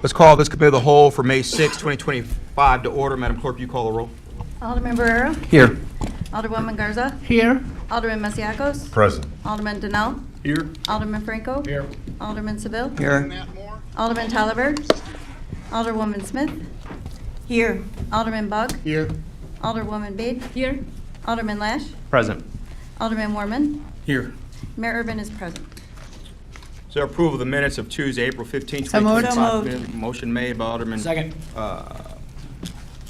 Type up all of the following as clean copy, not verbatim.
Let's call this committee of the whole for May 6, 2025 to order. Madam Clerk, you call the roll. Alderman Barrera. Here. Alderwoman Garza. Here. Alderman Masiacos. Present. Alderman Donnell. Here. Alderman Franco. Here. Alderman Seville. Here. Alderman Tolliver. Alderwoman Smith. Here. Alderman Bug. Here. Alderwoman Bade. Here. Alderman Lash. Present. Alderman Warman. Here. Mayor Urban is present. Is there approval of the minutes of Tuesday, April 15, So moved. 2025? Motion made by Alderman Second.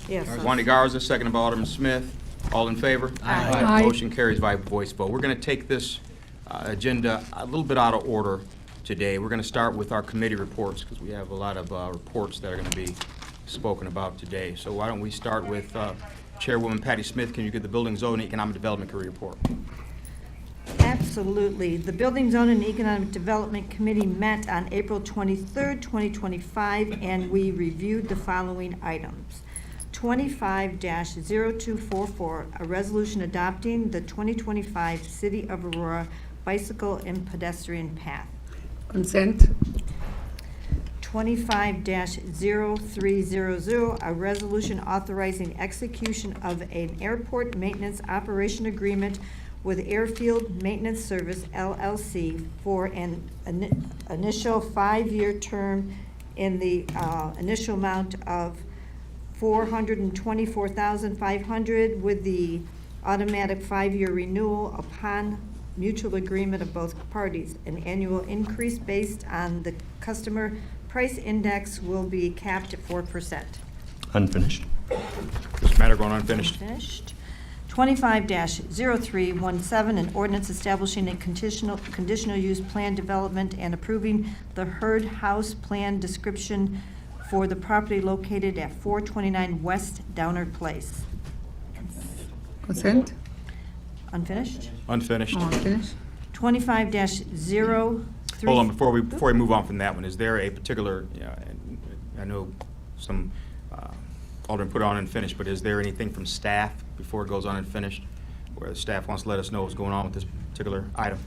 Yes. Wanda Garza, seconded by Alderman Smith. All in favor? Aye. Motion carries by voice vote. We're going to take this agenda a little bit out of order today. We're going to start with our committee reports because we have a lot of reports that are going to be spoken about today. So why don't we start with Chairwoman Patty Smith. Can you give the Building, Zone, and Economic Development Committee report? Absolutely. The Building, Zone, and Economic Development Committee met on April 23rd, 2025, and we reviewed the following items. 25-0244, a resolution adopting the 2025 City of Aurora Bicycle and Pedestrian Path. Consent. 25-0300, a resolution authorizing execution of an airport maintenance operation agreement with Airfield Maintenance Service LLC for an initial 5-year term in the initial amount of $424,500 with the automatic 5-year renewal upon mutual agreement of both parties. An annual increase based on the customer price index will be capped at 4%. Unfinished. This matter going unfinished. Finished. 25-0317, an ordinance establishing a conditional use plan development and approving the Herd House plan description for the property located at 429 West Downer Place. Consent. Unfinished. Unfinished. Finished. 25-03. Hold on, before we move on from that one, is there a particular, I know some Alderman put it on unfinished, but is there anything from staff before it goes on unfinished, where the staff wants to let us know what's going on with this particular item?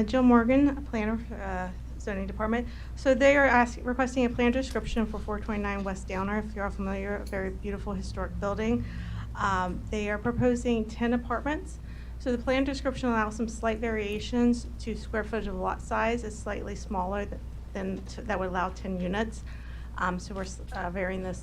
Jill Morgan, planner, zoning department. So they are requesting a plan description for 429 West Downer. If you're all familiar, a very beautiful historic building. They are proposing 10 apartments. So the plan description allows some slight variations to square footage of lot size. It's slightly smaller than that would allow 10 units. So we're varying the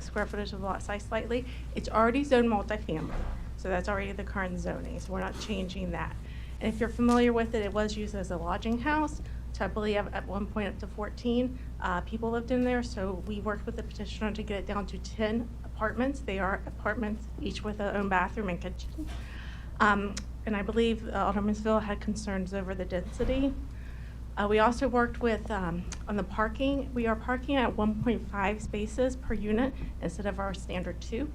square footage of the lot size slightly. It's already zoned multifamily, so that's already the current zoning. So we're not changing that. And if you're familiar with it, it was used as a lodging house. So I believe at one point up to 14 people lived in there. So we worked with the petitioner to get it down to 10 apartments. They are apartments, each with their own bathroom and kitchen. And I believe Aldermansville had concerns over the density. We also worked with, on the parking. We are parking at 1.5 spaces per unit instead of our standard 2.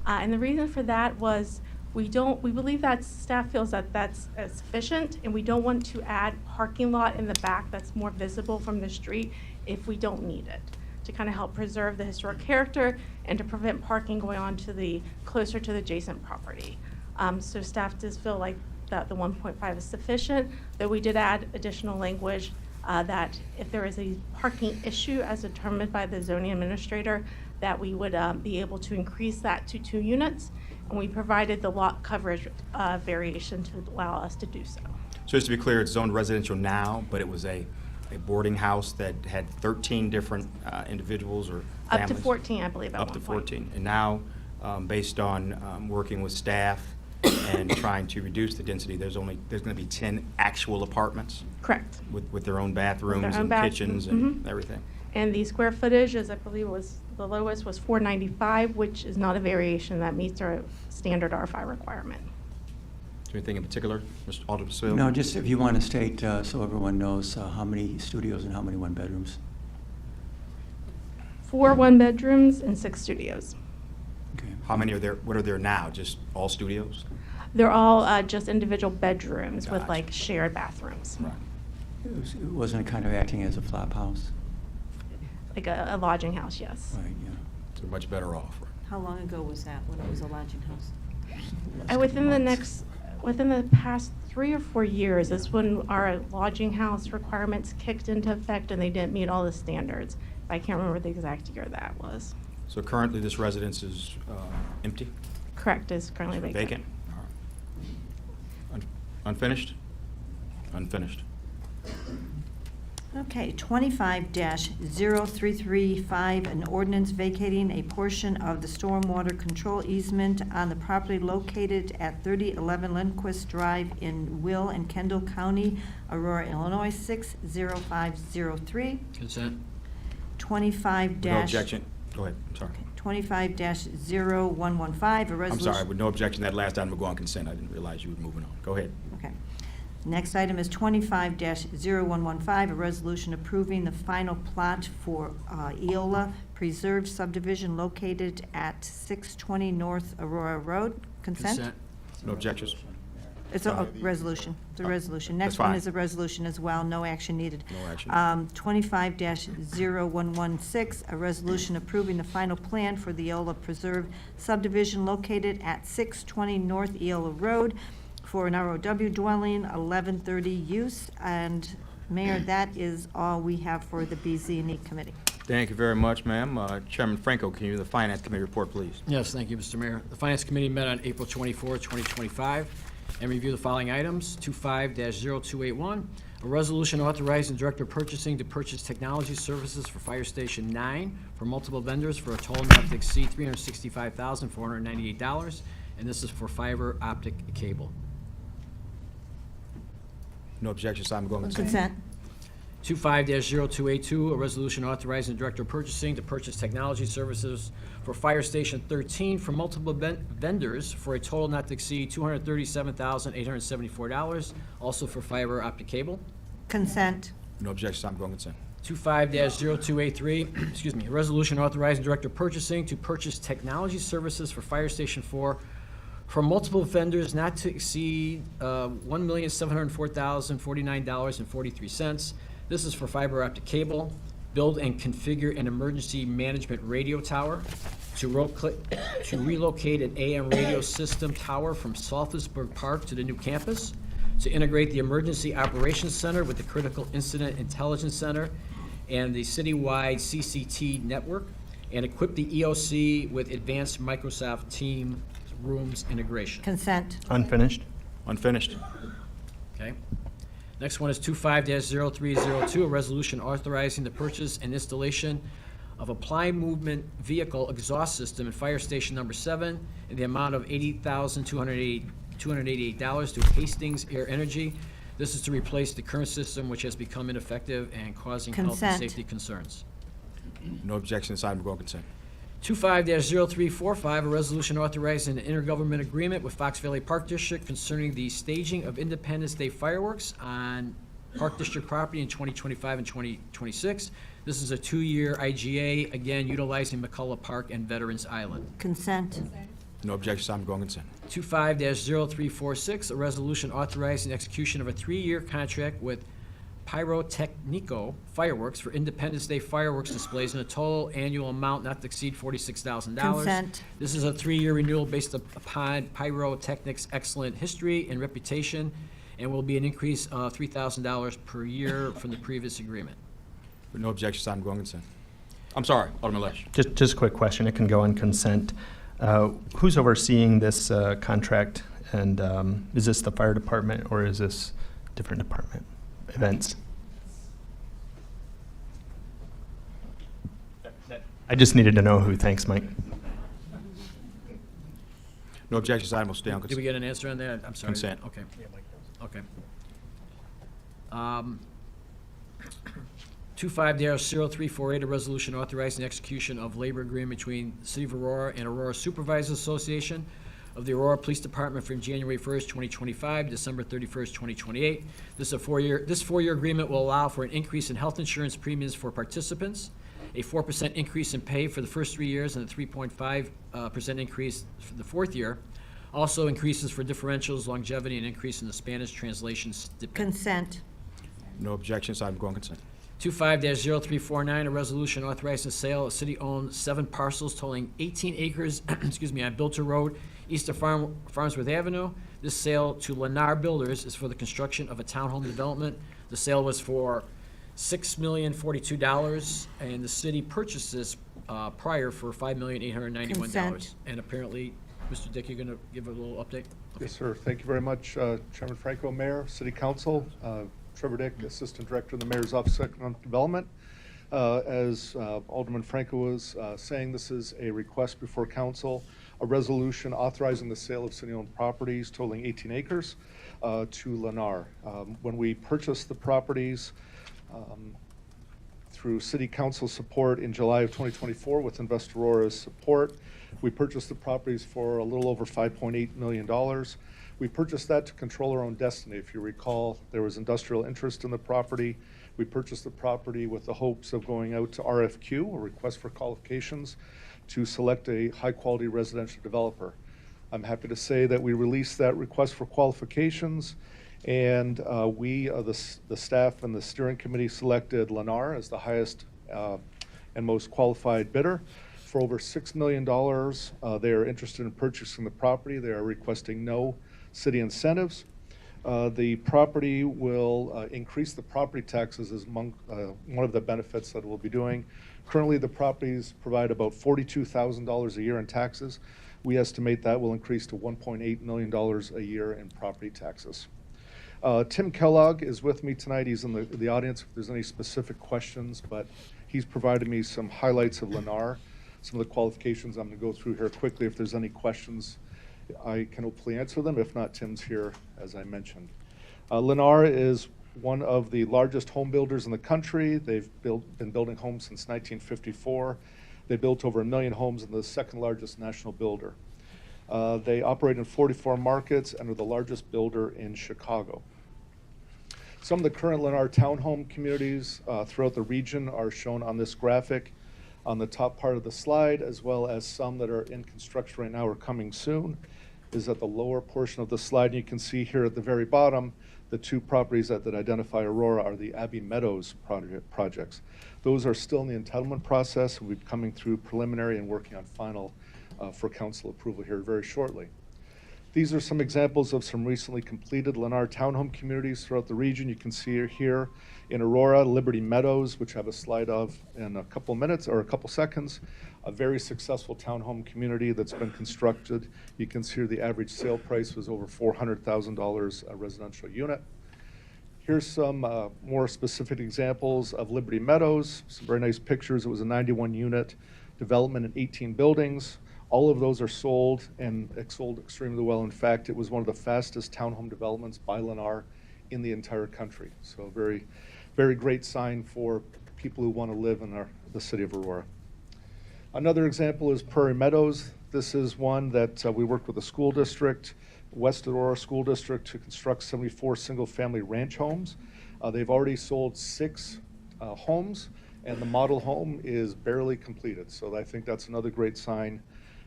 And the reason for that was we believe that staff feels that that's sufficient, and we don't want to add parking lot in the back that's more visible from the street if we don't need it, to kind of help preserve the historic character and to prevent parking going on to closer to the adjacent property. So staff does feel like that the 1.5 is sufficient, though we did add additional language that if there is a parking issue as determined by the zoning administrator, that we would be able to increase that to 2 units. And we provided the lot coverage variation to allow us to do so. So just to be clear, it's zoned residential now, but it was a boarding house that had 13 different individuals or families? Up to 14, I believe, at Up one to point. 14. And now, based on working with staff and trying to reduce the density, there's going to be 10 actual apartments Correct. with their own bathrooms own and bath- kitchens and mhm. everything. And the square footage, as I believe was the lowest, was 495, which is not a variation that meets our standard R5 requirement. Is there anything in particular, Mr. Alderman Seville? No, just if you want to state, so everyone knows, how many studios and how many one-bedrooms? 4 one-bedrooms and 6 studios. Okay. How many are there? What are there now? Just all studios? They're all just individual bedrooms with Gotcha. like shared bathrooms, Right. Wasn't it kind of acting as a flop house? like a lodging house, yes. Right, yeah. So we're much better off. How long ago was that, when it was a lodging house? Within the past 3 or 4 years is when our lodging house requirements kicked into effect and they didn't meet all the standards. I can't remember the exact year that was. So currently, this residence is empty? Correct, is currently vacant. Vacant? All right. Unfinished? Unfinished. Okay, 25-0335, an ordinance vacating a portion of the stormwater control easement on the property located at 3011 Lindquist Drive in Will and Kendall County, Aurora, Illinois, 60503. Consent. 25 With no objection. Go ahead, I'm sorry. 25-0115, a I'm resolution. sorry, with no objection, that last item will go on consent. I didn't realize you were moving on. Go ahead. Okay. Next item is 25-0115, a resolution approving the final plot for Eola Preserve subdivision located at 620 North Aurora Road. Consent? No objections? It's a resolution. It's a resolution. Next That's one fine. is a resolution as well. No action needed. No action. 25-0116, a resolution approving the final plan for the Eola Preserve subdivision located at 620 North Eola Road for an ROW dwelling, 1130 use. And Mayor, that is all we have for the BZ&E committee. Thank you very much, ma'am. Chairman Franco, can you do the Finance Committee report, please? Yes, thank you, Mr. Mayor. The Finance Committee met on April 24, 2025, and reviewed the following items. 25-0281, a resolution authorizing Director of Purchasing to purchase technology services for Fire Station 9 for multiple vendors for a total not to exceed $365,498, and this is for fiber optic cable. No objections, I'm going consent. Consent. 25-0282, a resolution authorizing the Director of Purchasing to purchase technology services for Fire Station 13 from multiple vendors for a total not to exceed $237,874, also for fiber optic cable. Consent. No objections, I'm going consent. 25-0283, excuse me, a resolution authorizing Director of Purchasing to purchase technology services for Fire Station 4 from multiple vendors not to exceed $1,704,049.43. This is for fiber optic cable, build and configure an emergency management radio tower, to relocate an AM radio system tower from Salthersburg Park to the new campus, to integrate the Emergency Operations Center with the Critical Incident Intelligence Center and the citywide CCT network, and equip the EOC with advanced Microsoft Teams rooms integration. Consent. Unfinished. Unfinished. Okay. Next one is 25-0302, a resolution authorizing the purchase and installation of a ply movement vehicle exhaust system at Fire Station Number 7 in the amount of $80,288 to Hastings Air Energy. This is to replace the current system, which has become ineffective and causing health and Consent. safety concerns. No objections, I'm going consent. 25-0345, a resolution authorizing an intergovernmental agreement with Fox Valley Park District concerning the staging of Independence Day fireworks on Park District property in 2025 and 2026. This is a 2-year IGA, again utilizing McCullough Park and Veterans Island. Consent. No objections, I'm going consent. 25-0346, a resolution authorizing execution of a 3-year contract with Pyrotechnico Fireworks for Independence Day fireworks displays in a total annual amount not to exceed $46,000. Consent. This is a 3-year renewal based upon Pyrotechnic's excellent history and reputation, and will be an increase of $3,000 per year from the previous agreement. With no objections, I'm going consent. I'm sorry, Alderman Lesh. Just a quick question. It can go on consent. Who's overseeing this contract? And is this the fire department or is this a different department? Events. I just needed to know who. Thanks, Mike. No objections, item will stay on Did we consent. get an answer on that? I'm sorry. Consent. Okay. Okay. 25-0348, a resolution authorizing the execution of labor agreement between the City of Aurora and Aurora Supervisors Association of the Aurora Police Department from January 1st, 2025, December 31st, 2028. This four-year agreement will allow for an increase in health insurance premiums for participants, a 4% increase in pay for the first 3 years, and a 3.5% increase for the 4th year. Also increases for differentials, longevity, and increase in the Spanish translation stipend. Consent. No objections, I'm going consent. 25-0349, a resolution authorizing the sale of city-owned 7 parcels totaling 18 acres, excuse me, on Bilter Road, east of Farnsworth Avenue. This sale to Lennar Builders is for the construction of a townhome development. The sale was for $6,042,000, and the city purchased this prior for $5,891,000. Consent. And apparently, Mr. Dick, you're going to give a little update? Yes, sir. Thank you very much, Chairman Franco, Mayor, City Council, Trevor Dick, Assistant Director of the Mayor's Office of Economic Development. As Alderman Franco was saying, this is a request before council, a resolution authorizing the sale of city-owned properties totaling 18 acres to Lennar. When we purchased the properties through City Council support in July of 2024 with Invest Aurora's support, we purchased the properties for a little over $5.8 million. We purchased that to control our own destiny. If you recall, there was industrial interest in the property. We purchased the property with the hopes of going out to RFQ, a request for qualifications, to select a high-quality residential developer. I'm happy to say that we released that request for qualifications, and the staff and the steering committee selected Lennar as the highest and most qualified bidder. For over $6 million, they are interested in purchasing the property. They are requesting no city incentives. The property will increase the property taxes as among one of the benefits that we'll be doing. Currently, the properties provide about $42,000 a year in taxes. We estimate that will increase to $1.8 million a year in property taxes. Tim Kellogg is with me tonight. He's in the audience if there's any specific questions, but he's provided me some highlights of Lennar, some of the qualifications. I'm going to go through here quickly. If there's any questions, I can hopefully answer them. If not, Tim's here, as I mentioned. Lennar is one of the largest home builders in the country. They've been building homes since 1954. They built over 1 million homes and the second largest national builder. They operate in 44 markets and are the largest builder in Chicago. Some of the current Lennar townhome communities throughout the region are shown on this graphic on the top part of the slide, as well as some that are in construction right now or coming soon is at the lower portion of the slide. And you can see here at the very bottom, the 2 properties that identify Aurora are the Abbey Meadows projects. Those are still in the entitlement process. We'll be coming through preliminary and working on final for council approval here very shortly. These are some examples of some recently completed Lennar townhome communities throughout the region. You can see here in Aurora, Liberty Meadows, which I have a slide of in a couple minutes or a couple seconds, a very successful townhome community that's been constructed. You can see here the average sale price was over $400,000 a residential unit. Here's some more specific examples of Liberty Meadows, some very nice pictures. It was a 91 unit development in 18 buildings. All of those are sold and sold extremely well. In fact, it was one of the fastest townhome developments by Lennar in the entire country. So very, very great sign for people who want to live in the city of Aurora. Another example is Prairie Meadows. This is one that we worked with a school district, West Aurora School District, to construct 74 single-family ranch homes. They've already sold 6 homes, and the model home is barely completed. So I think that's another great sign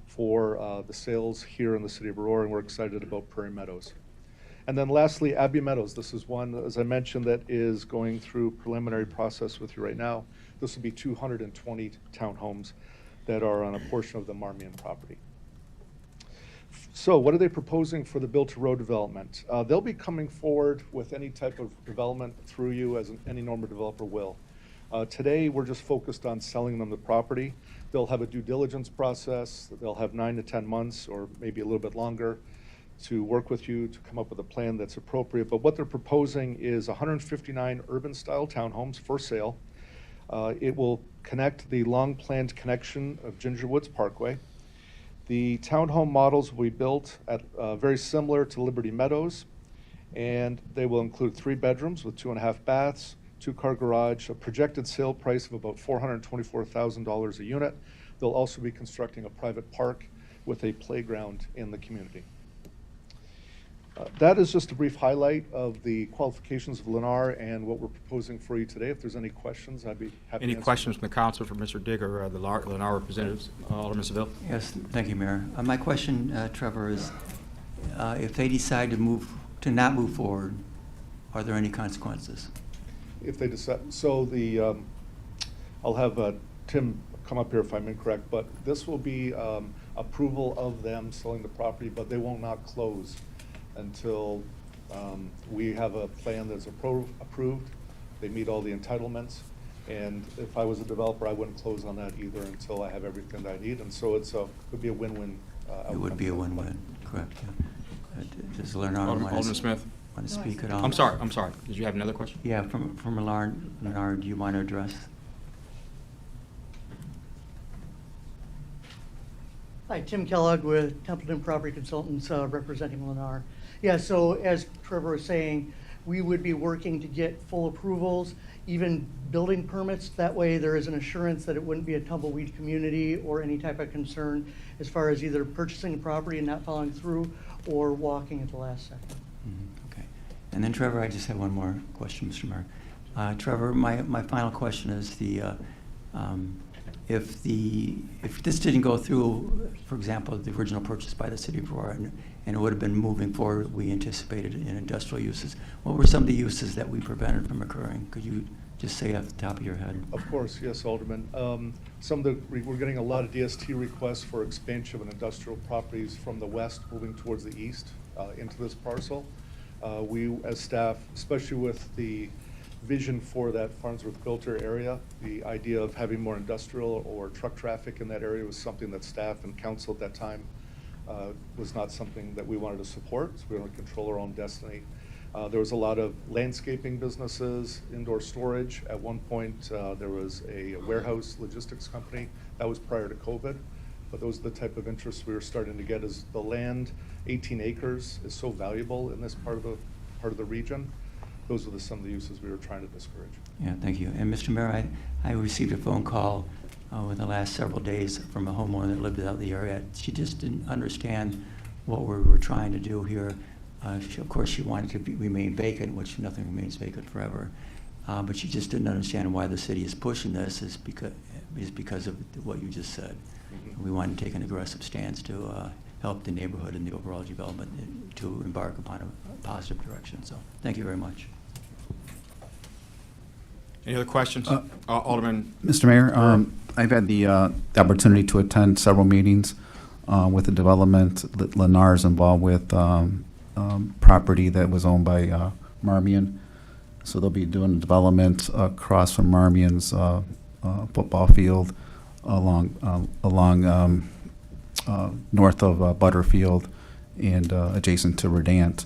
for the sales here in the city of Aurora, and we're excited about Prairie Meadows. And then lastly, Abbey Meadows. This is one, as I mentioned, that is going through preliminary process with you right now. This will be 220 townhomes that are on a portion of the Marmion property. So what are they proposing for the Built to Road development? They'll be coming forward with any type of development through you as any normal developer will. Today, we're just focused on selling them the property. They'll have a due diligence process. They'll have 9 to 10 months or maybe a little bit longer to work with you to come up with a plan that's appropriate. But what they're proposing is 159 urban-style townhomes for sale. It will connect the long-planned connection of Ginger Woods Parkway. The townhome models will be built at very similar to Liberty Meadows, and they will include 3 bedrooms with 2.5 baths, 2-car garage, a projected sale price of about $424,000 a unit. They'll also be constructing a private park with a playground in the community. That is just a brief highlight of the qualifications of Lennar and what we're proposing for you today. If there's any questions, I'd be happy to Any answer. questions from the council for Mr. Dick or the Lennar representatives? Alderman Seville? Yes, thank you, Mayor. My question, Trevor, is if they decide to not move forward, are there any consequences? if they decide, so I'll have Tim come up here if I'm incorrect, but this will be approval of them selling the property, but they will not close until we have a plan that's approved, they meet all the entitlements, and if I was a developer, I wouldn't close on that either until I have everything that I need, and so it would be a win-win outcome. It would be a win-win, correct, yeah. Does Leonard Alderman Smith? want to speak at all? I'm sorry. Did you have another question? Yeah, from Leonard, do you want to address? Hi, Tim Kellogg with Templeton Property Consultants, representing Lennar. Yeah, so as Trevor was saying, we would be working to get full approvals, even building permits. That way there is an assurance that it wouldn't be a tumbleweed community or any type of concern as far as either purchasing a property and not following through or walking at the last second. Okay. And then Trevor, I just have one more question, Mr. Mayor. Trevor, my final question is if this didn't go through, for example, the original purchase by the city of Aurora, and it would have been moving forward, we anticipated in industrial uses, what were some of the uses that we prevented from occurring? Could you just say off the top of your head? Of course, yes, Alderman. We're getting a lot of DST requests for expansion of industrial properties from the west moving towards the east into this parcel. We, as staff, especially with the vision for that Farnsworth-Filter area, the idea of having more industrial or truck traffic in that area was something that staff and council at that time was not something that we wanted to support, so we wanted to control our own destiny. There was a lot of landscaping businesses, indoor storage. At one point, there was a warehouse logistics company. That was prior to COVID, but those are the type of interests we were starting to get as the land, 18 acres, is so valuable in this part of the region. Those are some of the uses we were trying to discourage. Yeah, thank you. And Mr. Mayor, I received a phone call in the last several days from a homeowner that lived out in the area. She just didn't understand what we were trying to do here. Of course, she wanted to remain vacant, which nothing remains vacant forever. But she just didn't understand why the city is pushing this is because of what you just said. Mm-hmm. We want to take an aggressive stance to help the neighborhood and the overall development to embark upon a positive direction. So thank you very much. Any other questions? Alderman? Mr. Mayor, I've had the opportunity to attend several meetings with the development. Lennar's involved with property that was owned by Marmion. So they'll be doing development across from Marmion's football field along north of Butterfield and adjacent to Verdant.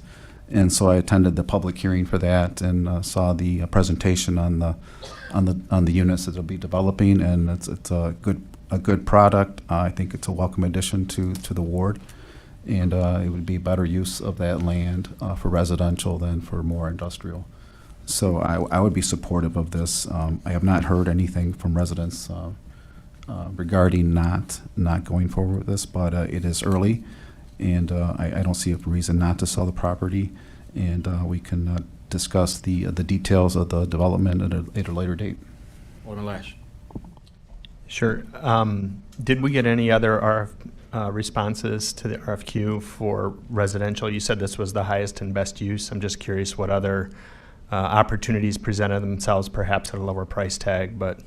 And so I attended the public hearing for that and saw the presentation on the units that they'll be developing, and it's a good product. I think it's a welcome addition to the ward, and it would be better use of that land for residential than for more industrial. So I would be supportive of this. I have not heard anything from residents regarding not going forward with this, but it is early. And I don't see a reason not to sell the property, and we can discuss the details of the development at a later date. Alderman Lash. Sure. Did we get any other responses to the RFQ for residential? You said this was the highest and best use. I'm just curious what other opportunities presented themselves, perhaps at a lower price tag, but.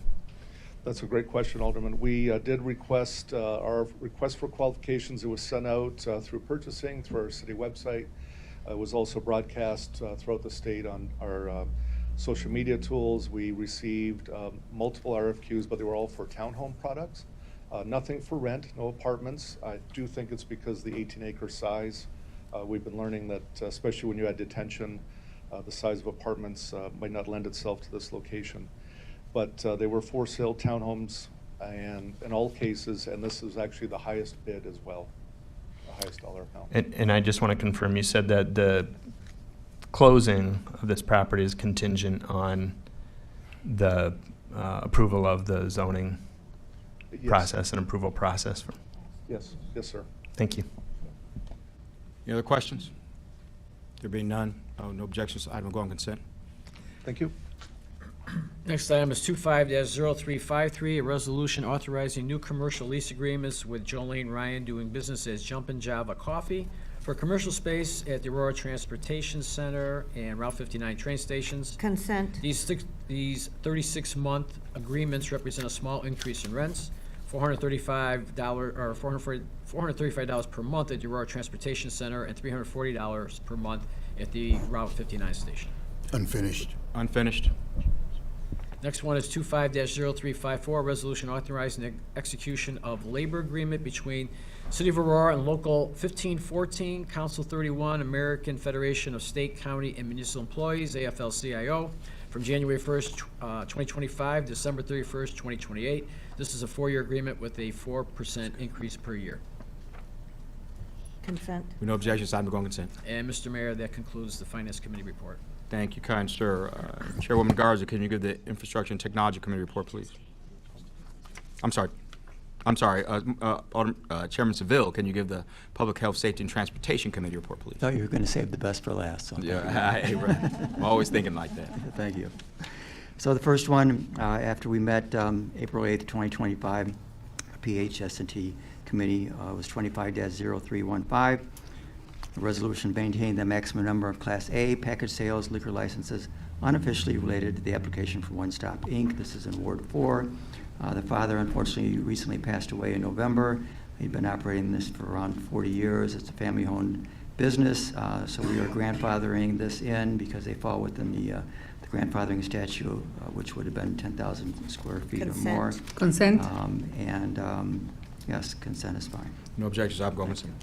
That's a great question, Alderman. We did request our request for qualifications. It was sent out through purchasing, through our city website. It was also broadcast throughout the state on our social media tools. We received multiple RFQs, but they were all for townhome products. Nothing for rent, no apartments. I do think it's because the 18-acre size. We've been learning that, especially when you add detention, the size of apartments might not lend itself to this location. But they were for sale townhomes, and in all cases, and this is actually the highest bid as well, the highest dollar amount. And I just want to confirm, you said that the closing of this property is contingent on the approval of the zoning process and approval process. Yes, sir. Thank you. Any other questions? There being none, no objections, item will go on consent. Thank you. Next item is 25-0353, a resolution authorizing new commercial lease agreements with Jolene Ryan doing business as Jumpin' Java Coffee for commercial space at the Aurora Transportation Center and Route 59 train stations. Consent. These 36-month agreements represent a small increase in rents, $435 per month at the Aurora Transportation Center and $340 per month at the Route 59 station. Unfinished. Unfinished. Next one is 25-0354, resolution authorizing the execution of labor agreement between City of Aurora and Local 1514, Council 31, American Federation of State, County, and Municipal Employees, AFL-CIO, from January 1st, 2025, December 31st, 2028. This is a 4-year agreement with a 4% increase per year. Consent. With no objections, item will go on consent. And Mr. Mayor, that concludes the Finance Committee report. Thank you, kind sir. Chairwoman Garza, can you give the Infrastructure and Technology Committee report, please? I'm sorry. Chairman Seville, can you give the Public Health, Safety, and Transportation Committee report, please? Thought you were going to save the best for last. So I'm always thinking like that. Thank you. So the first one, after we met April 8th, 2025, PHS&T Committee was 25-0315. The resolution maintained the maximum number of Class A package sales liquor licenses unofficially related to the application for One Stop Inc. This is in Ward 4. The father unfortunately recently passed away in November. He'd been operating this for around 40 years. It's a family-owned business, so we are grandfathering this in because they fall within the grandfathering statute, which would have been 10,000 square feet or more. Consent. Yes, consent is fine. No objections, item will go on consent.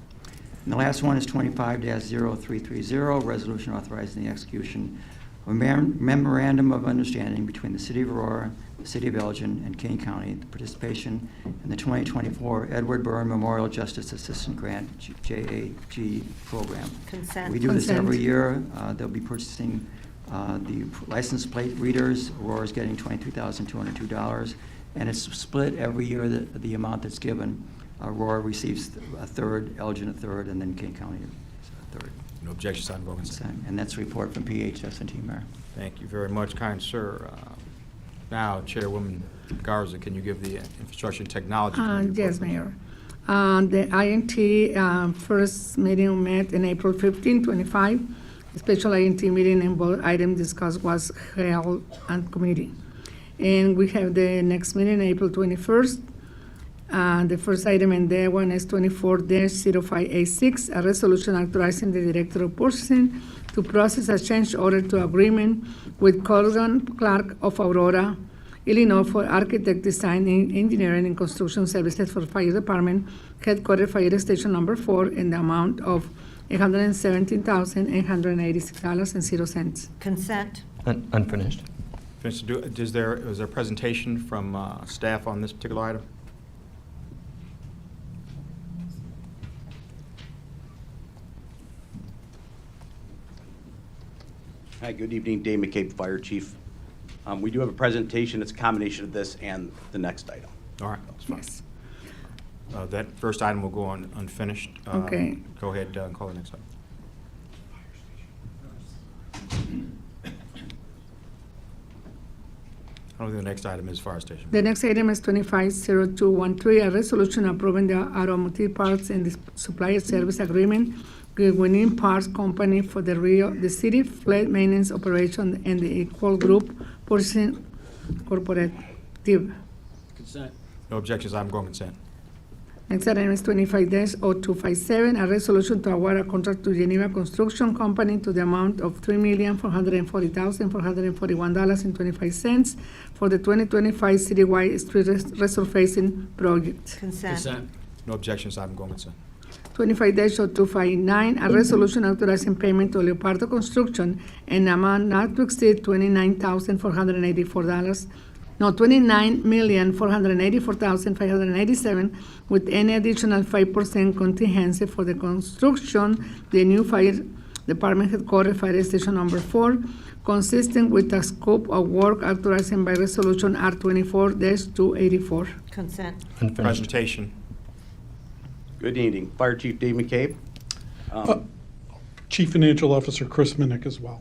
And the last one is 25-0330, resolution authorizing the execution of a memorandum of understanding between the City of Aurora, the City of Elgin, and King County, the participation in the 2024 Edward Byrne Memorial Justice Assistant Grant, JAG program. Consent. We do this every year. They'll be purchasing the license plate readers. Aurora's getting $23,202, and it's split every year, the amount that's given. Aurora receives a third, Elgin a third, and then King County a third. No objections, item will go on consent. And that's a report from PHS&T, Mayor. Thank you very much, kind sir. Now, Chairwoman Garza, can you give the Infrastructure and Technology Committee report, Yes, please? Mayor. The INT first meeting met in April 15, 25. The special INT meeting and both items discussed was held on committee. And we have the next meeting, April 21st. The first item in there one is 24-0586, a resolution authorizing the Director of Purchasing to process a change order to agreement with Colgan Clark of Aurora, Illinois for architect design, engineering, and construction services for Fire Department, Headquarters Fire Station Number 4, in the amount of $117,886.00. Consent. Unfinished. Is there a presentation from staff on this particular item? Hi, good evening, Dave McCabe, Fire Chief. We do have a presentation. It's a combination of this and the next item. All right, that's fine. Yes. That first item will go on unfinished. Okay. Go ahead and call the next item. I don't think the next item is fire station. The next item is 25-0213, a resolution approving the automotive parts and supplier service agreement with Winning Parts Company for the city fleet maintenance operation and the Equal Group Purchasing Corporative. Consent. No objections, item will go on consent. Next item is 25-0257, a resolution to award a contract to Geneva Construction Company to the amount of $3,440,441.25 for the 2025 citywide street resurfacing project. Consent. No objections, item will go on consent. 25-0259, a resolution authorizing payment to Leopardo Construction in amount not to exceed $29,484,587 with any additional 5% contingency for the construction, the new fire department headquarters fire station number 4, consistent with the scope of work authorized by resolution R24-284. Consent. Unfinished. Presentation. Good evening, Fire Chief Dave McCabe. Chief Financial Officer Chris Minnick as well.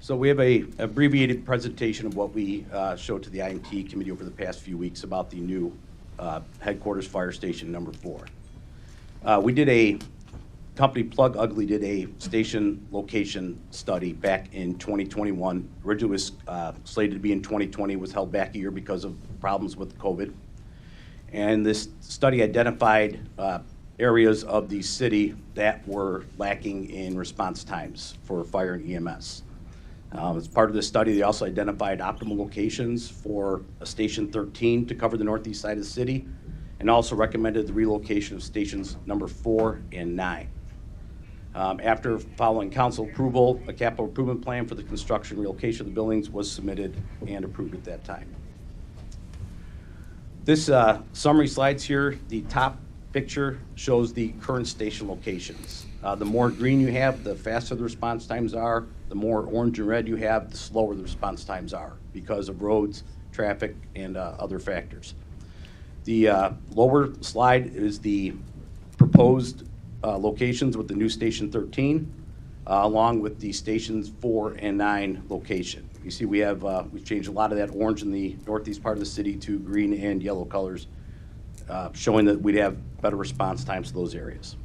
So we have a abbreviated presentation of what we showed to the INT committee over the past few weeks about the new headquarters fire station number 4. We did a company Plug Ugly did a station location study back in 2021. Originally was slated to be in 2020, was held back a year because of problems with COVID. And this study identified areas of the city that were lacking in response times for fire and EMS. As part of this study, they also identified optimal locations for a Station 13 to cover the northeast side of the city, and also recommended the relocation of stations number 4 and 9. After following council approval, a capital improvement plan for the construction and relocation of the buildings was submitted and approved at that time. This summary slides here, the top picture shows the current station locations. The more green you have, the faster the response times are. The more orange and red you have, the slower the response times are because of roads, traffic, and other factors. The lower slide is the proposed locations with the new Station 13, along with the Stations 4 and 9 location. You see we have, we've changed a lot of that orange in the northeast part of the city to green and yellow colors, showing that we'd have better response times to those areas.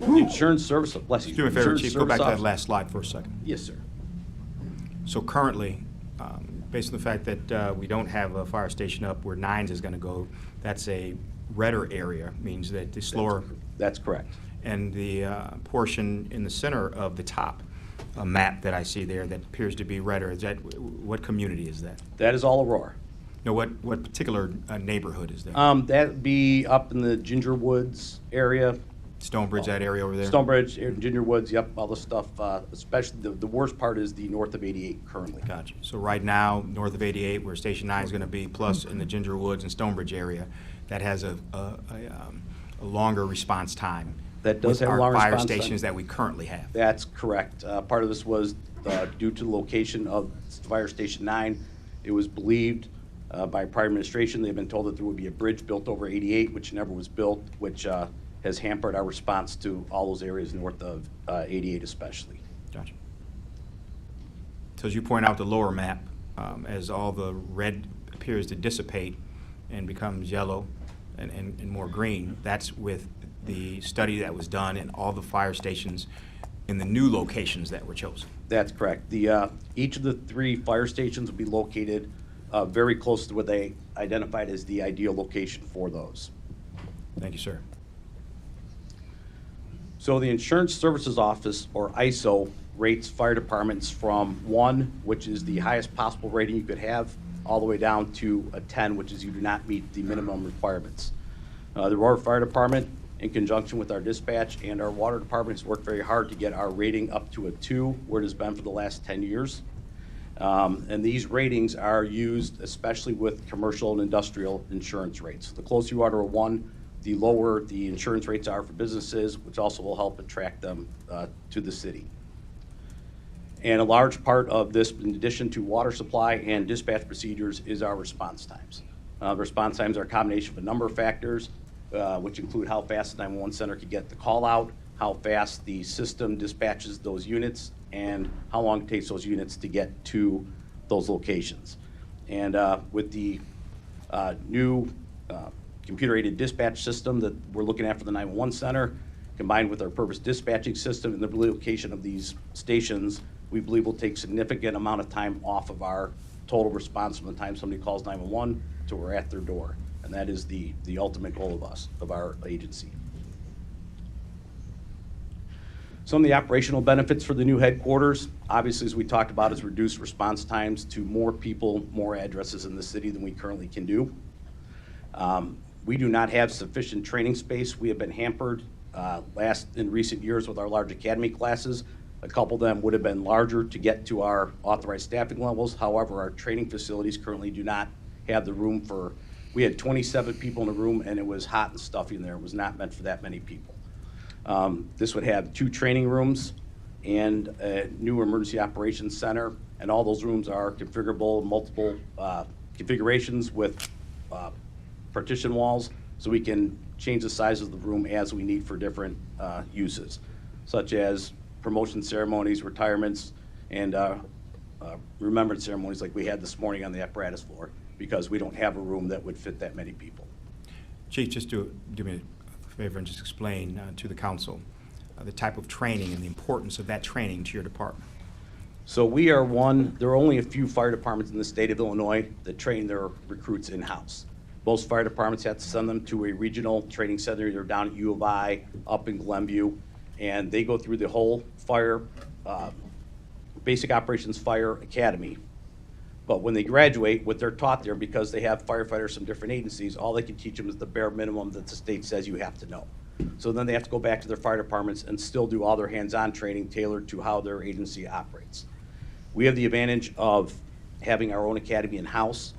The insurance service, bless you. Do me a favor, Insurance Chief, go back to service that last slide for a second. Yes, sir. So currently, based on the fact that we don't have a fire station up where 9's is going to go, that's a redder area, means that the slower. That's correct. And the portion in the center of the top map that I see there that appears to be redder, is that, what community is that? That is all Aurora. No, what particular neighborhood is that? That'd be up in the Ginger Woods area. Stonebridge, that area over there? Stonebridge, Ginger Woods, yep, all the stuff, especially the worst part is the north of 88 currently. Gotcha. So right now, north of 88, where Station 9 is going to be, plus in the Ginger Woods and Stonebridge area, that has a longer response time. That does have a with longer our fire response time. stations that we currently have. That's correct. Part of this was due to the location of Fire Station 9. It was believed by prior administration, they've been told that there would be a bridge built over 88, which never was built, which has hampered our response to all those areas north of 88 especially. Gotcha. So as you point out the lower map, as all the red appears to dissipate and becomes yellow and more green, that's with the study that was done and all the fire stations in the new locations that were chosen. That's correct. Each of the 3 fire stations will be located very close to what they identified as the ideal location for those. Thank you, sir. So the Insurance Services Office, or ISO, rates fire departments from 1, which is the highest possible rating you could have, all the way down to a 10, which is you do not meet the minimum requirements. The Aurora Fire Department, in conjunction with our dispatch and our water department, has worked very hard to get our rating up to a 2, where it has been for the last 10 years. And these ratings are used especially with commercial and industrial insurance rates. The closer you are to a 1, the lower the insurance rates are for businesses, which also will help attract them to the city. And a large part of this, in addition to water supply and dispatch procedures, is our response times. Response times are a combination of a number of factors, which include how fast the 911 center could get the call out, how fast the system dispatches those units, and how long it takes those units to get to those locations. And with the new computer-aided dispatch system that we're looking at for the 911 center, combined with our purpose dispatching system and the relocation of these stations, we believe will take significant amount of time off of our total response from the time somebody calls 911 to we're at their door. And that is the ultimate goal of our agency. Some of the operational benefits for the new headquarters, obviously, as we talked about, is reduced response times to more people, more addresses in the city than we currently can do. We do not have sufficient training space. We have been hampered in recent years with our large academy classes. A couple of them would have been larger to get to our authorized staffing levels. However, our training facilities currently do not have the room for, we had 27 people in the room and it was hot and stuffy in there. It was not meant for that many people. This would have 2 training rooms and a new emergency operations center, and all those rooms are configurable, multiple configurations with partition walls, so we can change the size of the room as we need for different uses, such as promotion ceremonies, retirements, and remembrance ceremonies like we had this morning on the apparatus floor, because we don't have a room that would fit that many people. Chief, just do me a favor and just explain to the council the type of training and the importance of that training to your department? So there are only a few fire departments in the state of Illinois that train their recruits in-house. Most fire departments have to send them to a regional training center, either down at U of I, up in Glenview, and they go through the whole basic operations fire academy. But when they graduate, what they're taught there, because they have firefighters from different agencies, all they can teach them is the bare minimum that the state says you have to know. So then they have to go back to their fire departments and still do all their hands-on training tailored to how their agency operates. We have the advantage of having our own academy in-house.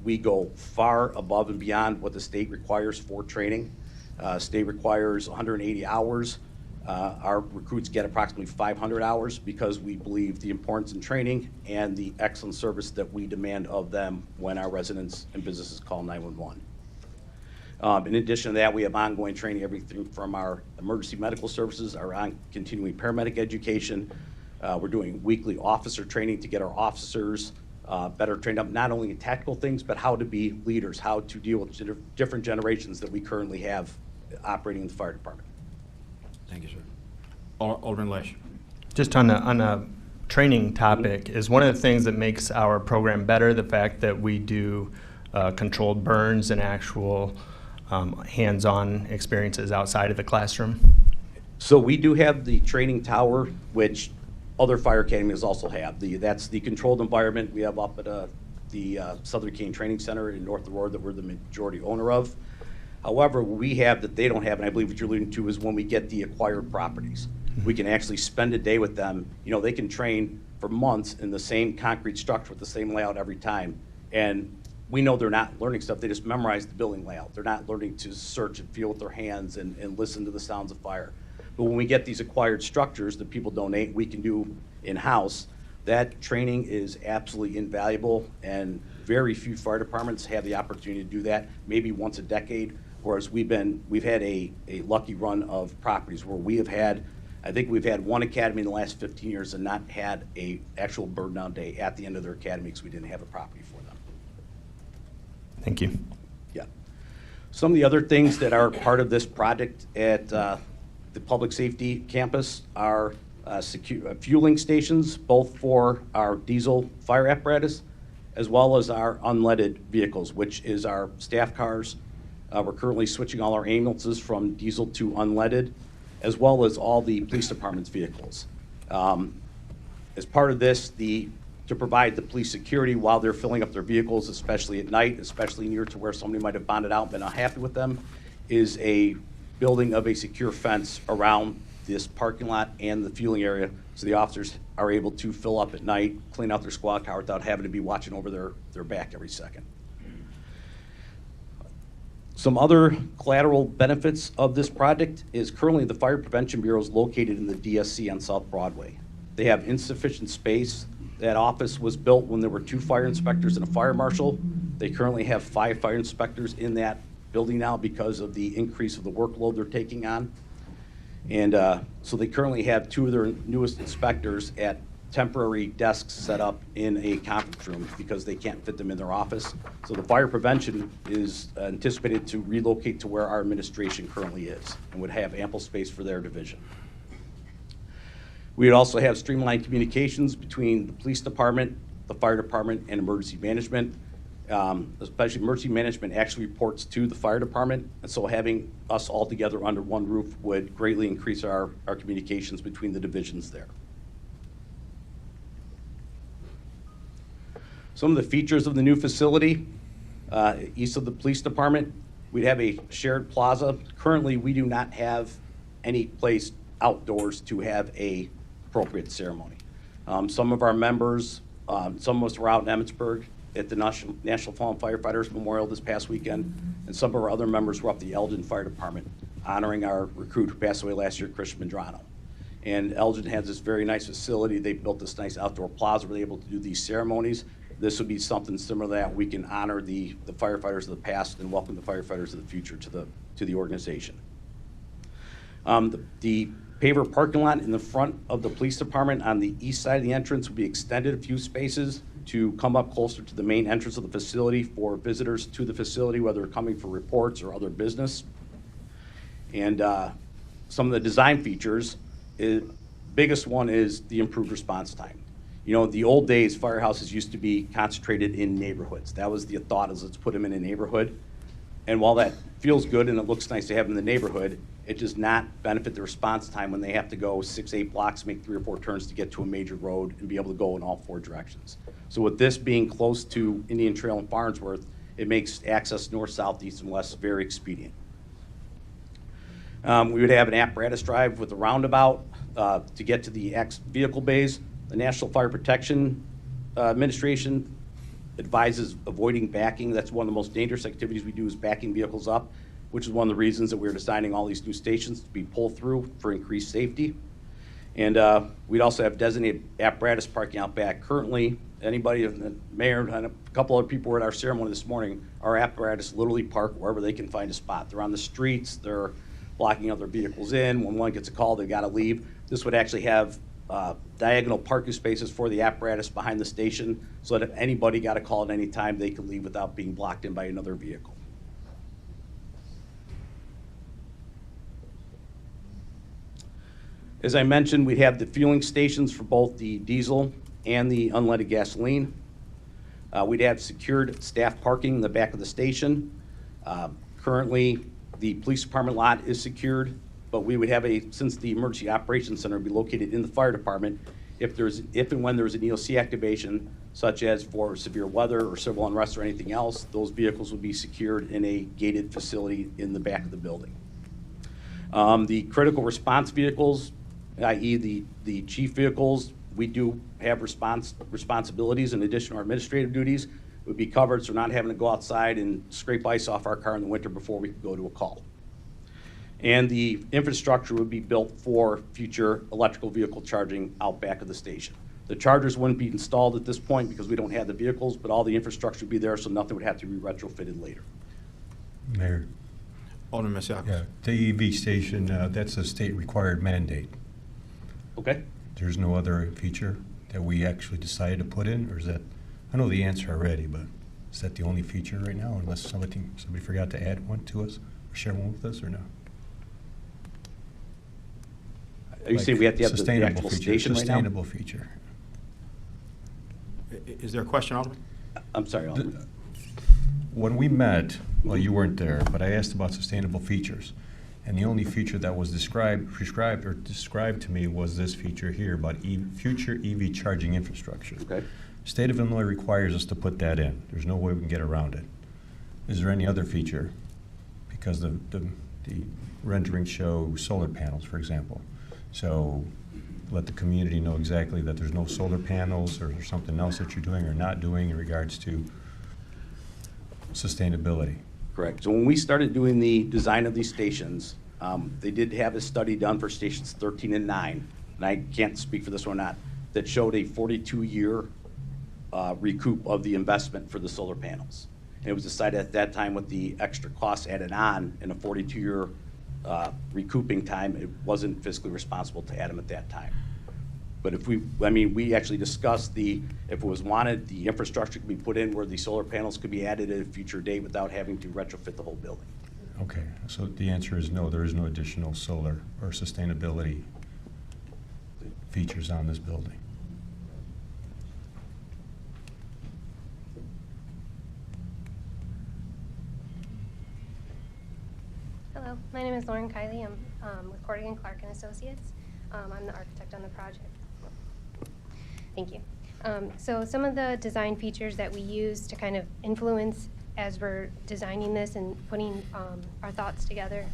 We go far above and beyond what the state requires for training. State requires 180 hours. Our recruits get approximately 500 hours because we believe the importance in training and the excellent service that we demand of them when our residents and businesses call 911. In addition to that, we have ongoing training, everything from our emergency medical services, our continuing paramedic education. We're doing weekly officer training to get our officers better trained up, not only in tactical things, but how to be leaders, how to deal with different generations that we currently have operating in the fire department. Thank you, sir. Alderman Lesh. Just on a training topic, is one of the things that makes our program better the fact that we do controlled burns and actual hands-on experiences outside of the classroom? So we do have the training tower, which other fire academies also have. That's the controlled environment we have up at the Southern Kane Training Center in North Aurora that we're the majority owner of. However, we have that they don't have, and I believe what you're alluding to is when we get the acquired properties. We can actually spend a day with them. You know, they can train for months in the same concrete structure with the same layout every time. And we know they're not learning stuff, they just memorize the building layout. They're not learning to search and feel with their hands and listen to the sounds of fire. But when we get these acquired structures that people donate, we can do in-house, that training is absolutely invaluable, and very few fire departments have the opportunity to do that, maybe once a decade, whereas we've had a lucky run of properties where I think we've had one academy in the last 15 years and not had a actual burn down day at the end of their academy because we didn't have a property for them. Thank you. Yeah. Some of the other things that are part of this project at the public safety campus are fueling stations, both for our diesel fire apparatus as well as our unleaded vehicles, which is our staff cars. We're currently switching all our ambulances from diesel to unleaded, as well as all the police department's vehicles. As part of this, to provide the police security while they're filling up their vehicles, especially at night, especially near to where somebody might have bonded out and been unhappy with them, is a building of a secure fence around this parking lot and the fueling area, so the officers are able to fill up at night, clean out their squad car without having to be watching over their back every second. Some other collateral benefits of this project is currently the Fire Prevention Bureau is located in the DSC on South Broadway. They have insufficient space. That office was built when there were 2 fire inspectors and a fire marshal. They currently have 5 fire inspectors in that building now because of the increase of the workload they're taking on. And so they currently have 2 of their newest inspectors at temporary desks set up in a conference room because they can't fit them in their office. So the fire prevention is anticipated to relocate to where our administration currently is and would have ample space for their division. We would also have streamlined communications between the police department, the fire department, and emergency management. Especially emergency management actually reports to the fire department, and so having us all together under one roof would greatly increase our communications between the divisions there. Some of the features of the new facility, east of the police department, we'd have a shared plaza. Currently, we do not have any place outdoors to have a appropriate ceremony. Some of our members, some of us were out in Emmitsburg at the National Fallen Firefighters Memorial this past weekend, and some of our other members were up the Elgin Fire Department honoring our recruit who passed away last year, Christian Medrano. And Elgin has this very nice facility. They built this nice outdoor plaza where they're able to do these ceremonies. This would be something similar to that. We can honor the firefighters of the past and welcome the firefighters of the future to the organization. The paver parking lot in the front of the police department on the east side of the entrance will be extended a few spaces to come up closer to the main entrance of the facility for visitors to the facility, whether coming for reports or other business. And some of the design features, biggest one is the improved response time. You know, the old days, firehouses used to be concentrated in neighborhoods. That was the thought, is let's put them in a neighborhood. And while that feels good and it looks nice to have in the neighborhood, it does not benefit the response time when they have to go 6, 8 blocks, make 3 or 4 turns to get to a major road and be able to go in all 4 directions. So with this being close to Indian Trail and Farnsworth, it makes access north, south, east, and west very expedient. We would have an apparatus drive with a roundabout to get to the vehicle bays. The National Fire Protection Administration advises avoiding backing. That's one of the most dangerous activities we do, is backing vehicles up, which is one of the reasons that we're designing all these new stations to be pull-through for increased safety. And we'd also have designated apparatus parking out back. Currently, anybody, the mayor and a couple other people were at our ceremony this morning, our apparatus literally park wherever they can find a spot. They're on the streets, they're blocking other vehicles in. When one gets a call, they gotta leave. This would actually have diagonal parking spaces for the apparatus behind the station, so that if anybody got a call at any time, they could leave without being blocked in by another vehicle. As I mentioned, we have the fueling stations for both the diesel and the unleaded gasoline. We'd have secured staff parking in the back of the station. Currently, the police department lot is secured, but we would have since the emergency operations center would be located in the fire department, if and when there's an EOC activation, such as for severe weather or civil unrest or anything else, those vehicles would be secured in a gated facility in the back of the building. The critical response vehicles, i.e. the chief vehicles, we do have responsibilities in addition to our administrative duties, would be covered, so not having to go outside and scrape ice off our car in the winter before we could go to a call. And the infrastructure would be built for future electrical vehicle charging out back of the station. The chargers wouldn't be installed at this point because we don't have the vehicles, but all the infrastructure would be there, so nothing would have to be retrofitted later. Mayor. Alderman Masiacos. Yeah, the EV station, that's a state-required mandate. Okay. There's no other feature that we actually decided to put in, or is that, I know the answer already, but is that the only feature right now, unless somebody forgot to add one to us, or share one with us, or no? Are you saying we have to have the Sustainable actual feature, station right now? Sustainable feature. Is there a question, Alderman? I'm sorry, Alderman. When we met, well, you weren't there, but I asked about sustainable features. And the only feature that was described to me was this feature here about future EV charging infrastructure. Okay. State of Illinois requires us to put that in. There's no way we can get around it. Is there any other feature? Because the renderings show solar panels, for example. So let the community know exactly that there's no solar panels or something else that you're doing or not doing in regards to sustainability. Correct. So when we started doing the design of these stations, they did have a study done for stations 13 and 9, and I can't speak for this one or not, that showed a 42-year recoup of the investment for the solar panels. And it was decided at that time with the extra costs added on in a 42-year recouping time, it wasn't fiscally responsible to add them at that time. But if we actually discussed if it was wanted, the infrastructure could be put in where the solar panels could be added at a future date without having to retrofit the whole building. Okay, so the answer is no, there is no additional solar or sustainability features on this building. Hello, my name is Lauren Kiley. I'm with Cordigan Clark and Associates. I'm the architect on the project. Thank you. So some of the design features that we use to kind of influence as we're designing this and putting our thoughts together.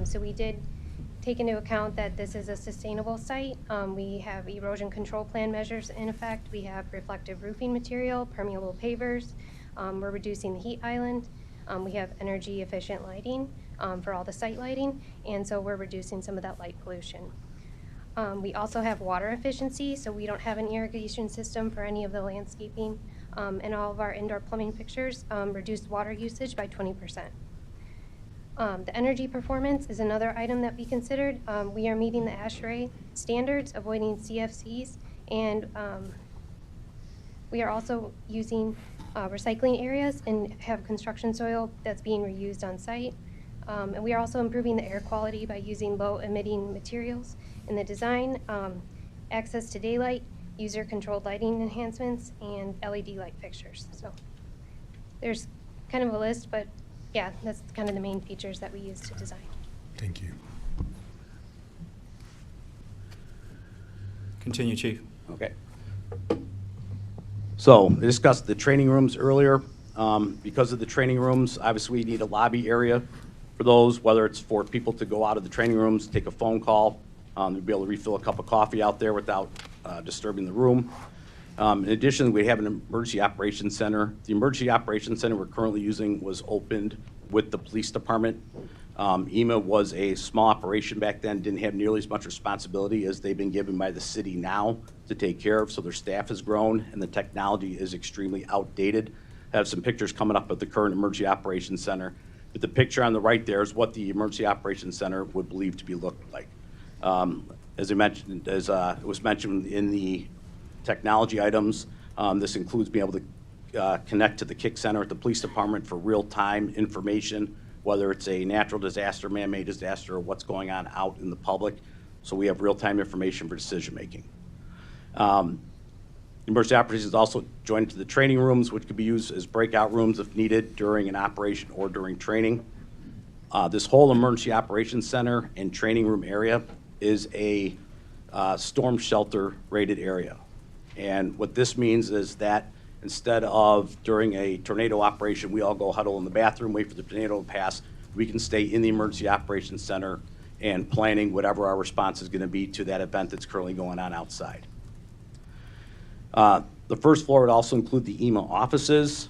So we did take into account that this is a sustainable site. We have erosion control plan measures in effect. We have reflective roofing material, permeable pavers. We're reducing the heat island. We have energy efficient lighting for all the site lighting, and so we're reducing some of that light pollution. We also have water efficiency, so we don't have an irrigation system for any of the landscaping, and all of our indoor plumbing fixtures reduced water usage by 20%. The energy performance is another item that we considered. We are meeting the ASHRAE standards, avoiding CFCs, and we are also using recycling areas and have construction soil that's being reused on site. And we are also improving the air quality by using low-emitting materials in the design, access to daylight, user-controlled lighting enhancements, and LED light fixtures. So there's kind of a list, but yeah, that's kind of the main features that we use to design. Thank you. Continue, Chief. Okay. So, we discussed the training rooms earlier. Because of the training rooms, obviously we need a lobby area for those, whether it's for people to go out of the training rooms, take a phone call, to be able to refill a cup of coffee out there without disturbing the room. In addition, we have an emergency operations center. The emergency operations center we're currently using was opened with the police department. EMA was a small operation back then, didn't have nearly as much responsibility as they've been given by the city now to take care of, so their staff has grown and the technology is extremely outdated. I have some pictures coming up of the current emergency operations center, but the picture on the right there is what the emergency operations center would believe to be looked like. As I mentioned, as it was mentioned in the technology items, this includes being able to connect to the KIC center at the police department for real-time information, whether it's a natural disaster, man-made disaster, or what's going on out in the public. So we have real-time information for decision-making. Emergency operations is also joined to the training rooms, which could be used as breakout rooms if needed during an operation or during training. This whole emergency operations center and training room area is a storm shelter rated area. And what this means is that instead of during a tornado operation, we all go huddle in the bathroom, wait for the tornado to pass, we can stay in the emergency operations center and planning whatever our response is going to be to that event that's currently going on outside. The first floor would also include the EMA offices,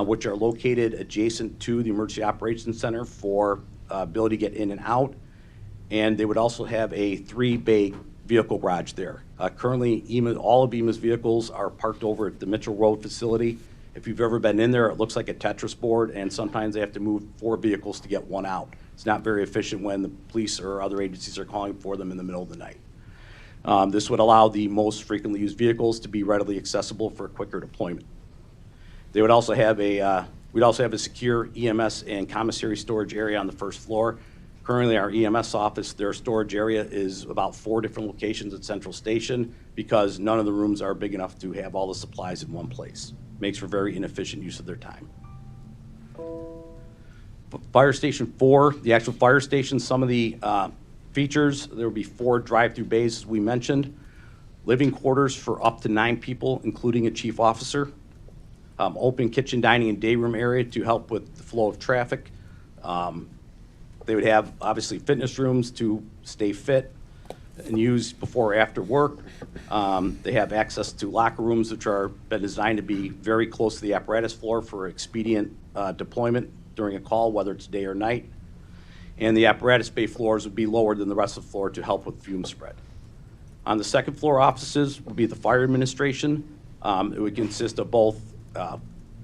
which are located adjacent to the emergency operations center for ability to get in and out. And they would also have a 3-bay vehicle garage there. Currently, all of EMA's vehicles are parked over at the Mitchell Road facility. If you've ever been in there, it looks like a Tetris board, and sometimes they have to move 4 vehicles to get one out. It's not very efficient when the police or other agencies are calling for them in the middle of the night. This would allow the most frequently used vehicles to be readily accessible for a quicker deployment. They would also have we'd also have a secure EMS and commissary storage area on the first floor. Currently, our EMS office, their storage area is about 4 different locations at Central Station because none of the rooms are big enough to have all the supplies in one place. Makes for very inefficient use of their time. Fire Station 4, the actual fire station, some of the features, there will be 4 drive-through bays, as we mentioned, living quarters for up to 9 people, including a chief officer, open kitchen, dining, and day room area to help with the flow of traffic. They would have, obviously, fitness rooms to stay fit and use before or after work. They have access to locker rooms, which are been designed to be very close to the apparatus floor for expedient deployment during a call, whether it's day or night. And the apparatus bay floors would be lower than the rest of the floor to help with fume spread. On the second floor offices would be the fire administration. It would consist of both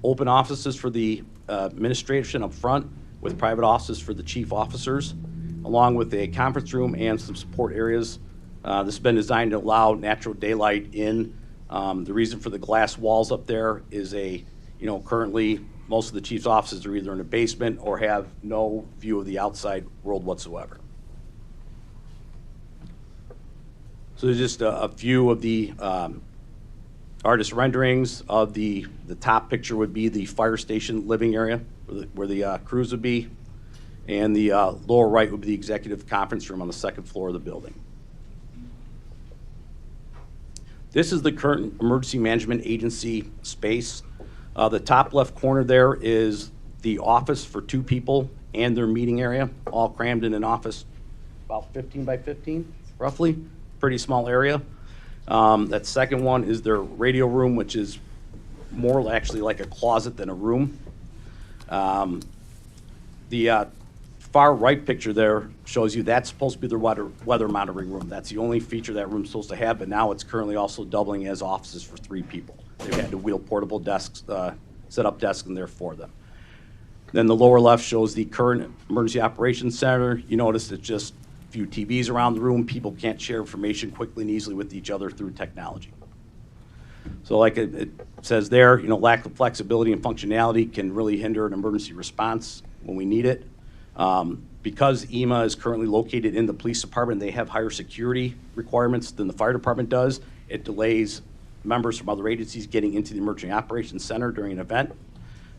open offices for the administration up front with private offices for the chief officers, along with a conference room and some support areas. This has been designed to allow natural daylight in. The reason for the glass walls up there is currently most of the chief's offices are either in a basement or have no view of the outside world whatsoever. So there's just a few of the artist renderings of the top picture would be the fire station living area where the crews would be, and the lower right would be the executive conference room on the second floor of the building. This is the current emergency management agency space. The top left corner there is the office for 2 people and their meeting area, all crammed in an office, about 15 by 15, roughly, pretty small area. That second one is their radio room, which is more actually like a closet than a room. The far right picture there shows you that's supposed to be their weather monitoring room. That's the only feature that room's supposed to have, but now it's currently also doubling as offices for 3 people. They've had to wheel portable desks, set up desks in there for them. Then the lower left shows the current emergency operations center. You notice it's just a few TVs around the room. People can't share information quickly and easily with each other through technology. So like it says there, lack of flexibility and functionality can really hinder an emergency response when we need it. Because EMA is currently located in the police department, they have higher security requirements than the fire department does. It delays members from other agencies getting into the Emergency Operations Center during an event.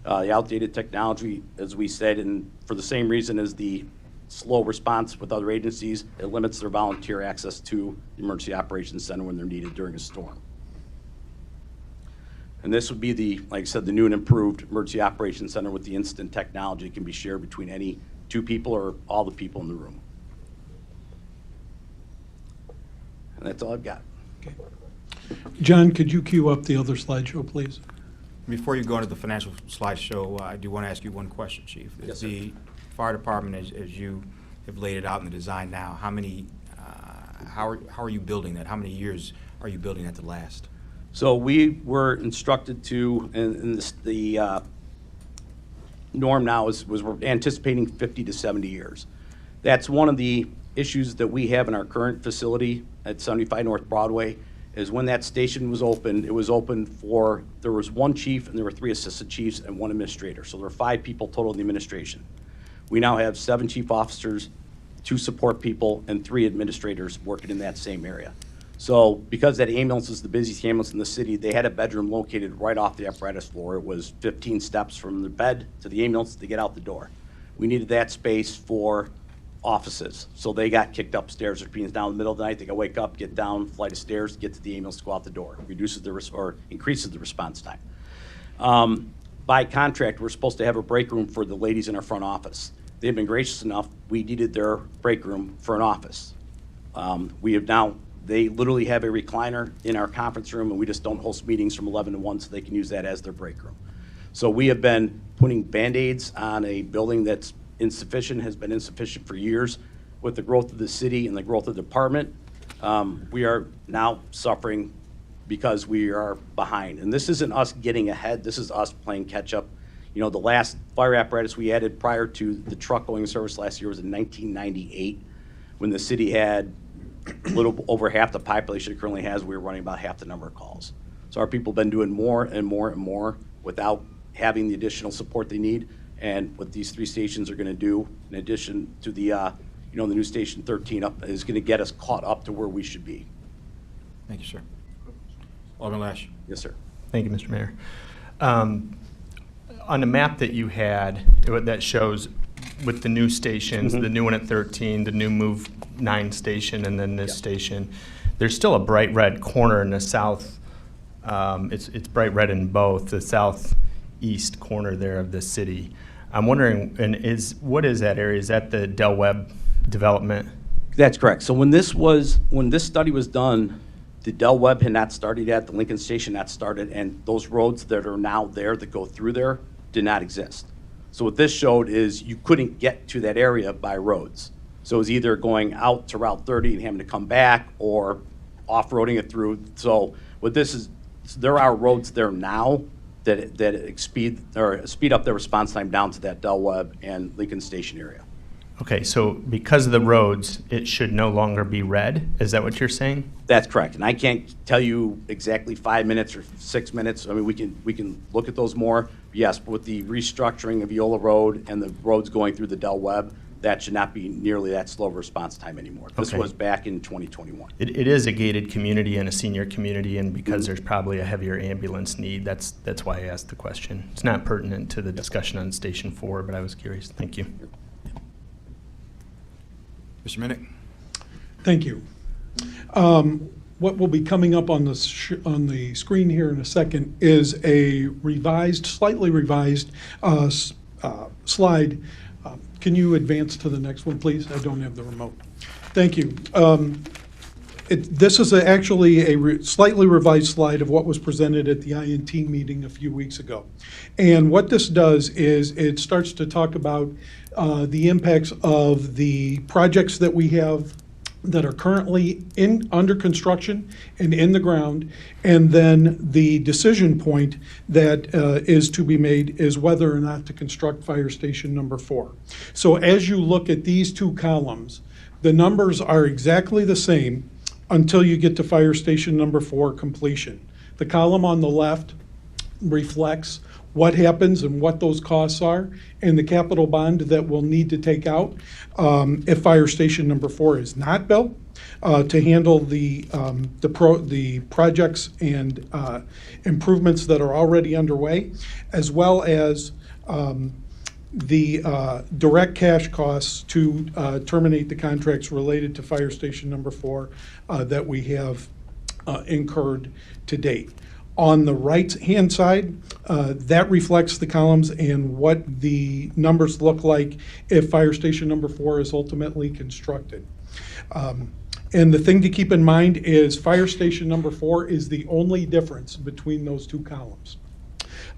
The outdated technology, as we said, and for the same reason as the slow response with other agencies, it limits their volunteer access to the Emergency Operations Center when they're needed during a storm. And this would be the, like I said, the new and improved Emergency Operations Center with the instant technology. It can be shared between any two people or all the people in the room. And that's all I've got. John, could you cue up the other slideshow, please? Before you go into the financial slideshow, I do want to ask you one question, Chief. Yes, Is the fire department, as you have laid it out in the design now, how are you building that? How many years are you building that to last? So we were instructed to, and the norm now was we're anticipating 50 to 70 years. That's one of the issues that we have in our current facility at 75 North Broadway, is when that station was opened, it was opened for, there was one chief and there were 3 assistant chiefs and 1 administrator. So there were 5 people total in the administration. We now have 7 chief officers, 2 support people, and 3 administrators working in that same area. So because that ambulance is the busiest ambulance in the city, they had a bedroom located right off the apparatus floor. It was 15 steps from the bed to the ambulance to get out the door. We needed that space for offices. So they got kicked upstairs, which means now in the middle of the night, they got to wake up, get down, flight of stairs, get to the ambulance, go out the door. Reduces the or increases the response time. By contract, we're supposed to have a break room for the ladies in our front office. They've been gracious enough, we needed their break room for an office. We have now, they literally have a recliner in our conference room, and we just don't host meetings from 11 to 1, so they can use that as their break room. So we have been putting Band-Aids on a building that's insufficient, has been insufficient for years. With the growth of the city and the growth of the department, we are now suffering because we are behind. And this isn't us getting ahead, this is us playing catch up. You know, the last fire apparatus we added prior to the truck going in service last year was in 1998, when the city had a little over half the population it currently has. We were running about half the number of calls. So our people have been doing more and more and more without having the additional support they need. And what these 3 stations are going to do, in addition to the, the new Station 13 up, is going to get us caught up to where we should be. Thank you, sir. Alderman Lash. Yes, sir. Thank you, Mr. Mayor. On the map that you had, that shows with the new stations, the new one at 13, the new Move 9 station, and then this station, there's still a bright red corner in the south. It's bright red in both, the southeast corner there of the city. I'm wondering, what is that area? Is that the Del Webb development? That's correct. So when this study was done, the Del Webb had not started yet, the Lincoln Station had not started, and those roads that are now there that go through there did not exist. So what this showed is you couldn't get to that area by roads. So it was either going out to Route 30 and having to come back, or off-roading it through. So what this is, there are roads there now that speed up their response time down to that Del Webb and Lincoln Station area. Okay, so because of the roads, it should no longer be red? Is that what you're saying? That's correct, and I can't tell you exactly 5 minutes or 6 minutes. I mean, we can look at those more. Yes, but with the restructuring of Eola Road and the roads going through the Del Webb, that should not be nearly that slow of a response time anymore. This was back in 2021. It is a gated community and a senior community, and because there's probably a heavier ambulance need, that's why I asked the question. It's not pertinent to the discussion on Station 4, but I was curious. Thank you. Mr. Minnick. Thank you. What will be coming up on the screen here in a second is a slightly revised slide. Can you advance to the next one, please? I don't have the remote. Thank you. This is actually a slightly revised slide of what was presented at the INT meeting a few weeks ago. And what this does is it starts to talk about the impacts of the projects that we have that are currently under construction and in the ground, and then the decision point that is to be made is whether or not to construct Fire Station number 4. So as you look at these 2 columns, the numbers are exactly the same until you get to Fire Station number 4 completion. The column on the left reflects what happens and what those costs are, and the capital bond that we'll need to take out if Fire Station number 4 is not built, to handle the projects and improvements that are already underway, as well as the direct cash costs to terminate the contracts related to Fire Station number 4 that we have incurred to date. On the right-hand side, that reflects the columns and what the numbers look like if Fire Station number 4 is ultimately constructed. And the thing to keep in mind is Fire Station number 4 is the only difference between those two columns.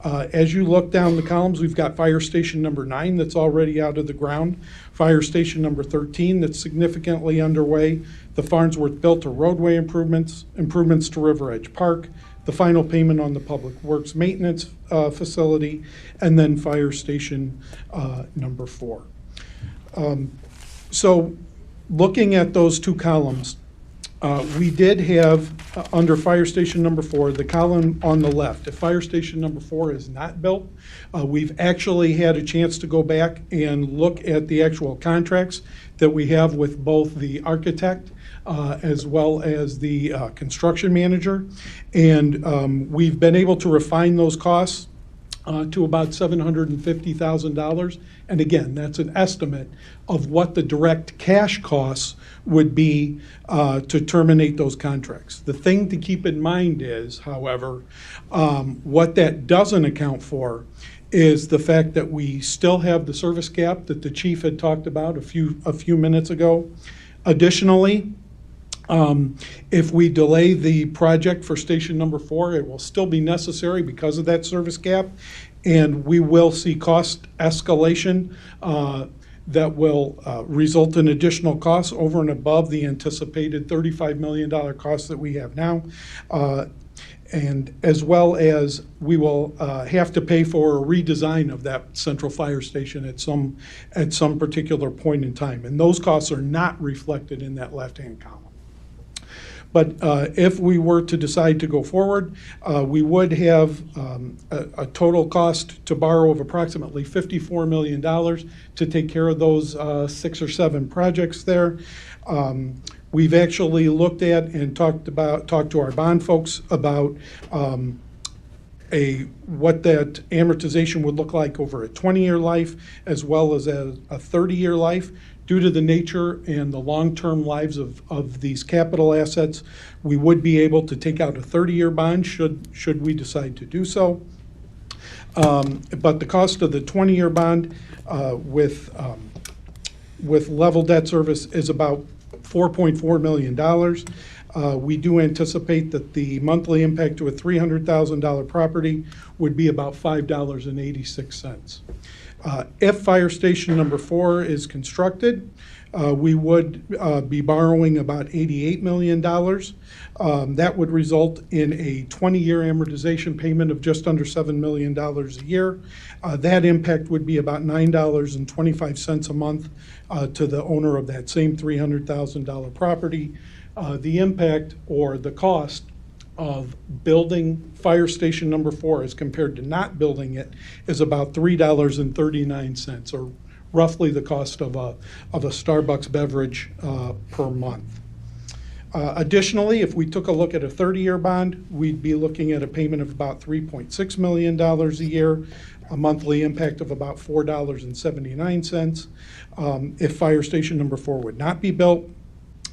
As you look down the columns, we've got Fire Station number 9 that's already out of the ground, Fire Station number 13 that's significantly underway, the Farnsworth Belter roadway improvements to River Edge Park, the final payment on the Public Works Maintenance facility, and then Fire Station number 4. So looking at those two columns, we did have, under Fire Station number 4, the column on the left. If Fire Station number 4 is not built, we've actually had a chance to go back and look at the actual contracts that we have with both the architect as well as the construction manager. And we've been able to refine those costs to about $750,000. And again, that's an estimate of what the direct cash costs would be to terminate those contracts. The thing to keep in mind is, however, what that doesn't account for is the fact that we still have the service gap that the chief had talked about a few minutes ago. Additionally, if we delay the project for station number 4, it will still be necessary because of that service gap, and we will see cost escalation that will result in additional costs over and above the anticipated $35 million cost that we have now. And as well as we will have to pay for a redesign of that central fire station at some particular point in time. And those costs are not reflected in that left-hand column. But if we were to decide to go forward, we would have a total cost to borrow of approximately $54 million to take care of those 6 or 7 projects there. We've actually looked at and talked to our bond folks about what that amortization would look like over a 20-year life as well as a 30-year life. Due to the nature and the long-term lives of these capital assets, we would be able to take out a 30-year bond should we decide to do so. But the cost of the 20-year bond with level debt service is about $4.4 million. We do anticipate that the monthly impact to a $300,000 property would be about $5.86. If Fire Station number 4 is constructed, we would be borrowing about $88 million. That would result in a 20-year amortization payment of just under $7 million a year. That impact would be about $9.25 a month to the owner of that same $300,000 property. The impact or the cost of building Fire Station number 4 as compared to not building it is about $3.39, or roughly the cost of a Starbucks beverage per month. Additionally, if we took a look at a 30-year bond, we'd be looking at a payment of about $3.6 million a year, a monthly impact of about $4.79 if Fire Station number 4 would not be built.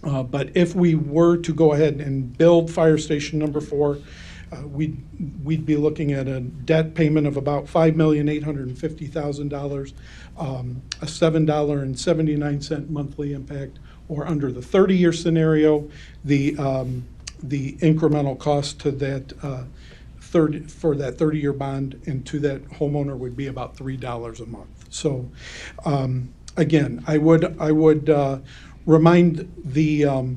But if we were to go ahead and build Fire Station number 4, we'd be looking at a debt payment of about $5,850,000, a $7.79 monthly impact, or under the 30-year scenario, the incremental cost to that for that 30-year bond and to that homeowner would be about $3 a month. So again, I would remind the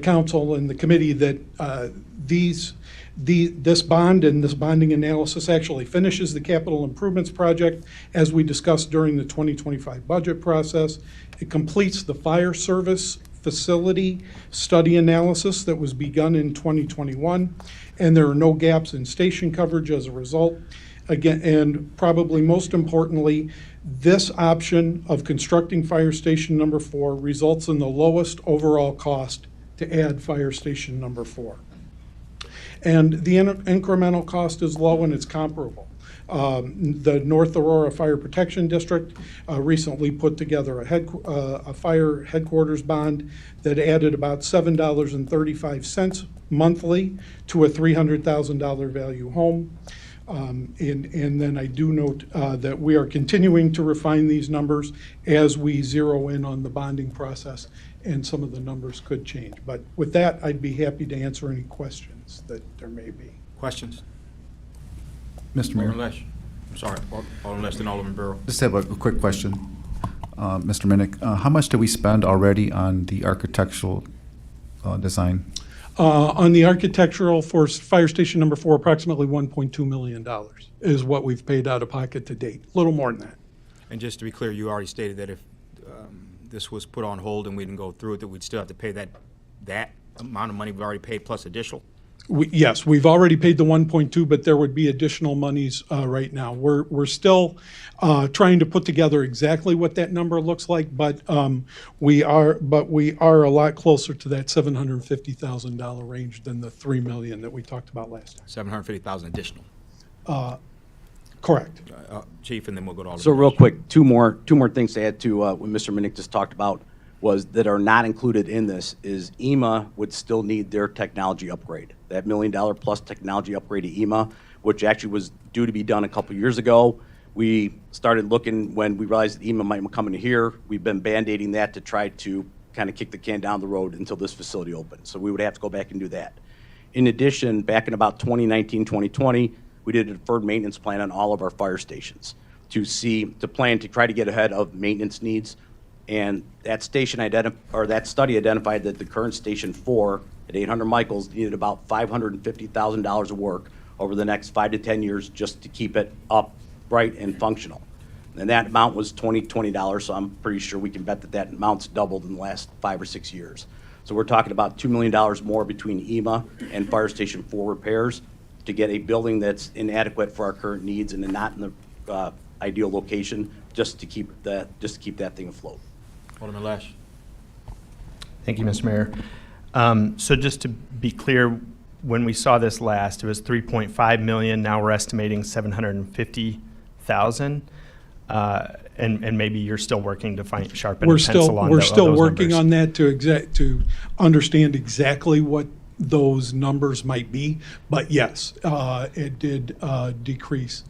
council and the committee that this bond and this bonding analysis actually finishes the capital improvements project as we discussed during the 2025 budget process. It completes the fire service facility study analysis that was begun in 2021, and there are no gaps in station coverage as a result. again, and probably most importantly, this option of constructing Fire Station number 4 results in the lowest overall cost to add Fire Station number 4. And the incremental cost is low and it's comparable. The North Aurora Fire Protection District recently put together a fire headquarters bond that added about $7.35 monthly to a $300,000 value home. And then I do note that we are continuing to refine these numbers as we zero in on the bonding process, and some of the numbers could change. But with that, I'd be happy to answer any questions that there may be. Questions? Mr. Mayor. Alderman Lesh. I'm sorry, Alderman Lesh, then Alderman Burrow. Just have a quick question. Mr. Minnick, how much did we spend already on the architectural design? On the architectural for Fire Station number 4, approximately $1.2 million is what we've paid out of pocket to date. A little more than that. And just to be clear, you already stated that if this was put on hold and we didn't go through it, that we'd still have to pay that amount of money we've already paid plus additional? Yes, we've already paid the 1.2, but there would be additional monies right now. We're still trying to put together exactly what that number looks like, but we are a lot closer to that $750,000 range than the $3 million that we talked about last time. $750,000 additional. Correct. Chief, and then we'll go to Alderman. So real quick, two more things to add to what Mr. Minnick just talked about was that are not included in this is EMA would still need their technology upgrade. That $1 million plus technology upgrade to EMA, which actually was due to be done a couple years ago. We started looking when we realized that EMA might be coming here. We've been band-aiding that to try to kind of kick the can down the road until this facility opens. So we would have to go back and do that. In addition, back in about 2019, 2020, we did a deferred maintenance plan on all of our fire stations to plan to try to get ahead of maintenance needs. And that study identified that the current Station 4 at 800 Michaels needed about $550,000 of work over the next 5 to 10 years just to keep it upright and functional. And that amount was $20, so I'm pretty sure we can bet that amount's doubled in the last 5 or 6 years. So we're talking about $2 million more between EMA and Fire Station 4 repairs to get a building that's inadequate for our current needs and not in the ideal location, just to keep that thing afloat. Alderman Lesh. Thank you, Mr. Mayor. So just to be clear, when we saw this last, it was 3.5 million. Now we're estimating 750,000. And maybe you're still working to sharpen a pencil on We're still working numbers. on that to understand exactly what those numbers might be. But yes, it did decrease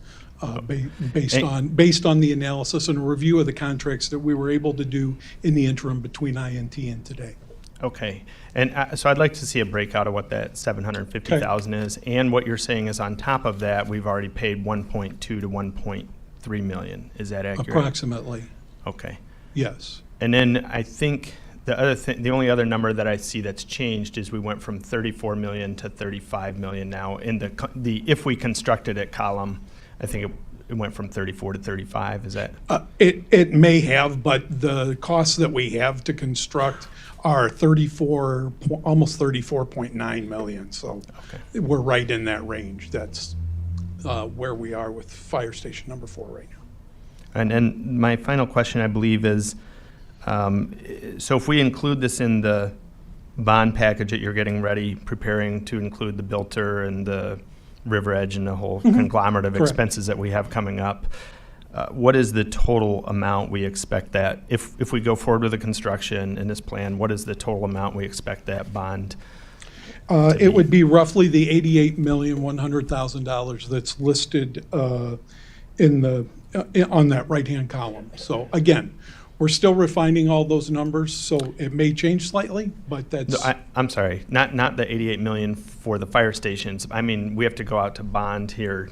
based on the analysis and a review of the contracts that we were able to do in the interim between INT and today. Okay, and so I'd like to see a breakout of what that 750,000 is, and what you're saying is on top of that, we've already paid 1.2 to 1.3 million. Is that accurate? Approximately. Okay. Yes. And then I think the only other number that I see that's changed is we went from 34 million to 35 million now. In the if we constructed it column, I think it went from 34 to 35. Is that? It may have, but the costs that we have to construct are almost 34.9 million. So okay. We're right in that range. That's where we are with Fire Station number 4 right now. And then my final question, I believe, is so if we include this in the bond package that you're getting ready, preparing to include the Bilter and the River Edge and the whole conglomerate of expenses that we have coming up, what is the total amount we expect that, if we go forward with the construction in this plan, what is the total amount we expect that bond it would be roughly the $88,100,000 that's listed on that right-hand column. So again, we're still refining all those numbers, so it may change slightly, but that's... No, I'm sorry, not the 88 million for the fire stations. I mean, we have to go out to bond here,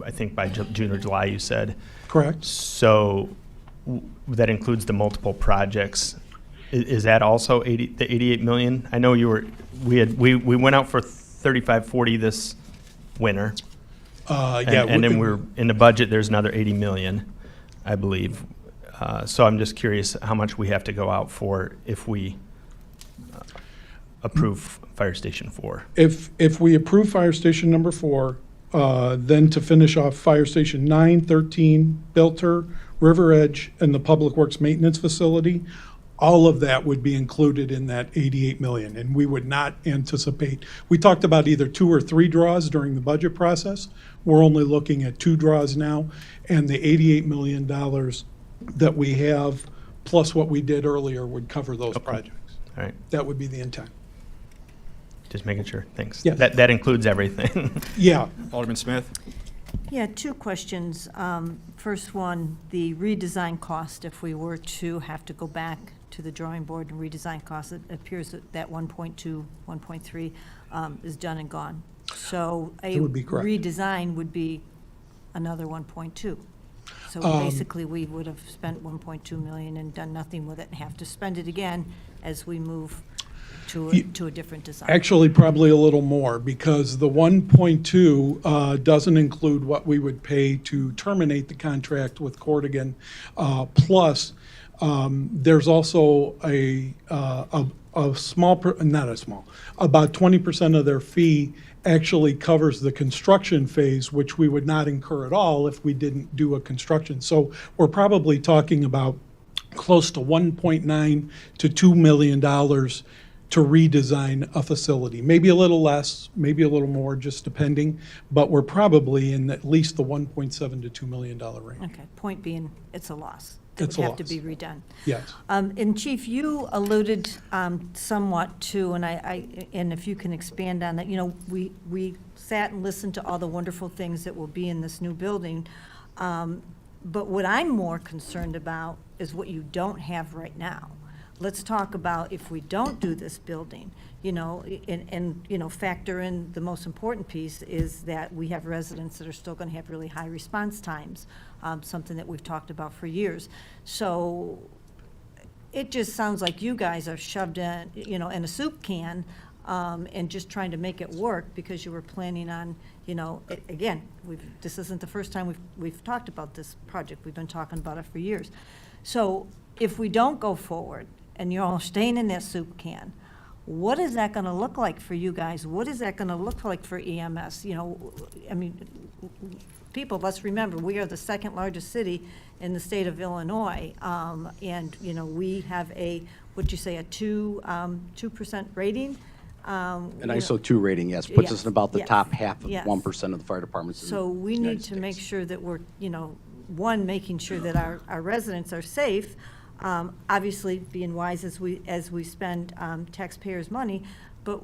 I think by June or July, you said. Correct. So that includes the multiple projects. Is that also the 88 million? I know we went out for 35-40 this winter. And then we're in the budget, there's another 80 million, I believe. So I'm just curious how much we have to go out for if we approve Fire Station 4. If we approve Fire Station number 4, Then to finish off Fire Station 9, 13, Bilter, River Edge, and the Public Works Maintenance Facility. All of that would be included in that 88 million, and we would not anticipate. We talked about either 2 or 3 draws during the budget process. We're only looking at 2 draws now, and the $88 million that we have, plus what we did earlier, would cover those projects. All right, That would be the intent. just making sure. Thanks. Yes. That includes everything. Yeah. Alderman Smith? Yeah, 2 questions. First one, the redesign cost, if we were to have to go back to the drawing board and redesign costs, it appears that 1.2, 1.3 is done and gone. So a That would be correct. redesign would be another 1.2. So basically, we would have spent 1.2 million and done nothing with it, and have to spend it again as we move to a different design. Actually, probably a little more, because the 1.2 doesn't include what we would pay to terminate the contract with Cordigan. Plus, there's also a small, not a small, about 20% of their fee actually covers the construction phase, which we would not incur at all if we didn't do a construction. So we're probably talking about close to $1.9 to $2 million to redesign a facility. Maybe a little less, maybe a little more, just depending, but we're probably in at least the $1.7 to $2 million range. Okay, point being, it's a loss. It's It a would have to loss. be redone. Yes. And Chief, you alluded somewhat to, and and if you can expand on that, we sat and listened to all the wonderful things that will be in this new building. But what I'm more concerned about is what you don't have right now. Let's talk about if we don't do this building, and factor in the most important piece is that we have residents that are still going to have really high response times, something that we've talked about for years. So it just sounds like you guys are shoved in, in a soup can, and just trying to make it work because you were planning on, again, this isn't the first time we've talked about this project. We've been talking about it for years. So if we don't go forward and you're all staying in that soup can, what is that going to look like for you guys? What is that going to look like for EMS? People, let's remember, we are the second largest city in the state of Illinois, and we have a 2% rating. An ISO 2 rating, yes, puts us in about the yes, top half of yes. 1% of the fire departments in So we the need United to make States. sure that we're, one, making sure that our residents are safe, obviously being wise as we spend taxpayers' money, but,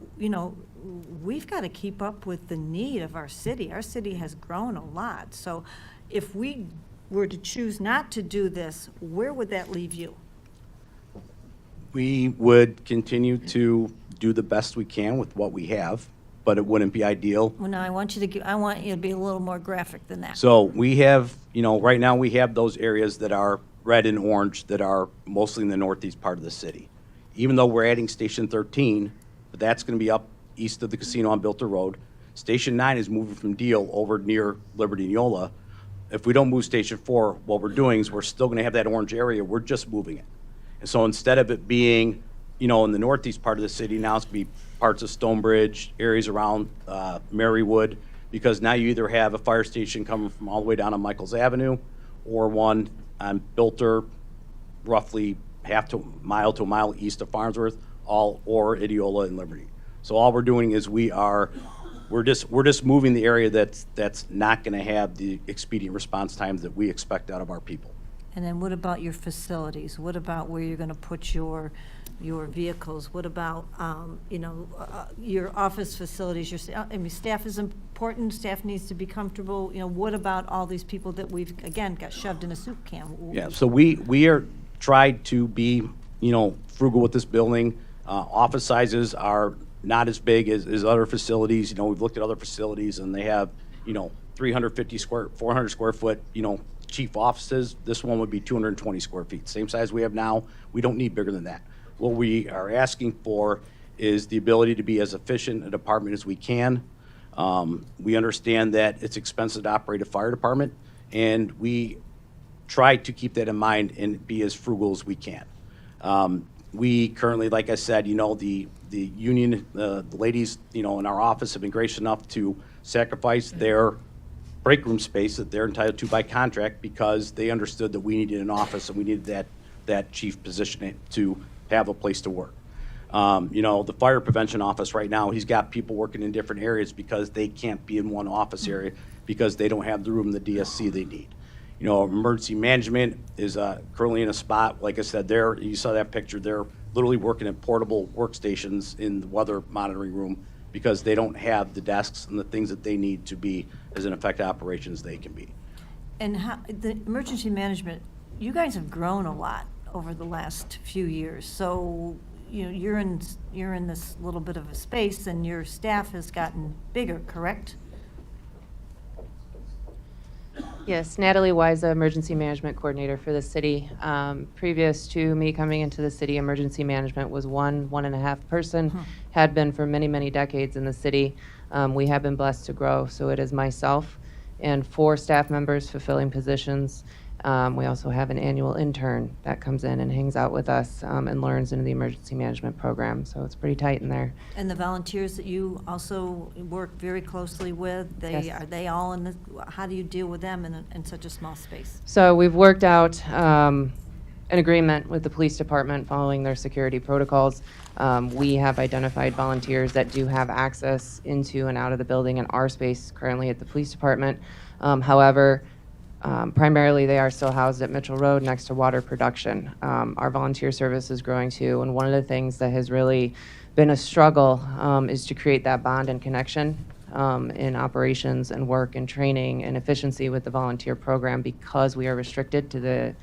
we've got to keep up with the need of our city. Our city has grown a lot. So if we were to choose not to do this, where would that leave you? We would continue to do the best we can with what we have, but it wouldn't be ideal. Well, now, I want you to be a little more graphic than that. So we have, right now we have those areas that are red and orange that are mostly in the northeast part of the city. Even though we're adding Station 13, but that's going to be up east of the casino on Bilter Road. Station 9 is moving from Deal over near Liberty and Yola. If we don't move Station 4, what we're doing is we're still going to have that orange area. We're just moving it. And so instead of it being, in the northeast part of the city, now it's going to be parts of Stonebridge, areas around Marywood, because now you either have a fire station coming from all the way down on Michaels Avenue or one on Bilter, roughly half to a mile east of Farnsworth, or Ideola and Liberty. So all we're doing is we're just moving the area that's not going to have the expedient response times that we expect out of our people. And then what about your facilities? What about where you're going to put your vehicles? What about, your office facilities? Staff is important. Staff needs to be comfortable. What about all these people that we've, again, got shoved in a soup can? Yeah, so we are tried to be, frugal with this building. Office sizes are not as big as other facilities. We've looked at other facilities and they have, 400 square foot, chief offices. This one would be 220 square feet. Same size we have now. We don't need bigger than that. What we are asking for is the ability to be as efficient a department as we can. We understand that it's expensive to operate a fire department, and we try to keep that in mind and be as frugal as we can. We currently, like I said, the union, the ladies, in our office have been gracious enough to sacrifice their break room space that they're entitled to by contract because they understood that we needed an office and we needed that chief position to have a place to work. You know, the fire prevention office right now, he's got people working in different areas because they can't be in one office area because they don't have the room in the DSC they need. You know, emergency management is currently in a spot, like I said, you saw that picture, they're literally working at portable workstations in the weather monitoring room because they don't have the desks and the things that they need to be as an effective operation as they can be. And how, the emergency management, you guys have grown a lot over the last few years. So, you know, you're in this little bit of a space and your staff has gotten bigger, correct? Yes, Natalie Wise, Emergency Management Coordinator for the city. Previous to me coming into the city, emergency management was one and a half person, had been for many, many decades in the city. We have been blessed to grow, so it is myself and 4 staff members fulfilling positions. We also have an annual intern that comes in and hangs out with us and learns into the emergency management program, so it's pretty tight in there. And the volunteers that you also work very closely with, Yes. are they all in the, how do you deal with them in such a small space? So we've worked out an agreement with the police department following their security protocols. We have identified volunteers that do have access into and out of the building in our space currently at the police department. However, primarily they are still housed at Mitchell Road next to water production. Our volunteer service is growing too, and one of the things that has really been a struggle is to create that bond and connection in operations and work and training and efficiency with the volunteer program because we are restricted to the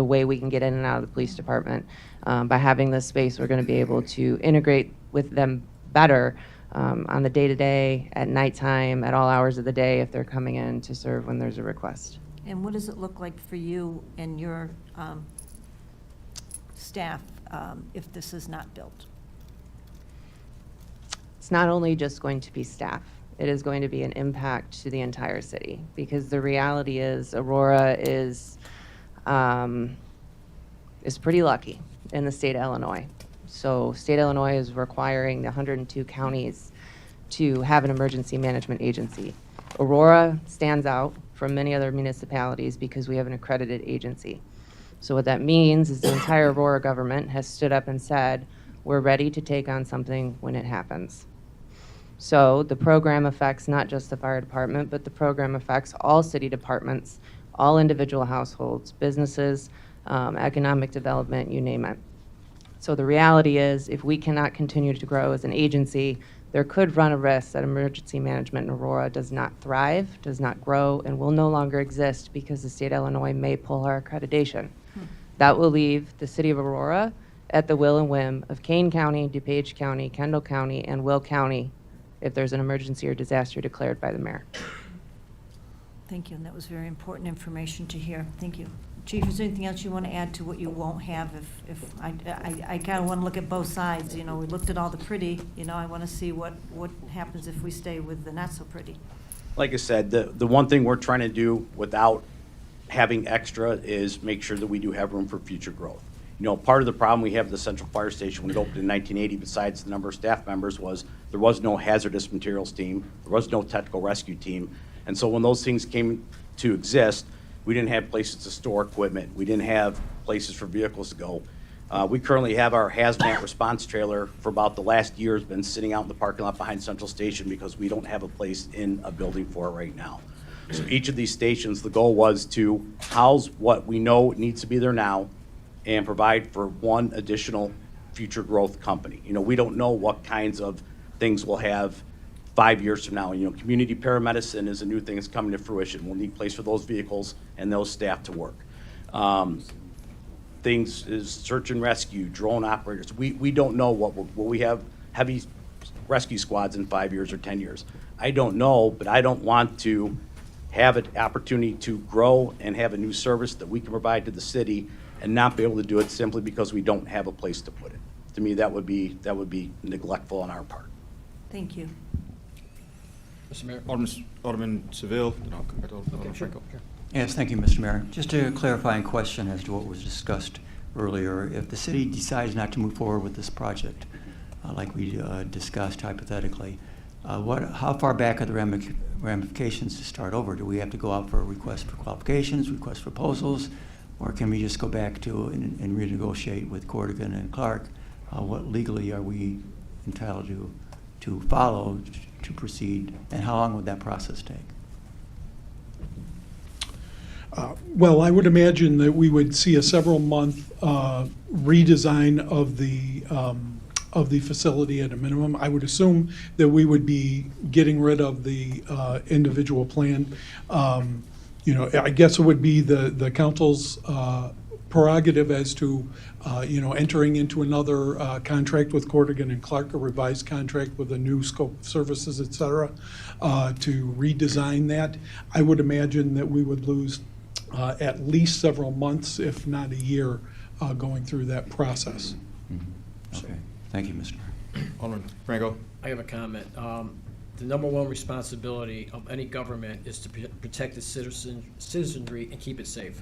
way we can get in and out of the police department. By having this space, we're going to be able to integrate with them better on the day-to-day, at nighttime, at all hours of the day if they're coming in to serve when there's a request. And what does it look like for you and your staff if this is not built? It's not only just going to be staff. It is going to be an impact to the entire city because the reality is Aurora is pretty lucky in the state of Illinois. So state of Illinois is requiring the 102 counties to have an emergency management agency. Aurora stands out from many other municipalities because we have an accredited agency. So what that means is the entire Aurora government has stood up and said, we're ready to take on something when it happens. So the program affects not just the fire department, but the program affects all city departments, all individual households, businesses, economic development, you name it. So the reality is, if we cannot continue to grow as an agency, there could run a risk that emergency management in Aurora does not thrive, does not grow, and will no longer exist because the state of Illinois may pull our accreditation. That will leave the city of Aurora at the will and whim of Kane County, DuPage County, Kendall County, and Will County if there's an emergency or disaster declared by the mayor. Thank you, and that was very important information to hear. Thank you. Chief, is there anything else you want to add to what you won't have if I kind of want to look at both sides, you know, we looked at all the pretty, you know, I want to see what happens if we stay with the not so pretty. Like I said, the one thing we're trying to do without having extra is make sure that we do have room for future growth. You know, part of the problem we have at the Central Fire Station when it opened in 1980, besides the number of staff members, was there was no hazardous materials team, there was no technical rescue team, and so when those things came to exist, we didn't have places to store equipment. We didn't have places for vehicles to go. We currently have our hazmat response trailer for about the last year has been sitting out in the parking lot behind Central Station because we don't have a place in a building for it right now. So each of these stations, the goal was to house what we know needs to be there now and provide for one additional future growth company. You know, we don't know what kinds of things we'll have 5 years from now. You know, community paramedicine is a new thing that's coming to fruition. We'll need a place for those vehicles and those staff to work. Things is search and rescue, drone operators. We don't know what will we have heavy rescue squads in 5 years or 10 years. I don't know, but I don't want to have an opportunity to grow and have a new service that we can provide to the city and not be able to do it simply because we don't have a place to put it. To me, that would be neglectful on our part. Thank you. Mr. Mayor? Alderman Seville, and I'll come back to Alderman Franco. Yes, thank you, Mr. Mayor. Just a clarifying question as to what was discussed earlier. If the city decides not to move forward with this project, like we discussed hypothetically, How far back are the ramifications to start over? Do we have to go out for a request for qualifications, request for proposals, or can we just go back to and renegotiate with Corrigan and Clark? What legally are we entitled to follow to proceed, and how long would that process take? Well, I would imagine that we would see a several-month redesign of the facility at a minimum. I would assume that we would be getting rid of the individual plan. You know, I guess it would be the council's prerogative as to, you know, entering into another contract with Corrigan and Clark, a revised contract with a new scope of services, et cetera, to redesign that. I would imagine that we would lose at least several months, if not a year, going through that process. Mm-hmm. Okay. Thank you, Mr. Mayor. Alderman Franco. I have a comment. The number one responsibility of any government is to protect the citizenry and keep it safe.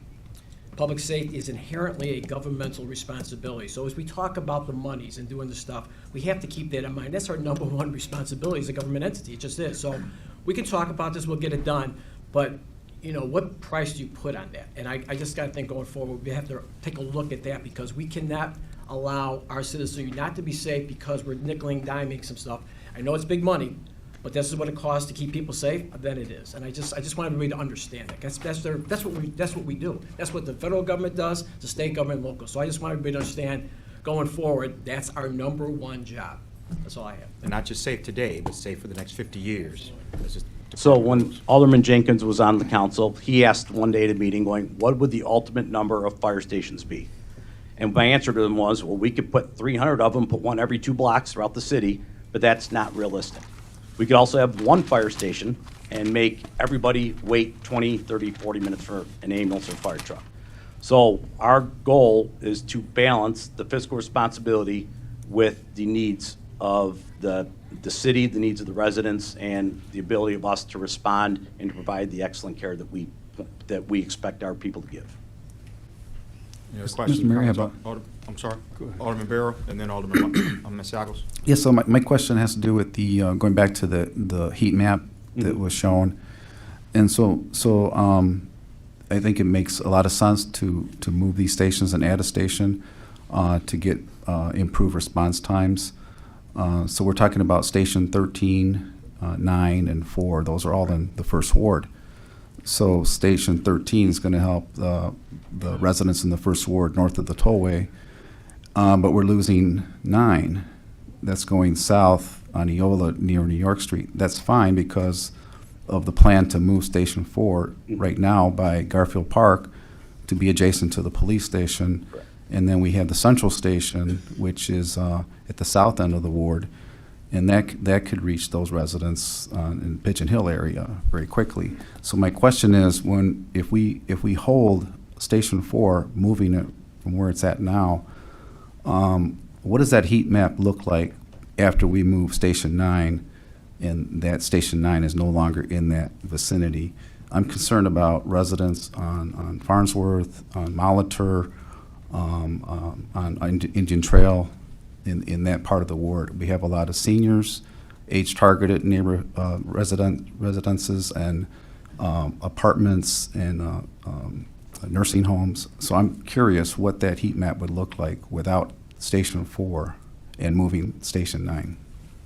Public safety is inherently a governmental responsibility. So as we talk about the monies and doing the stuff, we have to keep that in mind. That's our number one responsibility as a government entity. It just is. So we can talk about this, we'll get it done, but you know, what price do you put on that? And I just got to think going forward, we have to take a look at that, because we cannot allow our citizenry not to be safe because we're nickeling, diming some stuff. I know it's big money, but this is what it costs to keep people safe. Then it is, and I just want everybody to understand that. That's what we do. That's what the federal government does, the state government, and local. So I just want everybody to understand, going forward, that's our number one job. That's all I have. And not just safe today, but safe for the next 50 years. So when Alderman Jenkins was on the council, he asked one day at a meeting going, what would the ultimate number of fire stations be? And my answer to him was, well, we could put 300 of them, put one every 2 blocks throughout the city, but that's not realistic. We could also have one fire station and make everybody wait 20, 30, 40 minutes for an ambulance or fire truck. So our goal is to balance the fiscal responsibility with the needs of the city, the needs of the residents, and the ability of us to respond and to provide the excellent care that we expect our people to give. Any other questions? Mr. Mayor, I have I'm sorry. Alderman Barrow, and then Alderman Masiagos. Yes, so my question has to do with the, going back to the heat map that was shown. And so I think it makes a lot of sense to move these stations and add a station to get improved response times. So we're talking about Station 13, 9, and 4. Those are all in the first ward. So Station 13 is going to help the residents in the first ward north of the tollway, but we're losing 9. That's going south on Eola near New York Street. That's fine because of the plan to move Station 4 right now by Garfield Park to be adjacent to the police station. Correct. And then we have the central station, which is at the south end of the ward, and that could reach those residents in Pigeon Hill area very quickly. So my question is, if we hold Station 4, moving it from where it's at now, what does that heat map look like after we move Station 9, and that Station 9 is no longer in that vicinity? I'm concerned about residents on Farnsworth, on Molitor, on Indian Trail, in that part of the ward. We have a lot of seniors, age-targeted residences, and apartments and nursing homes. So I'm curious what that heat map would look like without Station 4 and moving Station 9.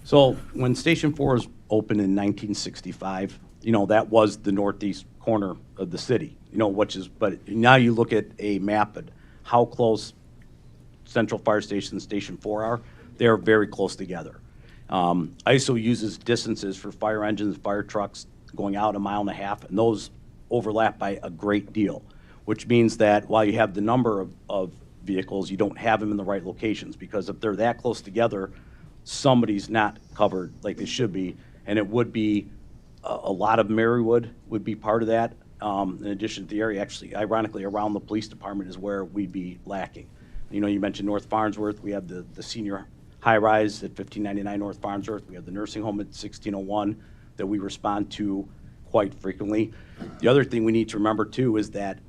So when Station 4 was opened in 1965, you know, that was the northeast corner of the city, you know, but now you look at a map at how close Central Fire Station and Station 4 are, they're very close together. ISO uses distances for fire engines, fire trucks going out 1.5 miles, and those overlap by a great deal, which means that while you have the number of vehicles, you don't have them in the right locations, because if they're that close together, somebody's not covered like they should be, and it would be a lot of Marywood would be part of that. In addition to the area, actually, ironically, around the police department is where we'd be lacking. You know, you mentioned North Farnsworth. We have the senior high-rise at 1599 North Farnsworth. We have the nursing home at 1601 that we respond to quite frequently. The other thing we need to remember, too, is that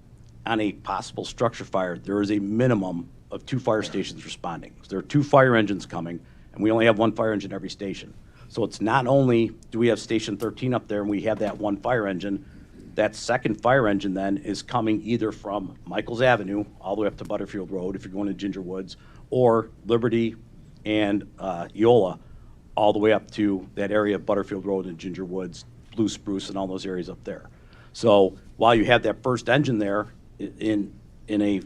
on a possible structure fire, there is a minimum of 2 fire stations responding. So there are 2 fire engines coming, and we only have 1 fire engine every station. So it's not only do we have Station 13 up there and we have that one fire engine, that second fire engine then is coming either from Michaels Avenue all the way up to Butterfield Road if you're going to Ginger Woods, or Liberty and Eola all the way up to that area of Butterfield Road and Ginger Woods, Blue Spruce, and all those areas up there. So while you have that first engine there in a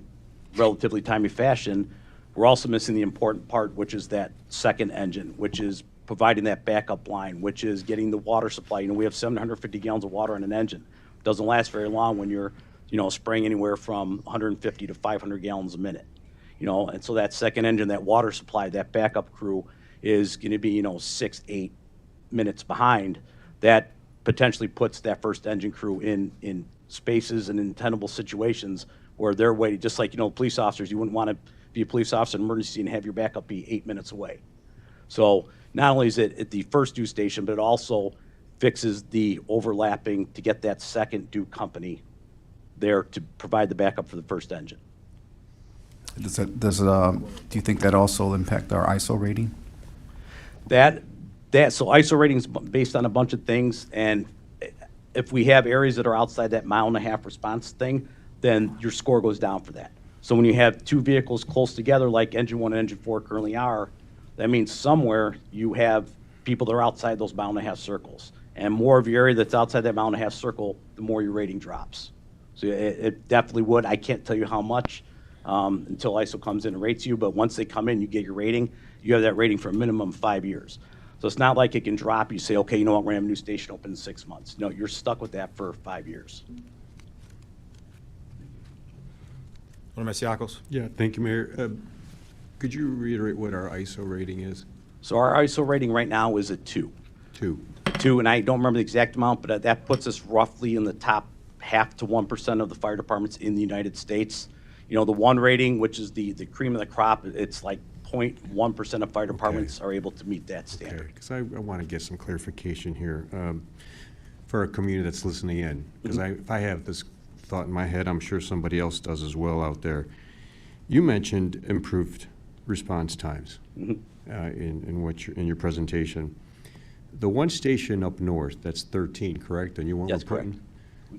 relatively timely fashion, we're also missing the important part, which is that second engine, which is providing that backup line, which is getting the water supply. You know, we have 750 gallons of water in an engine. It doesn't last very long when you're, you know, spraying anywhere from 150 to 500 gallons a minute. You know, and so that second engine, that water supply, that backup crew is going to be, you know, 6-8 minutes behind. That potentially puts that first engine crew in spaces and in tenable situations where they're waiting, just like, you know, police officers, you wouldn't want to be a police officer in an emergency and have your backup be 8 minutes away. So not only is it at the first due station, but it also fixes the overlapping to get that second due company there to provide the backup for the first engine. Do you think that also will impact our ISO rating? So ISO rating's based on a bunch of things, and if we have areas that are outside that 1.5 mile response thing, then your score goes down for that. So when you have two vehicles close together, like Engine 1 and Engine 4 currently are, that means somewhere you have people that are outside those 1.5 mile circles. And more of your area that's outside that 1.5 mile circle, the more your rating drops. So it definitely would. I can't tell you how much until ISO comes in and rates you, but once they come in, you get your rating. You have that rating for a minimum of 5 years. So it's not like it can drop. You say, okay, you know what, we're going to have a new station open in 6 months. No, you're stuck with that for 5 years. Alderman Masiacos? Yeah, thank you, Mayor. Could you reiterate what our ISO rating is? So our ISO rating right now is a 2. 2. 2, and I don't remember the exact amount, but that puts us roughly in the top 0.5 to 1% of the fire departments in the United States. You know, the 1 rating, which is the cream of the crop, it's like 0.1% of fire departments are able to meet that standard. Because I want to get some clarification here for a community that's listening in. Because if I have this thought in my head, I'm sure somebody else does as well out there. You mentioned improved response times in your presentation. The one station up north, that's 13, correct? And you want That's correct.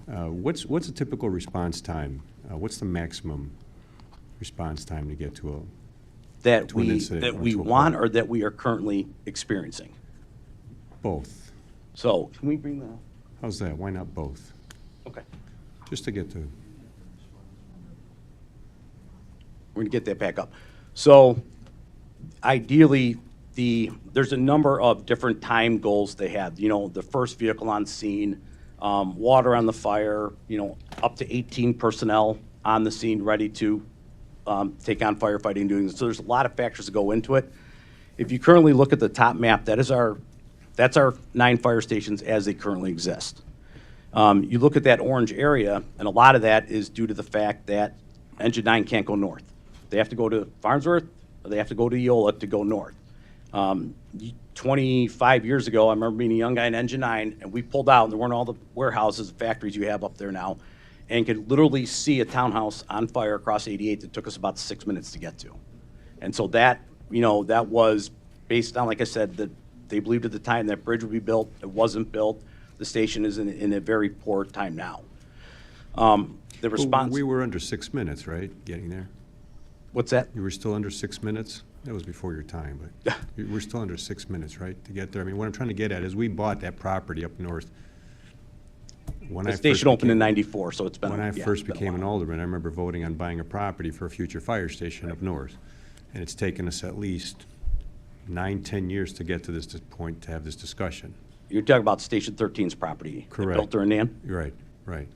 What's a typical response time? What's the maximum response time to get to an incident? That we or to a want call? or that we are currently experiencing? Both. So can we bring the, How's that? Why not both? okay, Just to get to. we're gonna get that back up. So ideally, there's a number of different time goals they have. You know, the first vehicle on scene, water on the fire, you know, up to 18 personnel on the scene ready to take on firefighting doing this. So there's a lot of factors that go into it. If you currently look at the top map, that's our 9 fire stations as they currently exist. You look at that orange area, and a lot of that is due to the fact that Engine 9 can't go north. They have to go to Farnsworth, or they have to go to Eola to go north. 25 years ago, I remember being a young guy in Engine 9, and we pulled out, and there weren't all the warehouses and factories you have up there now, and could literally see a townhouse on fire across 88 that took us about 6 minutes to get to. And so that, you know, that was based on, like I said, that they believed at the time that bridge would be built. It wasn't built. The station is in a very poor time now. The response. We were under 6 minutes, right, getting there? What's that? You were still under 6 minutes? That was before your time, but you were still under 6 minutes, right, to get there? I mean, what I'm trying to get at is we bought that property up north. When The I station first opened in became- '94, so it's been. When I yeah, first it's been a became an while. alderman, I remember voting on buying a property for a future fire station up north. And it's taken us at least 9-10 years to get to this point, to have this discussion. You're talking about Station 13's property. Correct. Built during Nan? Right, right.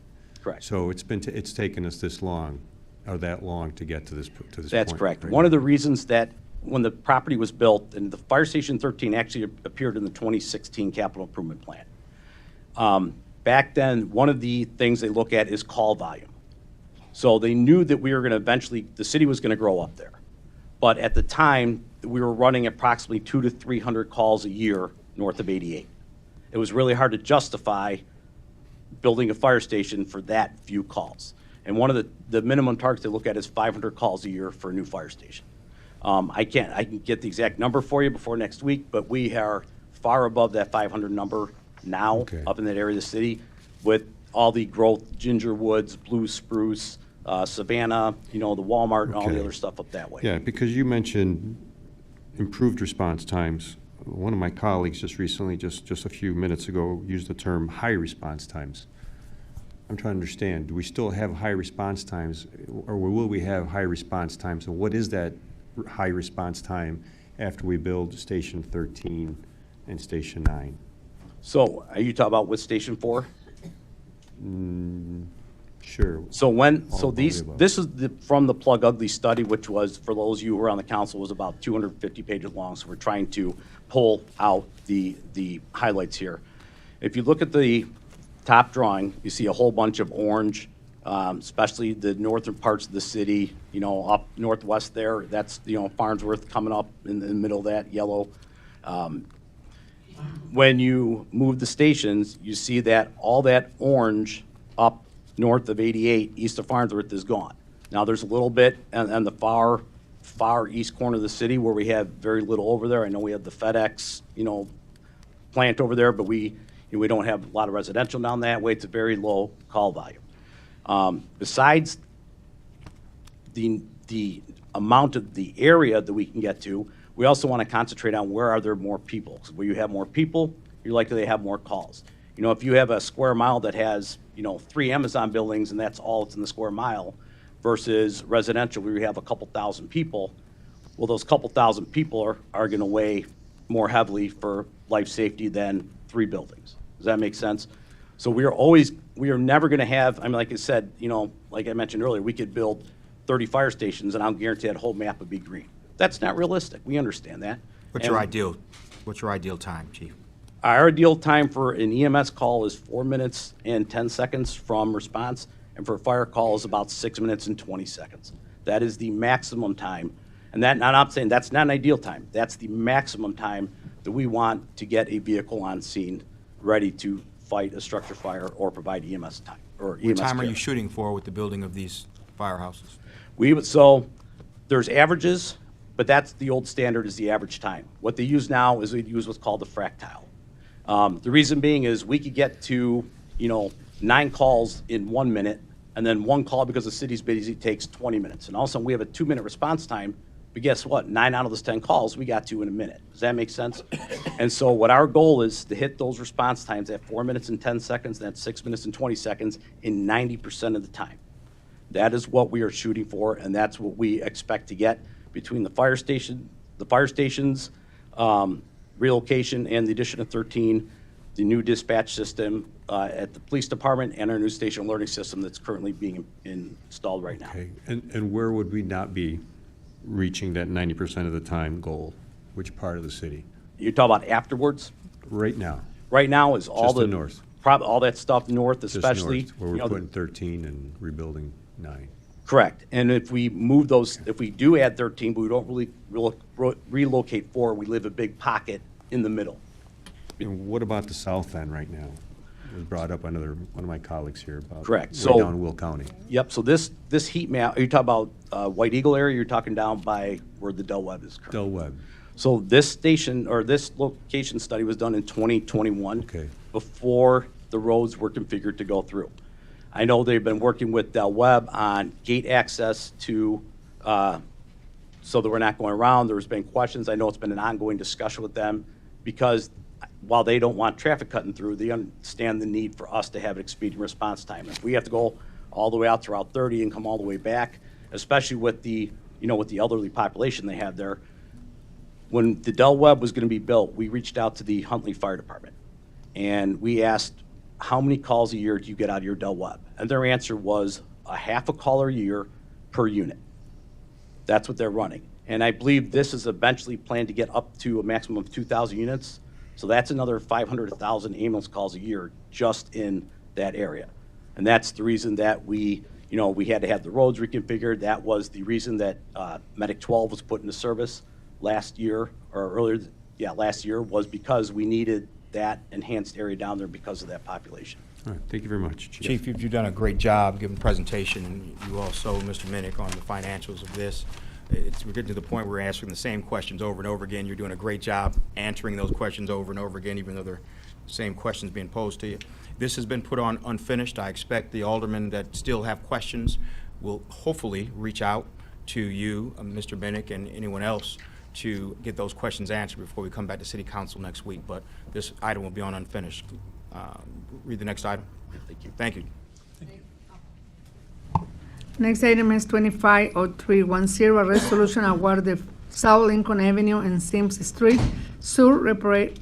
Correct. So it's taken us this long, or that long, to get to this point. That's correct. right One now. of the reasons that when the property was built, and the Fire Station 13 actually appeared in the 2016 capital improvement plan. Back then, one of the things they look at is call volume. So they knew that we were going to eventually, the city was going to grow up there. But at the time, we were running approximately 200 to 300 calls a year north of 88. It was really hard to justify building a fire station for that few calls. And one of the minimum targets they look at is 500 calls a year for a new fire station. I can get the exact number for you before next week, but we are far above that 500 number now, Okay. up in that area of the city, with all the growth, ginger woods, blue spruce, Savannah, the Walmart and all the Okay. other stuff up that way. Yeah, because you mentioned improved response times. One of my colleagues just recently, just a few minutes ago, used the term high response times. I'm trying to understand, do we still have high response times, or will we have high response times? And what is that high response time after we build Station 13 and Station 9? So are you talking about with Station 4? Sure. So All this of the above. is from the Plug Ugly study, which was, for those of you who were on the council, was about 250 pages long. So we're trying to pull out the highlights here. If you look at the top drawing, you see a whole bunch of orange, especially the northern parts of the city, up northwest there. That's, Farnsworth coming up in the middle of that yellow. When you move the stations, you see that all that orange up north of 88, east of Farnsworth, is gone. Now, there's a little bit on the far east corner of the city where we have very little over there. I know we have the FedEx, plant over there, but we don't have a lot of residential down that way. It's a very low call volume. Besides the amount of the area that we can get to, we also want to concentrate on where are there more people. So where you have more people, you're likely to have more calls. If you have a square mile that has, 3 Amazon buildings and that's all that's in the square mile, versus residential where you have a couple thousand people, well, those couple thousand people are going to weigh more heavily for life safety than 3 buildings. Does that make sense? So we are never going to have, like I said, like I mentioned earlier, we could build 30 fire stations and I'll guarantee that whole map would be green. That's not realistic. We understand that. What's your ideal time, Chief? Our ideal time for an EMS call is 4 minutes and 10 seconds from response, and for a fire call is about 6 minutes and 20 seconds. That is the maximum time. And I'm not saying that's not an ideal time. That's the maximum time that we want to get a vehicle on scene ready to fight a structure fire or provide EMS time or EMS What time are care. you shooting for with the building of these firehouses? So there's averages, but that's the old standard is the average time. What they use now is they use what's called the fractile. The reason being is we could get to, 9 calls in 1 minute, and then 1 call because the city's busy takes 20 minutes. And all of a sudden we have a 2-minute response time, but guess what? 9 out of those 10 calls we got to in a minute. Does that make sense? And so what our goal is to hit those response times at 4 minutes and 10 seconds, and that's 6 minutes and 20 seconds in 90% of the time. That is what we are shooting for, and that's what we expect to get between the fire stations, relocation, and the addition of 13, the new dispatch system at the police department, and our new station alerting system that's currently being installed right now. Okay, and where would we not be reaching that 90% of the time goal? Which part of the city? You're talking about afterwards? Right now? Right now is all Just the the north. all that stuff north, Just especially. north, where we're putting 13 and rebuilding 9. Correct. And if we move those, if we do add 13, but we don't really relocate 4, we leave a big pocket in the middle. And what about the south end right now? It was brought up one of my colleagues here about. Correct. Way So- down in Will County. Yep, so this heat map, are you talking about White Eagle area? You're talking down by where the Del Webb is currently? Del Webb. So this station, or this location study was done in 2021. Okay. Before the roads were configured to go through. I know they've been working with Del Webb on gate access to, so that we're not going around. There's been questions. I know it's been an ongoing discussion with them because while they don't want traffic cutting through, they understand the need for us to have an expedient response time. If we have to go all the way out to Route 30 and come all the way back, especially with the, with the elderly population they have there, when the Del Webb was going to be built, we reached out to the Huntley Fire Department, and we asked, how many calls a year do you get out of your Del Webb? And their answer was a half a call a year per unit. That's what they're running. And I believe this is eventually planned to get up to a maximum of 2,000 units. So that's another 500 to 1,000 ambulance calls a year just in that area. And that's the reason that we had to have the roads reconfigured. That was the reason that Medic 12 was put into service last year, or earlier, last year, was because we needed that enhanced area down there because of that population. All right, thank you very much, Chief. Chief, you've done a great job giving presentation, and you also, Mr. Minnick, on the financials of this. we're getting to the point where we're asking the same questions over and over again. You're doing a great job answering those questions over and over again, even though they're the same questions being posed to you. This has been put on unfinished. I expect the aldermen that still have questions will hopefully reach out to you, Mr. Benick, and anyone else to get those questions answered before we come back to City Council next week. But this item will be on unfinished. Read the next item. Thank you. Thank you. Next item is 250310, a resolution award the South Lincoln Avenue and Sims Street sewer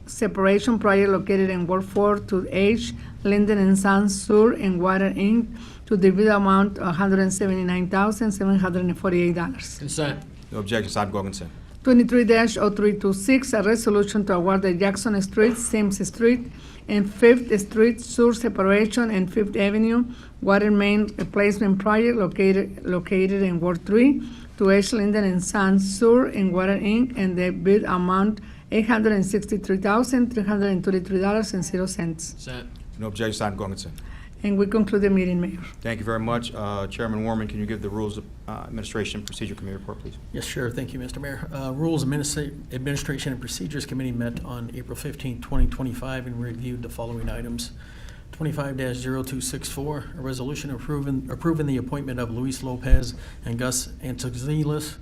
separation project located in Ward 4 to H. Linden and Sons Sewer and Water Inc. to the bid amount $179,748. Consent. No objections, item go on consent. 23-0326, a resolution to award the Jackson Street, Sims Street, and 5th Street sewer separation and 5th Avenue water main replacement project located in Ward 3 to H. Linden and Sons Sewer and Water Inc. and the bid amount $863,333.00. Consent. No objections, item go on consent. And we conclude the meeting, Mayor. Thank you very much. Chairman Warman, can you give the Rules of Administration Procedure Committee report, please? Yes, sure. Thank you, Mr. Mayor. Rules Administration and Procedures Committee met on April 15, 2025, and reviewed the following items. 25-0264, a resolution approving the appointment of Luis Lopez and Gus Antoxilis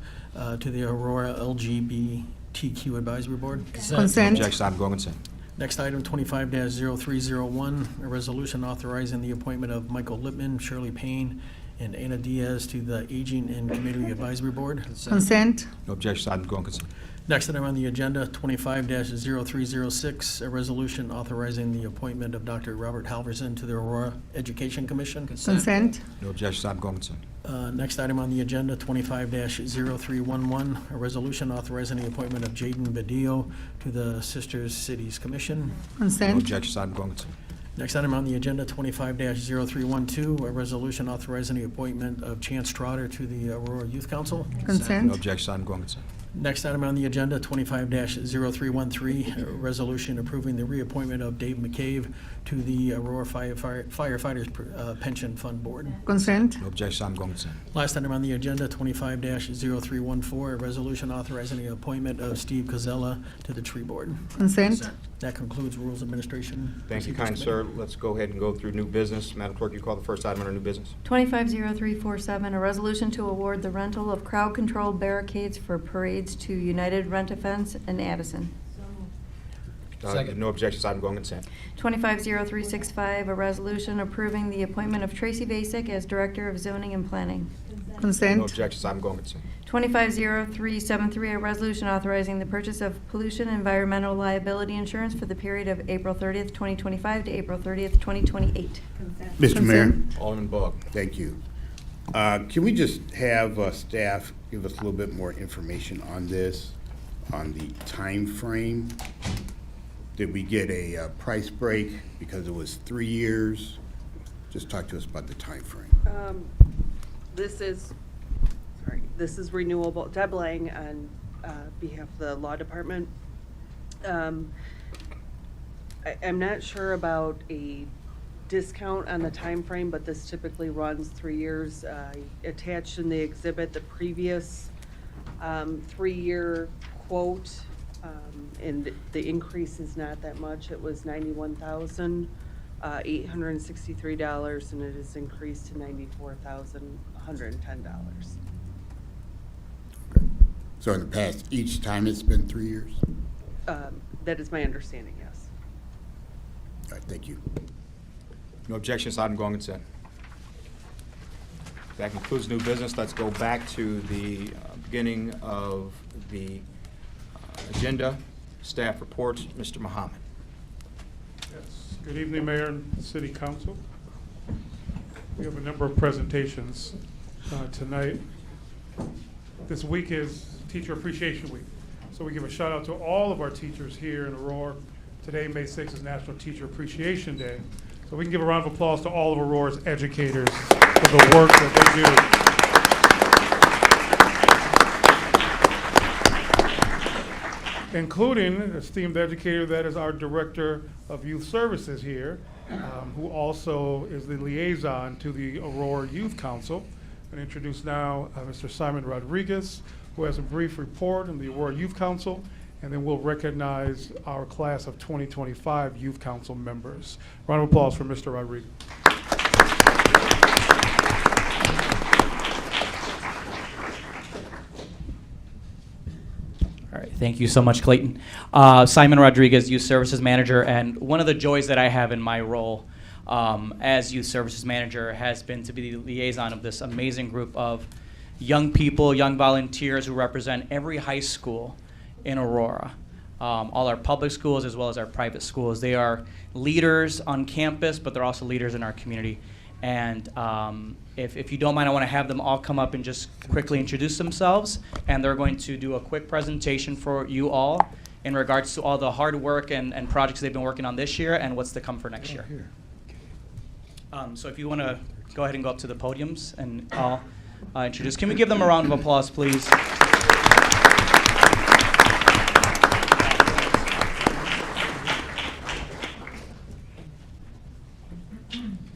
to the Aurora LGBTQ Advisory Board. Consent. No objections, item go on consent. Next item, 25-0301, a resolution authorizing the appointment of Michael Lippman, Shirley Payne, and Anna Diaz to the Aging and Community Advisory Board. Consent. No objections, item go on consent. Next item on the agenda, 25-0306, a resolution authorizing the appointment of Dr. Robert Halverson to the Aurora Education Commission. Consent. No objections, item go on consent. Next item on the agenda, 25-0311, a resolution authorizing the appointment of Jaden Badillo to the Sisters Cities Commission. No Consent. objections, item go on consent. Next item on the agenda, 25-0312, a resolution authorizing the appointment of Chance Trotter to the Aurora Youth Council. Consent. No objections, item go on consent. Next item on the agenda, 25-0313, a resolution approving the reappointment of Dave McCabe to the Aurora Firefighters Pension Fund Board. Consent. No objections, item go on consent. Last item on the agenda, 25-0314, a resolution authorizing the appointment of Steve Cozella to the Tree Board. Consent. That concludes Rules Administration. Thank you, Procedures kind Committee. sir. Let's go ahead and go through new business. Madam Clerk, you call the first item under new business. 250347, a resolution to award the rental of crowd-controlled barricades for parades to United Rent-A-Fence in Addison. Second. No objections, item go on consent. 250365, a resolution approving the appointment of Tracy Basic as Director of Zoning and Planning. Consent. No objections, item go on consent. 250373, a resolution authorizing the purchase of pollution and environmental liability insurance for the period of April 30th, 2025 to April 30th, 2028. Mr. Mayor, Alderman Bug. thank you. Can we just have staff give us a little bit more information on this, on the time frame? Did we get a price break because it was 3 years? Just talk to us about the time frame. This is renewable, Deb Lang on behalf of the Law Department. I'm not sure about a discount on the time frame, but this typically runs 3 years. Attached in the exhibit, the previous 3-year quote, and the increase is not that much. It was $91,863, and it has increased to $94,110. So in the past, each time it's been 3 years? That is my understanding, yes. All right, thank you. No objections, item go on consent. That concludes new business. Let's go back to the beginning of the agenda. Staff reports, Mr. Muhammad. Yes. Good evening, Mayor and City Council. We have a number of presentations tonight. This week is Teacher Appreciation Week. So we give a shout out to all of our teachers here in Aurora. Today, May 6th, is National Teacher Appreciation Day. So we can give a round of applause to all of Aurora's educators for the work that they do. Including an esteemed educator that is our Director of Youth Services here, who also is the liaison to the Aurora Youth Council. And introduce now Mr. Simon Rodriguez, who has a brief report on the Aurora Youth Council, and then we'll recognize our class of 2025 Youth Council members. Round of applause for Mr. Rodriguez. All right, thank you so much, Clayton. Simon Rodriguez, Youth Services Manager, and one of the joys that I have in my role as Youth Services Manager has been to be the liaison of this amazing group of young people, young volunteers who represent every high school in Aurora, all our public schools as well as our private schools. They are leaders on campus, but they're also leaders in our community. And if you don't mind, I want to have them all come up and just quickly introduce themselves. And they're going to do a quick presentation for you all in regards to all the hard work and projects they've been working on this year and what's to come for next year. So if you want to go ahead and go up to the podiums and I'll introduce. Can we give them a round of applause, please?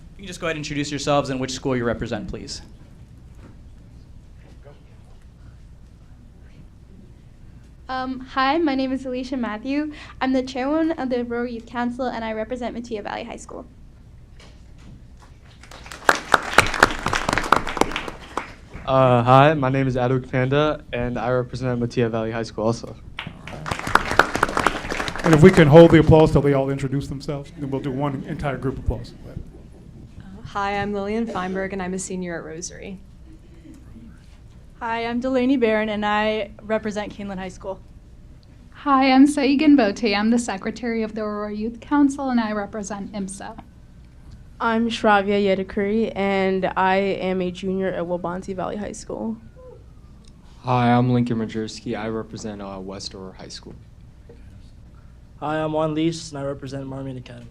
You can just go ahead and introduce yourselves and which school you represent, please. Hi, my name is Alicia Matthew. I'm the chairwoman of the Aurora Youth Council, and I represent Mattia Valley High School. Hi, my name is Aduk Panda, and I represent Mattia Valley High School also. And if we can hold the applause till they all introduce themselves, then we'll do one entire group applause. Hi, I'm Lillian Feinberg, and I'm a senior at Rosary. Hi, I'm Delaney Barron, and I represent Keeneland High School. Hi, I'm Saigan Bote. I'm the secretary of the Aurora Youth Council, and I represent IMSA. I'm Shravya Yedakuri, and I am a junior at Wabansi Valley High School. Hi, I'm Lincoln Majerski. I represent West Aurora High School. Hi, I'm Juan Lees, and I represent Marmion Academy.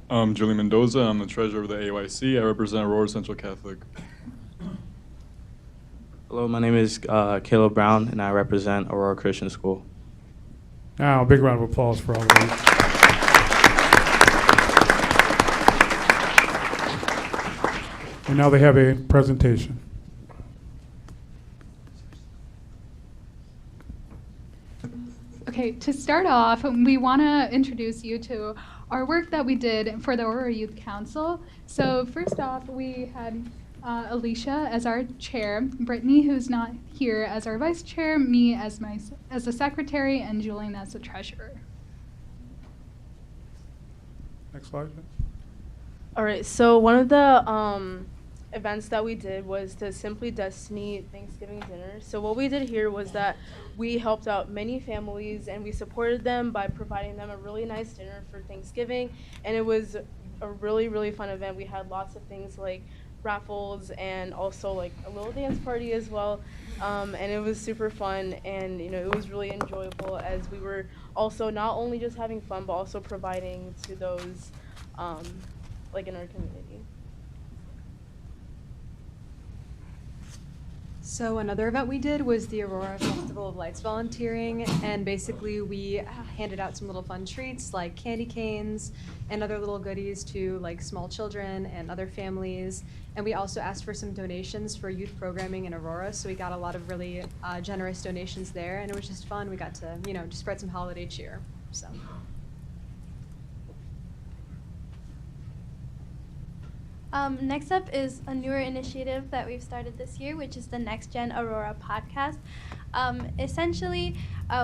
I'm Julie Mendoza. I'm the treasurer of the AYC. I represent Aurora Central Catholic. Hello, my name is Caleb Brown, and I represent Aurora Christian School. Now, a big round of applause for all of you. And now they have a presentation. Okay, to start off, we want to introduce you to our work that we did for the Aurora Youth Council. So first off, we had Alicia as our chair, Brittany, who's not here, as our vice chair, me as the secretary, and Julian as the treasurer. Next slide. All right, so one of the events that we did was the Simply Destiny Thanksgiving dinner. So what we did here was that we helped out many families and we supported them by providing them a really nice dinner for Thanksgiving. And it was a really, really fun event. We had lots of things like raffles and also like a little dance party as well. And it was super fun, and it was really enjoyable as we were also not only just having fun but also providing to those like in our community. So another event we did was the Aurora Festival of Lights volunteering, and basically we handed out some little fun treats like candy canes and other little goodies to like small children and other families. And we also asked for some donations for youth programming in Aurora, so we got a lot of really generous donations there, and it was just fun. We got to, just spread some holiday cheer. So. Next up is a newer initiative that we've started this year, which is the Next Gen Aurora podcast. Essentially,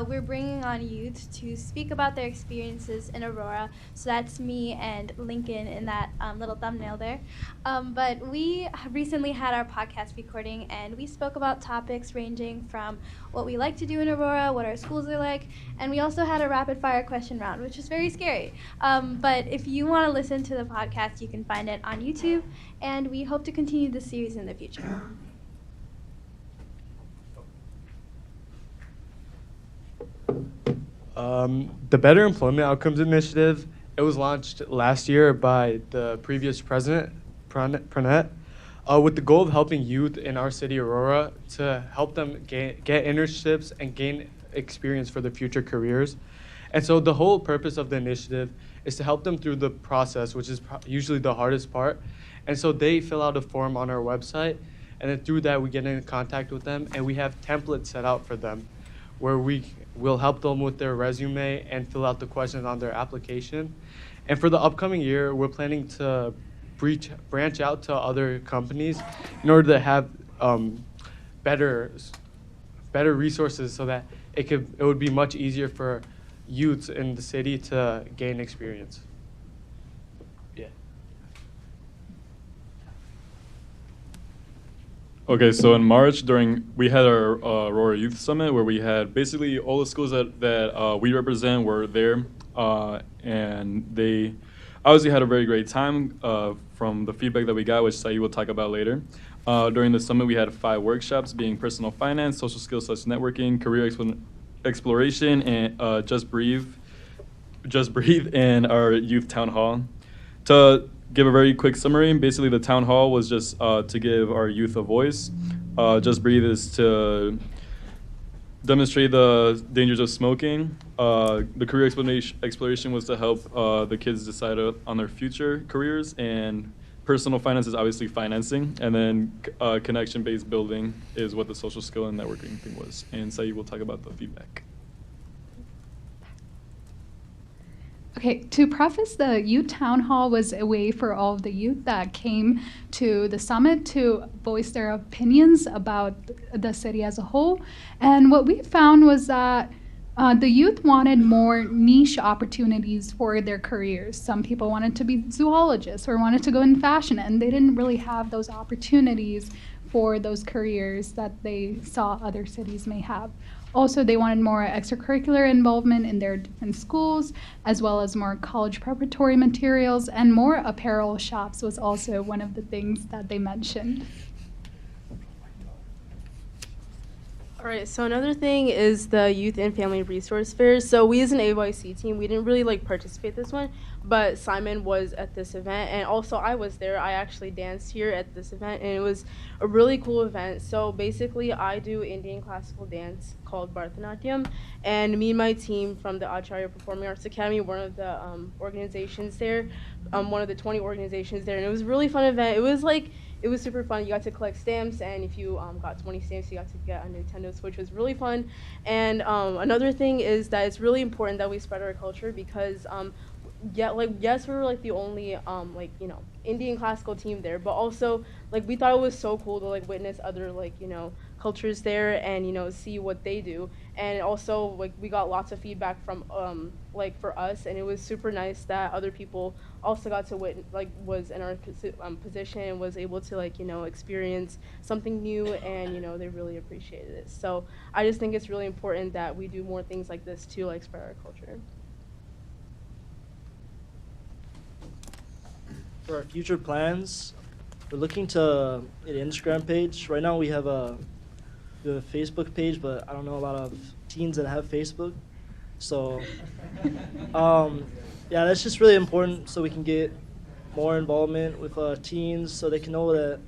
we're bringing on youth to speak about their experiences in Aurora. So that's me and Lincoln in that little thumbnail there. But we recently had our podcast recording, and we spoke about topics ranging from what we like to do in Aurora, what our schools are like, and we also had a rapid fire question round, which is very scary. But if you want to listen to the podcast, you can find it on YouTube, and we hope to continue this series in the future. The Better Employment Outcomes Initiative, it was launched last year by the previous president, Pranette, with the goal of helping youth in our city, Aurora, to help them get internships and gain experience for their future careers. And so the whole purpose of the initiative is to help them through the process, which is usually the hardest part. And so they fill out a form on our website, And then through that, we get in contact with them, and we have templates set out for them where we will help them with their resume and fill out the questions on their application. And for the upcoming year, we're planning to branch out to other companies in order to have better resources so that it would be much easier for youths in the city to gain experience. Yeah. Okay, so in March, we had our Aurora Youth Summit where we had basically all the schools that we represent were there, and they obviously had a very great time from the feedback that we got, which Saeed will talk about later. During the summit, we had 5 workshops, being personal finance, social skills / networking, career exploration, and Just Breathe, and our youth town hall. To give a very quick summary, basically the town hall was just to give our youth a voice. Just Breathe is to demonstrate the dangers of smoking. The career exploration was to help the kids decide on their future careers, and personal finance is obviously financing, and then connection-based building is what the social skill and networking thing was. And Saeed will talk about the feedback. Okay, to preface, the youth town hall was a way for all of the youth that came to the summit to voice their opinions about the city as a whole. And what we found was that the youth wanted more niche opportunities for their careers. Some people wanted to be zoologists or wanted to go in fashion, and they didn't really have those opportunities for those careers that they saw other cities may have. Also, they wanted more extracurricular involvement in their different schools, as well as more college preparatory materials, and more apparel shops was also one of the things that they mentioned. All right, so another thing is the Youth and Family Resource Fairs. So we as an AYC team, we didn't really participate this one, but Simon was at this event, and also I was there. I actually danced here at this event, and it was a really cool event. So basically, I do Indian classical dance called Bharatanatyam, and me and my team from the Acharya Performing Arts Academy, one of the organizations there, one of the 20 organizations there, and it was a really fun event. It was super fun. You got to collect stamps, and if you got 20 stamps, you got to get a Nintendo Switch, which was really fun. And another thing is that it's really important that we spread our culture because, yes, we were the only Indian classical team there, but also we thought it was so cool to witness other cultures there and see what they do. And also we got lots of feedback from for us, and it was super nice that other people also got to witness, was in our position and was able to experience something new, and they really appreciated it. So I just think it's really important that we do more things like this to spread our culture. For our future plans, we're looking to get an Instagram page. Right now we have a Facebook page, but I don't know a lot of teens that have Facebook. So, yeah, that's just really important so we can get more involvement with teens so they can know that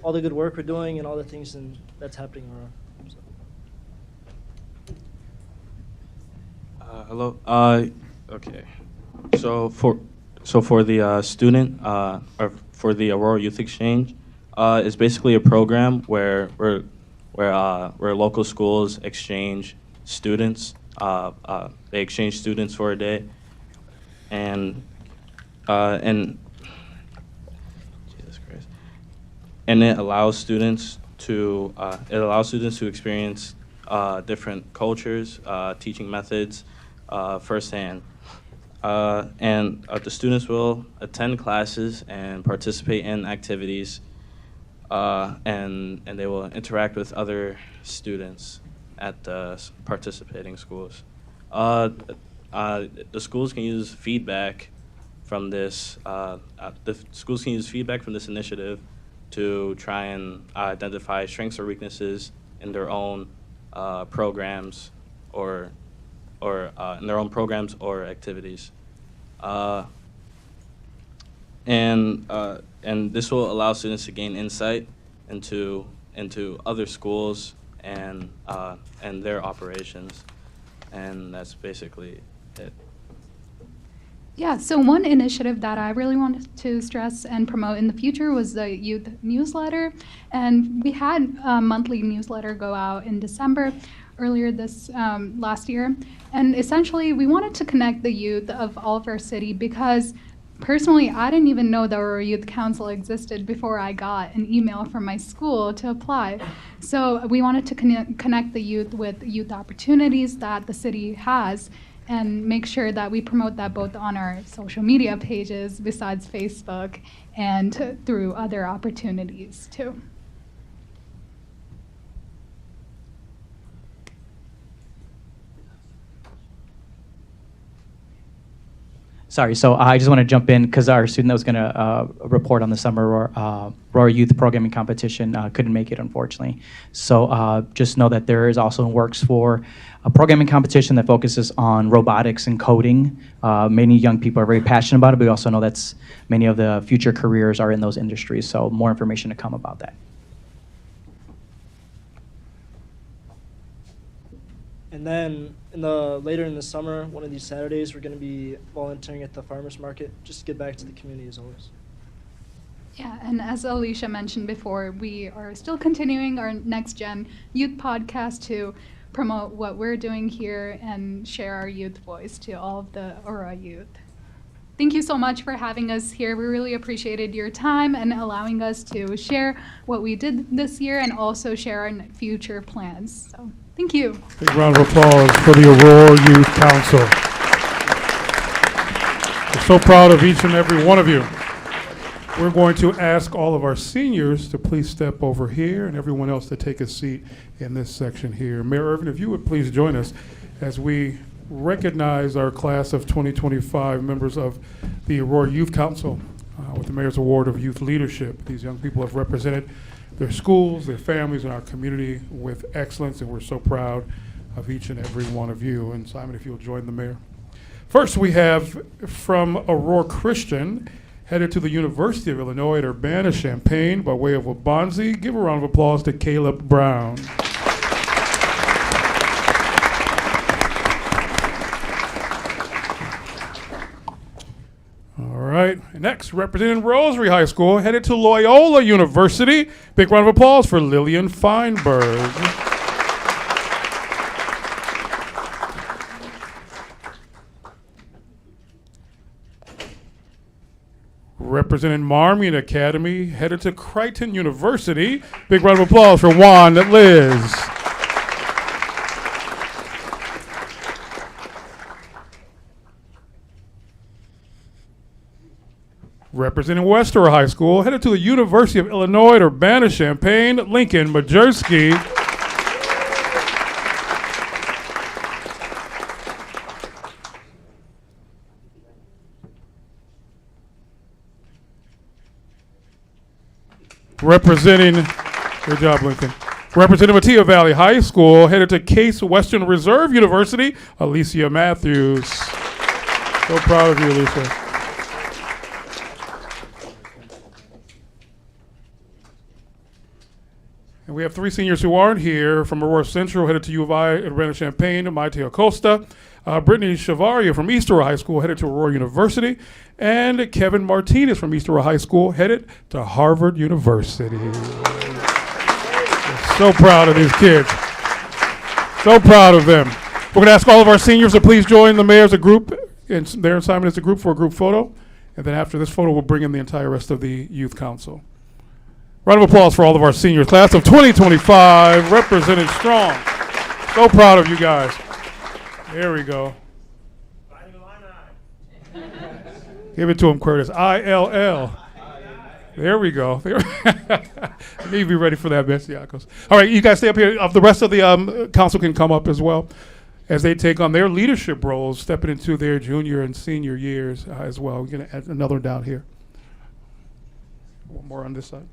all the good work we're doing and all the things that's happening around. So. Hello. Okay. So for the student, or for the Aurora Youth Exchange, it's basically a program where local schools exchange students. They exchange students for a day, and Jesus Christ, and it allows students to experience different cultures, teaching methods firsthand. And the students will attend classes and participate in activities, and they will interact with other students at the participating schools. The schools can use feedback from this. The schools can use feedback from this initiative to try and identify strengths or weaknesses in their own programs or activities. And this will allow students to gain insight into other schools and their operations, and that's basically it. Yeah, so one initiative that I really wanted to stress and promote in the future was the youth newsletter. And we had a monthly newsletter go out in December earlier this last year. And essentially, we wanted to connect the youth of all of our city because personally, I didn't even know the Aurora Youth Council existed before I got an email from my school to apply. So we wanted to connect the youth with youth opportunities that the city has and make sure that we promote that both on our social media pages besides Facebook and through other opportunities too. Sorry, so I just want to jump in because our student that was going to report on the summer Aurora Youth Programming Competition couldn't make it, unfortunately. So just know that there is also in works for a programming competition that focuses on robotics and coding. Many young people are very passionate about it, but we also know that many of the future careers are in those industries. So more information to come about that. And then later in the summer, one of these Saturdays, we're going to be volunteering at the farmers market, just to give back to the community as always. Yeah, and as Alicia mentioned before, we are still continuing our Next Gen Youth podcast to promote what we're doing here and share our youth voice to all of the Aurora youth. Thank you so much for having us here. We really appreciated your time and allowing us to share what we did this year and also share our future plans. So, thank you. Big round of applause for the Aurora Youth Council. We're so proud of each and every one of you. We're going to ask all of our seniors to please step over here and everyone else to take a seat in this section here. Mayor Irvin, if you would please join us as we recognize our class of 2025 members of the Aurora Youth Council with the Mayor's Award of Youth Leadership. These young people have represented their schools, their families, and our community with excellence, and we're so proud of each and every one of you. And Simon, if you'll join the mayor. First, we have from Aurora Christian, headed to the University of Illinois at Urbana-Champaign by way of Waubonsie. Give a round of applause to Caleb Brown. All right, next, representing Rosary High School, headed to Loyola University. Big round of applause for Lillian Feinberg. Representing Marmion Academy, headed to Creighton University. Big round of applause for Juan Liz. Representing Western High School, headed to the University of Illinois at Urbana-Champaign, Lincoln Majerski. Representing, good job, Lincoln. Representing Mattia Valley High School, headed to Case Western Reserve University, Alicia Matthews. So proud of you, Alicia. And we have three seniors who aren't here from Aurora Central, headed to U of I at Urbana-Champaign, Maite Acosta. Brittany Chavaria from East Aurora High School, headed to Aurora University. And Kevin Martinez from East Aurora High School, headed to Harvard University. We're so proud of these kids. So proud of them. We're going to ask all of our seniors to please join the mayor as a group, and their assignment as a group for a group photo. And then after this photo, we'll bring in the entire rest of the youth council. Round of applause for all of our seniors. Class of 2025, represented strong. So proud of you guys. There we go. Give it to him, Curtis. ILL. There we go. You need to be ready for that, Bestiacos. All right, you guys stay up here. The rest of the council can come up as well as they take on their leadership roles, stepping into their junior and senior years as well. We're going to add another down here. One more on this side.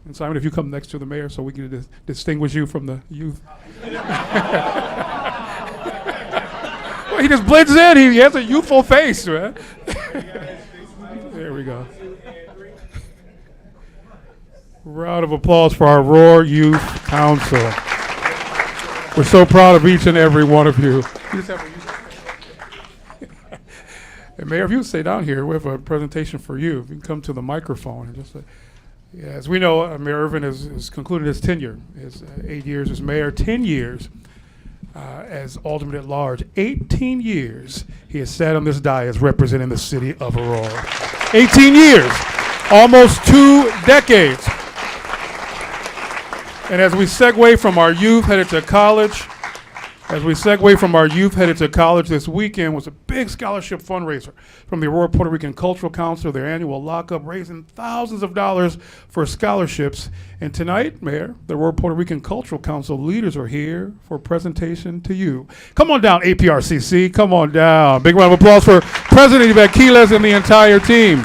And Simon, if you come next to the mayor so we can distinguish you from the youth. Well, he just blends in. He has a youthful face, man. There we go. Round of applause for our Aurora Youth Council. We're so proud of each and every one of you. And Mayor, if you would stay down here, we have a presentation for you. If you can come to the microphone and just yeah, as we know, Mayor Irvin has concluded his tenure, his 8 years as mayor, 10 years as alderman at large. 18 years he has sat on this dais representing the city of Aurora. 18 years, almost 2 decades. And as we segue from our youth headed to college, this weekend was a big scholarship fundraiser from the Aurora Puerto Rican Cultural Council, their annual lockup, raising thousands of dollars for scholarships. And tonight, Mayor, the Aurora Puerto Rican Cultural Council leaders are here for a presentation to you. Come on down, APRCC, come on down. Big round of applause for President-elect Quiles and the entire team.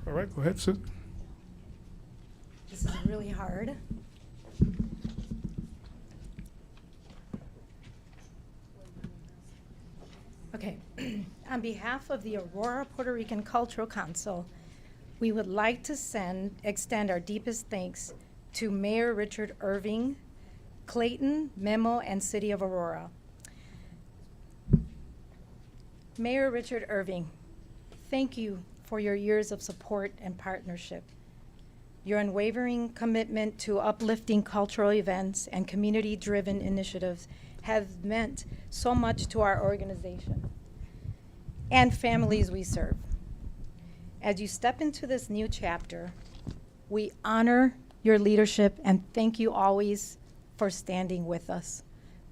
All right, go ahead, Sid. This is really hard. Okay, on behalf of the Aurora Puerto Rican Cultural Council, we would like to extend our deepest thanks to Mayor Richard Irving, Clayton, Memo, and City of Aurora. Mayor Richard Irving, thank you for your years of support and partnership. Your unwavering commitment to uplifting cultural events and community-driven initiatives have meant so much to our organization and families we serve. As you step into this new chapter, we honor your leadership and thank you always for standing with us.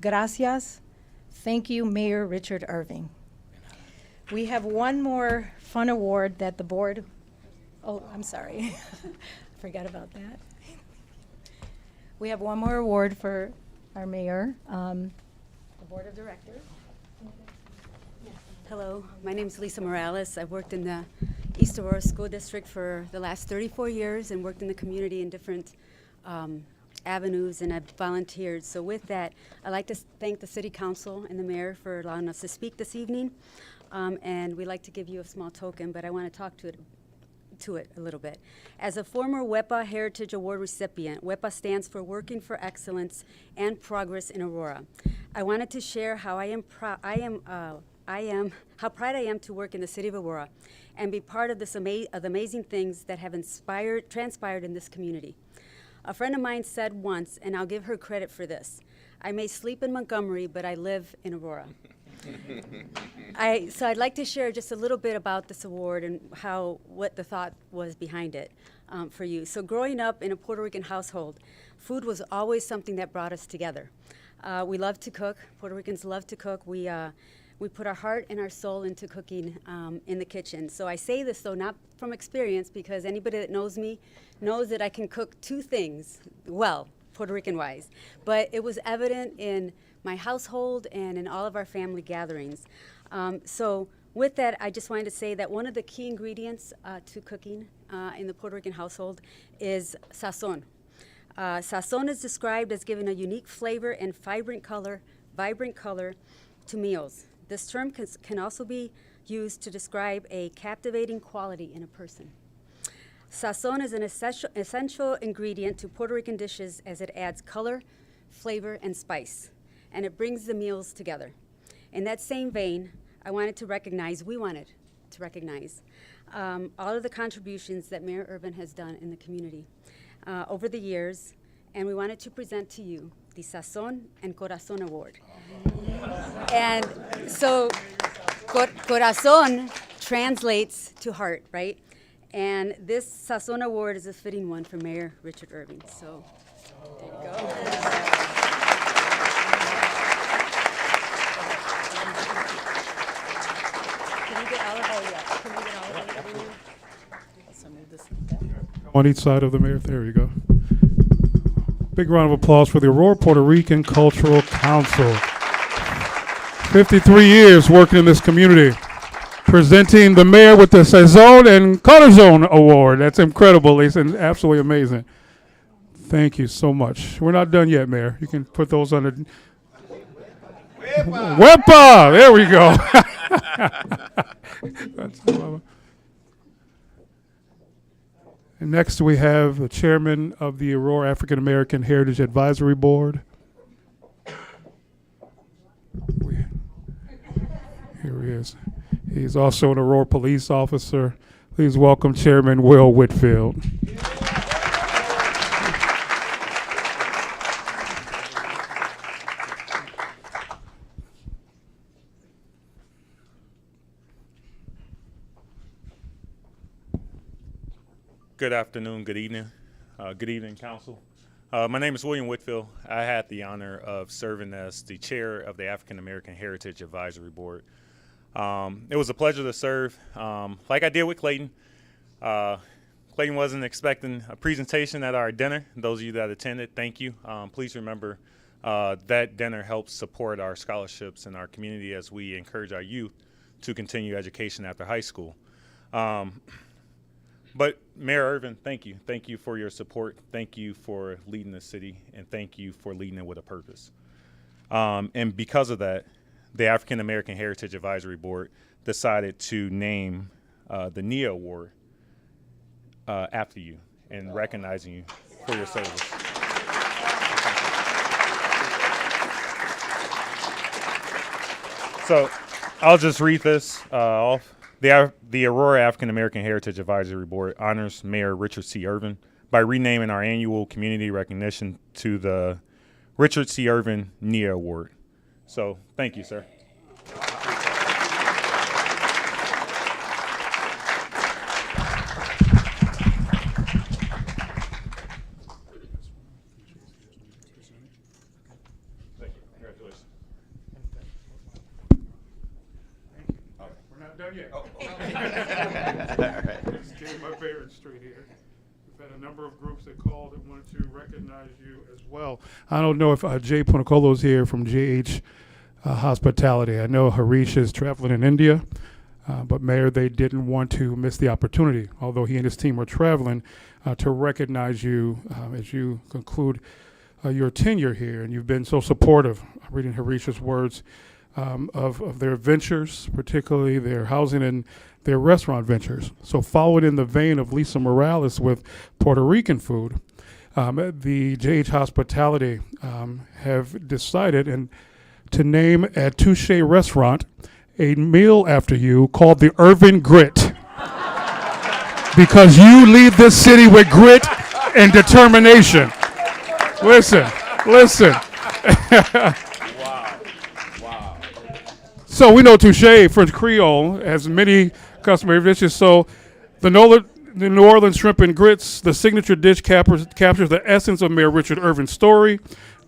Gracias. Thank you, Mayor Richard Irving. We have one more fun award that the board, oh, I'm sorry. Forgot about that. We have one more award for our mayor, the board of directors. Hello, my name is Lisa Morales. I've worked in the East Aurora School District for the last 34 years and worked in the community in different avenues, and I've volunteered. So with that, I'd like to thank the City Council and the Mayor for allowing us to speak this evening. And we'd like to give you a small token, but I want to talk to it a little bit. As a former WEPA Heritage Award recipient, WEPA stands for Working for Excellence and Progress in Aurora. I wanted to share how proud I am to work in the City of Aurora and be part of this amazing things that have transpired in this community. A friend of mine said once, and I'll give her credit for this, I may sleep in Montgomery, but I live in Aurora. So I'd like to share just a little bit about this award and what the thought was behind it for you. So growing up in a Puerto Rican household, food was always something that brought us together. We love to cook. Puerto Ricans love to cook. We put our heart and our soul into cooking in the kitchen. So I say this, though, not from experience, because anybody that knows me knows that I can cook two things well, Puerto Rican-wise. But it was evident in my household and in all of our family gatherings. So with that, I just wanted to say that one of the key ingredients to cooking in the Puerto Rican household is sazon. Sazon is described as giving a unique flavor and vibrant color to meals. This term can also be used to describe a captivating quality in a person. Sazon is an essential ingredient to Puerto Rican dishes as it adds color, flavor, and spice, and it brings the meals together. In that same vein, we wanted to recognize all of the contributions that Mayor Urban has done in the community over the years, and we wanted to present to you the Sazon and Corazon Award. And so Corazon translates to heart, right? And this Sazon Award is a fitting one for Mayor Richard Irving. So there you go. On each side of the mayor. There you go. Big round of applause for the Aurora Puerto Rican Cultural Council. 53 years working in this community. presenting the mayor with the Saison and Color Zone Award. That's incredible, Lisa, and absolutely amazing. Thank you so much. We're not done yet, Mayor. You can put those under. Wepa! There we go. And next we have the chairman of the Aurora African American Heritage Advisory Board. Here he is. He's also an Aurora police officer. Please welcome Chairman Will Whitfield. Good afternoon, good evening. Good evening, Council. My name is William Whitfield. I had the honor of serving as the chair of the African American Heritage Advisory Board. It was a pleasure to serve. Like I did with Clayton, Clayton wasn't expecting a presentation at our dinner. Those of you that attended, thank you. Please remember that dinner helps support our scholarships in our community as we encourage our youth to continue education after high school. But Mayor Irvin, thank you. Thank you for your support. Thank you for leading the city, and thank you for leading it with a purpose. And because of that, the African American Heritage Advisory Board decided to name the NIA Award after you and recognizing you for your service. So I'll just read this off. The Aurora African American Heritage Advisory Board honors Mayor Richard C. Irvin by renaming our annual community recognition to the Richard C. Irvin NIA Award. So thank you, sir. Done yet. This is my favorite street here. We've had a number of groups that called that wanted to recognize you as well. I don't know if Jay Punacolo's here from JH Hospitality. I know Harish is traveling in India, but Mayor, they didn't want to miss the opportunity, although he and his team were traveling, to recognize you as you conclude your tenure here. And you've been so supportive. I'm reading Harish's words. Of their ventures, particularly their housing and their restaurant ventures. So following in the vein of Lisa Morales with Puerto Rican food, the JH Hospitality have decided to name at Touche Restaurant a meal after you called the Irvin Grit. Because you lead this city with grit and determination. Listen. So we know Touche, French Creole, has many customary dishes. So the New Orleans shrimp and grits, the signature dish captures the essence of Mayor Richard Irvin's story,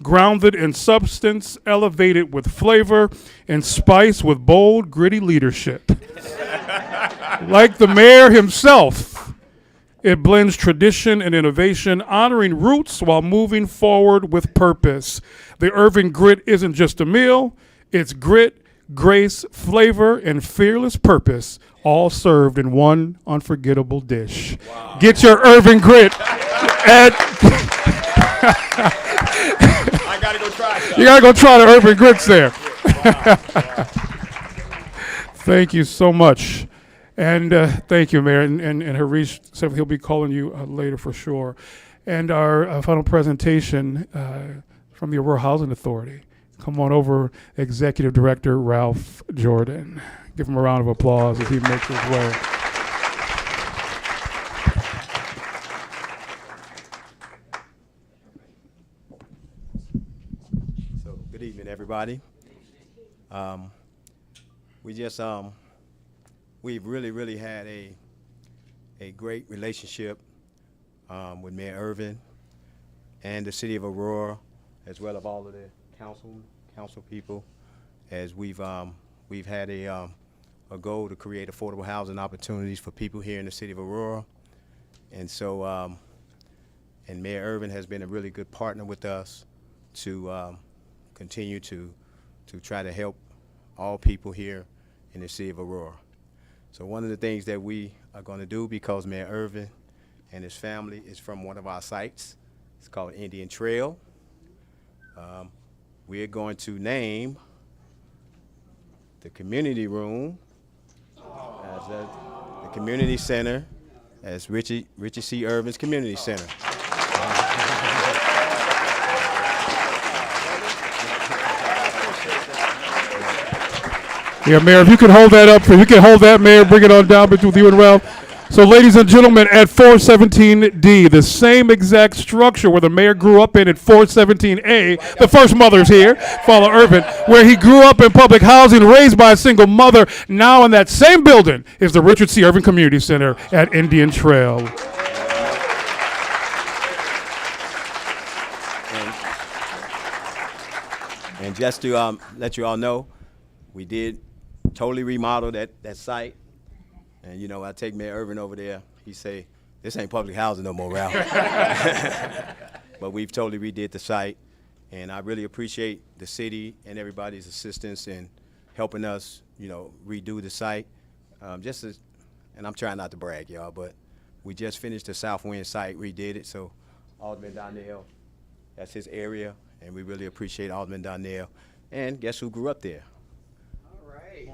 grounded in substance, elevated with flavor, and spiced with bold, gritty leadership. Like the mayor himself, it blends tradition and innovation, honoring roots while moving forward with purpose. The Irvin Grit isn't just a meal, it's grit, grace, flavor, and fearless purpose, all served in one unforgettable dish. Wow. Get your Irvin Grit at... I gotta go try some. You gotta go try the Irvin Grits there. Wow. Thank you so much. And thank you, Mayor. And Harish said he'll be calling you later for sure. And our final presentation from the Aurora Housing Authority. Come on over, Executive Director Ralph Jordan. Give him a round of applause as he makes his way. So, good evening, everybody. We've really had a great relationship with Mayor Irvin and the city of Aurora, as well as all of the council people, as we've had a goal to create affordable housing opportunities for people here in the city of Aurora. And so, and Mayor Irvin has been a really good partner with us to continue to try to help all people here in the city of Aurora. So one of the things that we are going to do, because Mayor Irvin and his family is from one of our sites, it's called Indian Trail. We're going to name the community room as the community center as Richard C. Irvin's Community Center. Yeah, Mayor, if you could hold that up, if you can hold that, Mayor, bring it on down between you and Ralph. So, ladies and gentlemen, at 417D, the same exact structure where the mayor grew up in at 417A, the first mother's here, Paula Irvin, where he grew up in public housing, raised by a single mother. Now in that same building is the Richard C. Irvin Community Center at Indian Trail. And just to let you all know, we did totally remodel that site. And, you know, I take Mayor Irvin over there. He say, this ain't public housing no more, Ralph. But we've totally redid the site. And I really appreciate the city and everybody's assistance in helping us, you know, redo the site. And I'm trying not to brag, y'all, but we just finished the Southwind site, redid it. So Alderman Donnell, that's his area. And we really appreciate Alderman Donnell. And guess who grew up there? All right.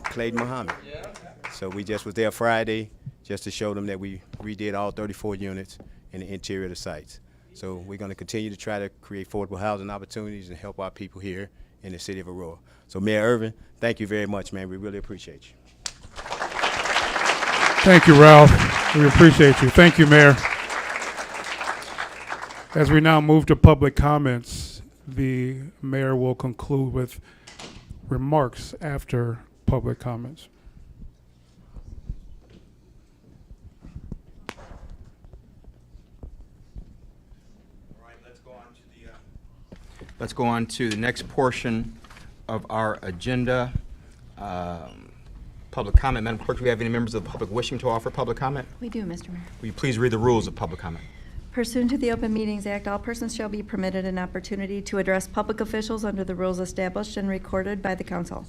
Clay Muhammad. Yeah. So we just was there Friday just to show them that we redid all 34 units in the interior of the sites. So we're going to continue to try to create affordable housing opportunities and help our people here in the city of Aurora. So Mayor Irvin, thank you very much, man. We really appreciate you. Thank you, Ralph. We appreciate you. Thank you, Mayor. As we now move to public comments, the mayor will conclude with remarks after public comments. Let's go on to the next portion of our agenda. Public comment. Madam Clerk, do we have any members of the public wishing to offer public comment? We do, Mr. Mayor. Will you please read the rules of public comment? Pursuant to the Open Meetings Act, all persons shall be permitted an opportunity to address public officials under the rules established and recorded by the council.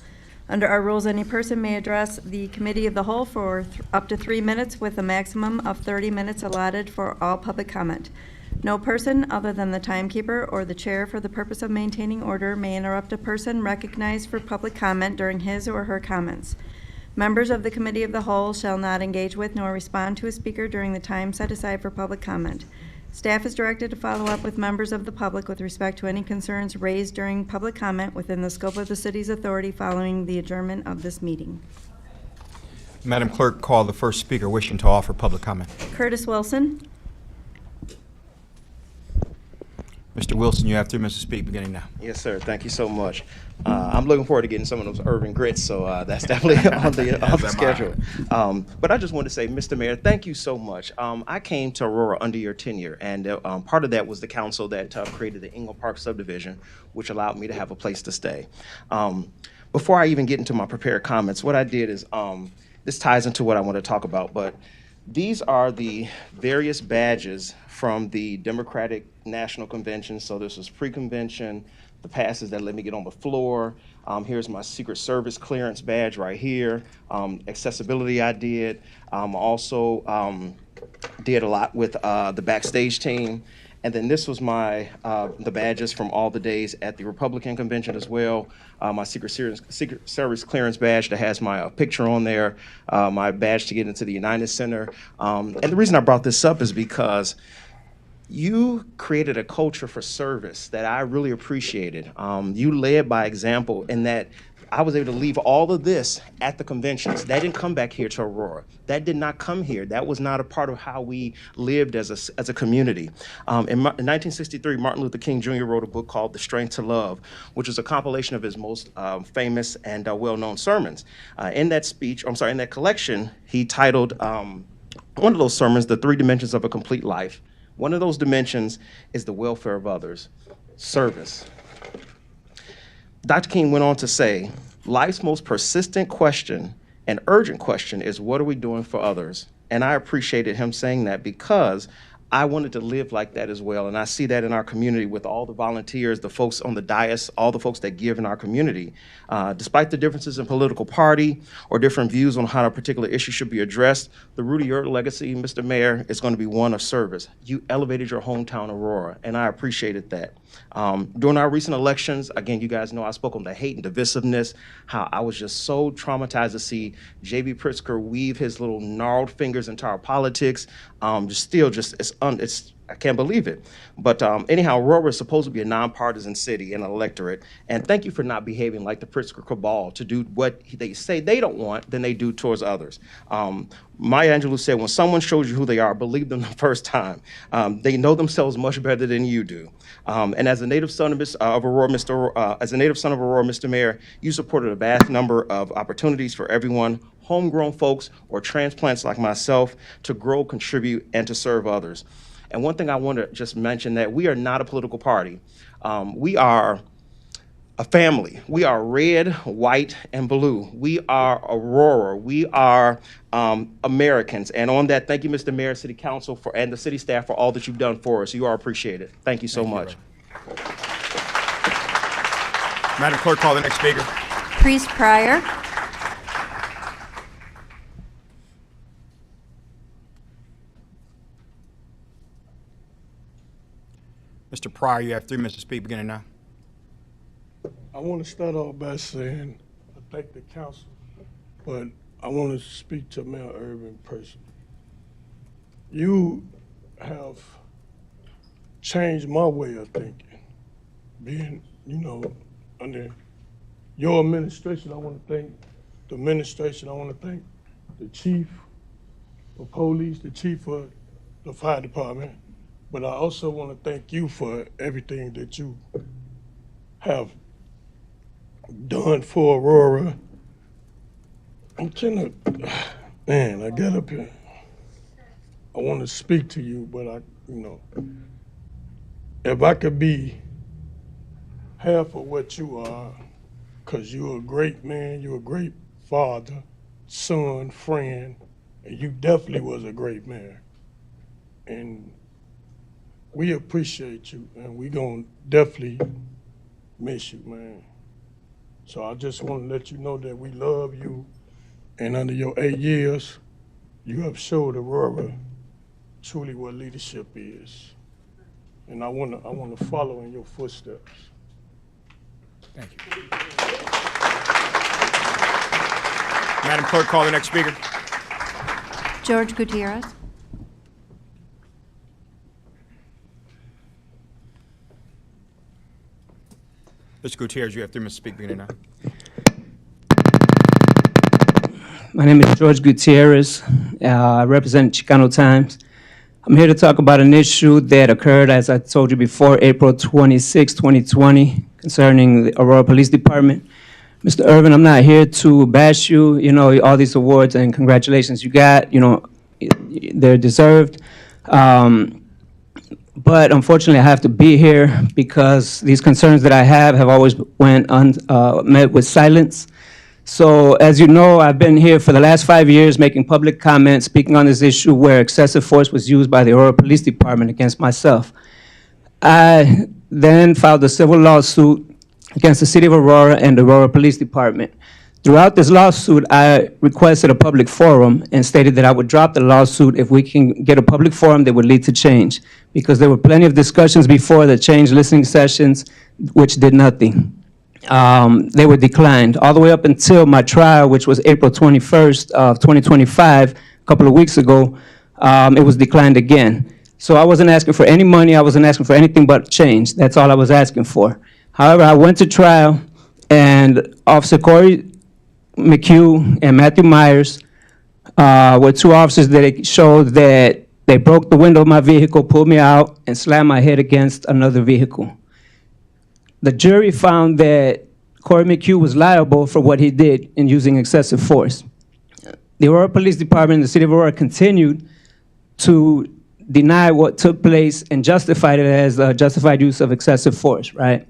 Under our rules, any person may address the committee of the whole for up to 3 minutes with a maximum of 30 minutes allotted for all public comment. No person other than the timekeeper or the chair for the purpose of maintaining order may interrupt a person recognized for public comment during his or her comments. Members of the committee of the whole shall not engage with nor respond to a speaker during the time set aside for public comment. Staff is directed to follow up with members of the public with respect to any concerns raised during public comment within the scope of the city's authority following the adjournment of this meeting. Madam Clerk, call the first speaker wishing to offer public comment. Curtis Wilson. Mr. Wilson, you have 3 minutes to speak beginning now. Yes, sir. Thank you so much. I'm looking forward to getting some of those urban grits, so that's definitely on the schedule. But I just want to say, Mr. Mayor, thank you so much. I came to Aurora under your tenure, and part of that was the council that created the Ingle Park subdivision, which allowed me to have a place to stay. Before I even get into my prepared comments, what I did is, this ties into what I want to talk about, but these are the various badges from the Democratic National Convention. So this was pre-convention, the passes that let me get on the floor. Here's my Secret Service clearance badge right here. Accessibility I did. Also did a lot with the backstage team. And then this was my the badges from all the days at the Republican convention as well. My Secret Service clearance badge that has my picture on there. My badge to get into the United Center. And the reason I brought this up is because you created a culture for service that I really appreciated. You led by example in that I was able to leave all of this at the conventions. That didn't come back here to Aurora. That did not come here. That was not a part of how we lived as a community. In 1963, Martin Luther King Jr. wrote a book called The Strength to Love, which is a compilation of his most famous and well-known sermons. In that collection, he titled one of those sermons, The 3 Dimensions of a Complete Life. One of those dimensions is the welfare of others, service. Dr. King went on to say, life's most persistent question and urgent question is, what are we doing for others? And I appreciated him saying that because I wanted to live like that as well, and I see that in our community with all the volunteers, the folks on the dais, all the folks that give in our community. Despite the differences in political party or different views on how a particular issue should be addressed, the root of your legacy, Mr. Mayor, is going to be one of service. You elevated your hometown, Aurora, and I appreciated that. During our recent elections, again, you guys know I spoke on the hate and divisiveness, how I was just so traumatized to see J.B. Pritzker weave his little gnarled fingers into our politics. I can't believe it. But anyhow, Aurora is supposed to be a nonpartisan city and electorate. And thank you for not behaving like the Pritzker cabal to do what they say they don't want, then they do towards others. Maya Angelou said, when someone shows you who they are, believe them the first time. They know themselves much better than you do. And as a native son of Aurora, Mr. Mayor, you supported a vast number of opportunities for everyone, homegrown folks or transplants like myself, to grow, contribute, and to serve others. And one thing I want to just mention, that we are not a political party. We are a family. We are red, white, and blue. We are Aurora. We are Americans. And on that, thank you, Mr. Mayor, City Council, and the city staff for all that you've done for us. You are appreciated. Thank you so much. Madam Clerk, call the next speaker. Priest Pryor. Mr. Pryor, you have 3 minutes to speak, beginning now. I want to start off by saying I thank the council, but I want to speak to Mayor Irvin personally. You have changed my way of thinking. Being, under your administration, I want to thank the administration. I want to thank the chief of police, the chief of the fire department. But I also want to thank you for everything that you have done for Aurora. I got up here. I want to speak to you, but if I could be half of what you are, because you're a great man, you're a great father, son, friend, and you definitely was a great man. And we appreciate you, and we gonna definitely miss you, man. So I just want to let you know that we love you, and under your 8 years, you have showed Aurora truly what leadership is. And I wanna follow in your footsteps. Thank you. Madam Clerk, call the next speaker. George Gutierrez. Mr. Gutierrez, you have 3 minutes to speak, beginning now. My name is George Gutierrez. I represent Chicano Times. I'm here to talk about an issue that occurred, as I told you before, April 26, 2020, concerning the Aurora Police Department. Mr. Irvin, I'm not here to bash you. All these awards and congratulations you got, they're deserved. But unfortunately, I have to be here because these concerns that I have always went met with silence. So as you know, I've been here for the last 5 years making public comments, speaking on this issue where excessive force was used by the Aurora Police Department against myself. I then filed a civil lawsuit against the City of Aurora and the Aurora Police Department. Throughout this lawsuit, I requested a public forum and stated that I would drop the lawsuit if we can get a public forum that would lead to change, because there were plenty of discussions before the change listening sessions, which did nothing. They were declined all the way up until my trial, which was April 21st of 2025, a couple of weeks ago. It was declined again. So I wasn't asking for any money. I wasn't asking for anything but change. That's all I was asking for. However, I went to trial, and Officer Corey McHugh and Matthew Myers were 2 officers that showed that they broke the window of my vehicle, pulled me out, and slammed my head against another vehicle. The jury found that Corey McHugh was liable for what he did in using excessive force. The Aurora Police Department and the City of Aurora continued to deny what took place and justified it as a justified use of excessive force, right?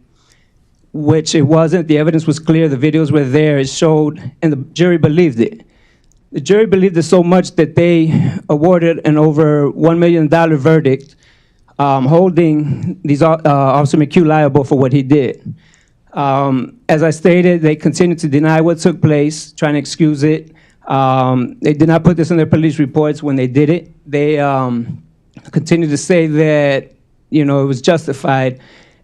Which it wasn't. The evidence was clear. The videos were there. It showed, and the jury believed it. The jury believed it so much that they awarded an over $1 million verdict, holding Officer McHugh liable for what he did. As I stated, they continued to deny what took place, trying to excuse it. They did not put this in their police reports when they did it. They continued to say that, it was justified.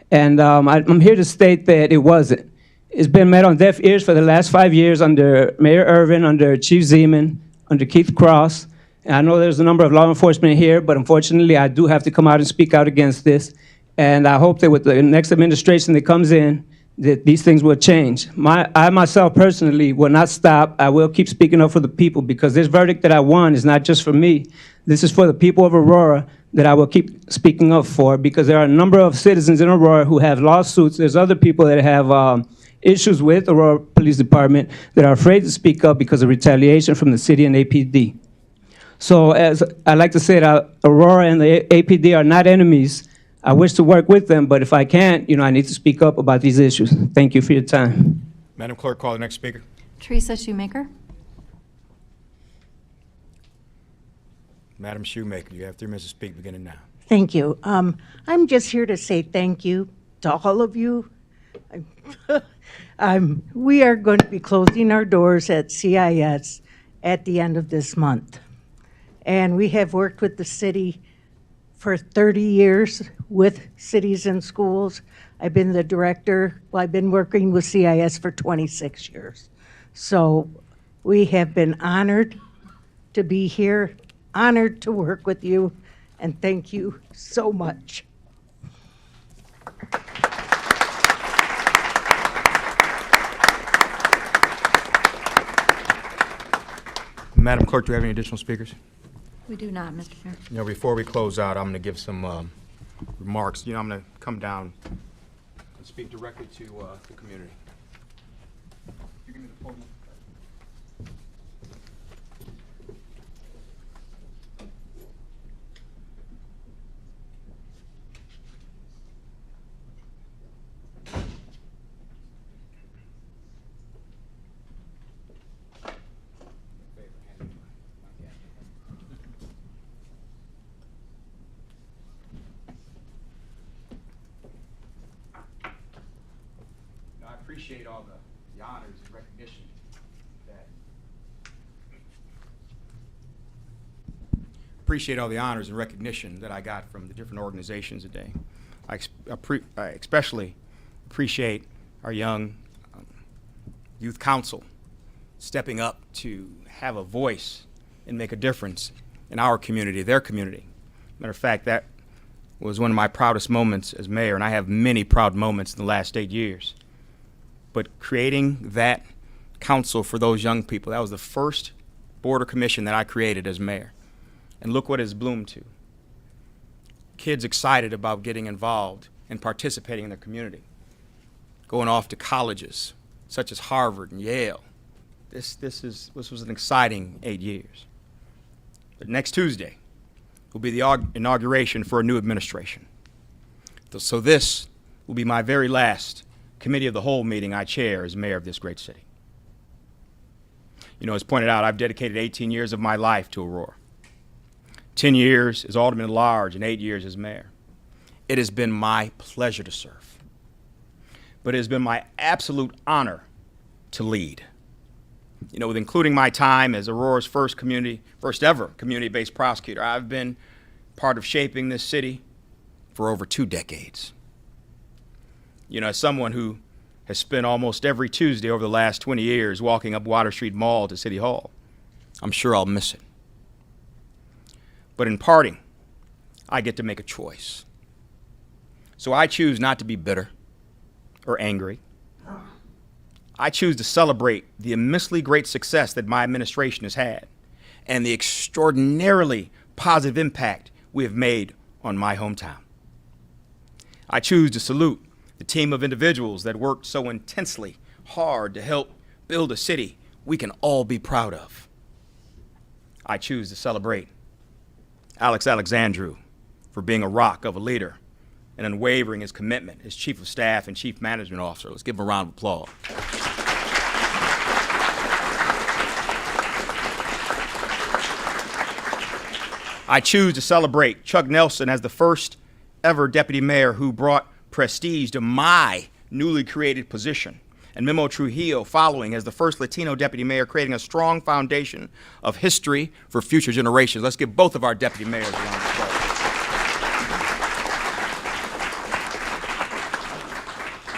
And I'm here to state that it wasn't. It's been met on deaf ears for the last 5 years under Mayor Irvin, under Chief Zeman, under Keith Cross. And I know there's a number of law enforcement here, but unfortunately, I do have to come out and speak out against this. And I hope that with the next administration that comes in, that these things will change. I myself personally will not stop. I will keep speaking up for the people, because this verdict that I won is not just for me. This is for the people of Aurora that I will keep speaking up for, because there are a number of citizens in Aurora who have lawsuits. There's other people that have issues with Aurora Police Department that are afraid to speak up because of retaliation from the city and APD. So as I like to say, that Aurora and the APD are not enemies. I wish to work with them, but if I can't, I need to speak up about these issues. Thank you for your time. Madam Clerk, call the next speaker. Teresa Shoemaker. Madam Shoemaker, you have 3 minutes to speak, beginning now. Thank you. I'm just here to say thank you to all of you. We are going to be closing our doors at CIS at the end of this month. And we have worked with the city for 30 years with cities and schools. I've been the director. Well, I've been working with CIS for 26 years. So we have been honored to be here, honored to work with you, and thank you so much. Madam Clerk, do we have any additional speakers? We do not, Mr. Mayor. Before we close out, I'm going to give some remarks. I'm going to come down and speak directly to the community. You give me the podium. I appreciate all the honors and recognition that I got from the different organizations today. I especially appreciate our young youth council stepping up to have a voice and make a difference in our community, their community. Matter of fact, that was one of my proudest moments as mayor, and I have many proud moments in the last 8 years. But creating that council for those young people, that was the first board or commission that I created as mayor. And look what it's bloomed to. Kids excited about getting involved and participating in their community, going off to colleges such as Harvard and Yale. This was an exciting 8 years. But next Tuesday will be the inauguration for a new administration. So this will be my very last Committee of the Whole meeting I chair as mayor of this great city. As pointed out, I've dedicated 18 years of my life to Aurora. 10 years as Alderman at Large and 8 years as mayor. It has been my pleasure to serve. But it has been my absolute honor to lead. With including my time as Aurora's first ever community-based prosecutor, I've been part of shaping this city for over 2 decades. As someone who has spent almost every Tuesday over the last 20 years walking up Water Street Mall to City Hall, I'm sure I'll miss it. But in parting, I get to make a choice. So I choose not to be bitter or angry. I choose to celebrate the immensely great success that my administration has had and the extraordinarily positive impact we have made on my hometown. I choose to salute the team of individuals that worked so intensely hard to help build a city we can all be proud of. I choose to celebrate Alex Alexandru for being a rock of a leader and unwavering his commitment as Chief of Staff and Chief Management Officer. Let's give him a round of applause. I choose to celebrate Chuck Nelson as the first ever deputy mayor who brought prestige to my newly created position, and Memo Trujillo following as the first Latino deputy mayor, creating a strong foundation of history for future generations. Let's give both of our deputy mayors a round of applause.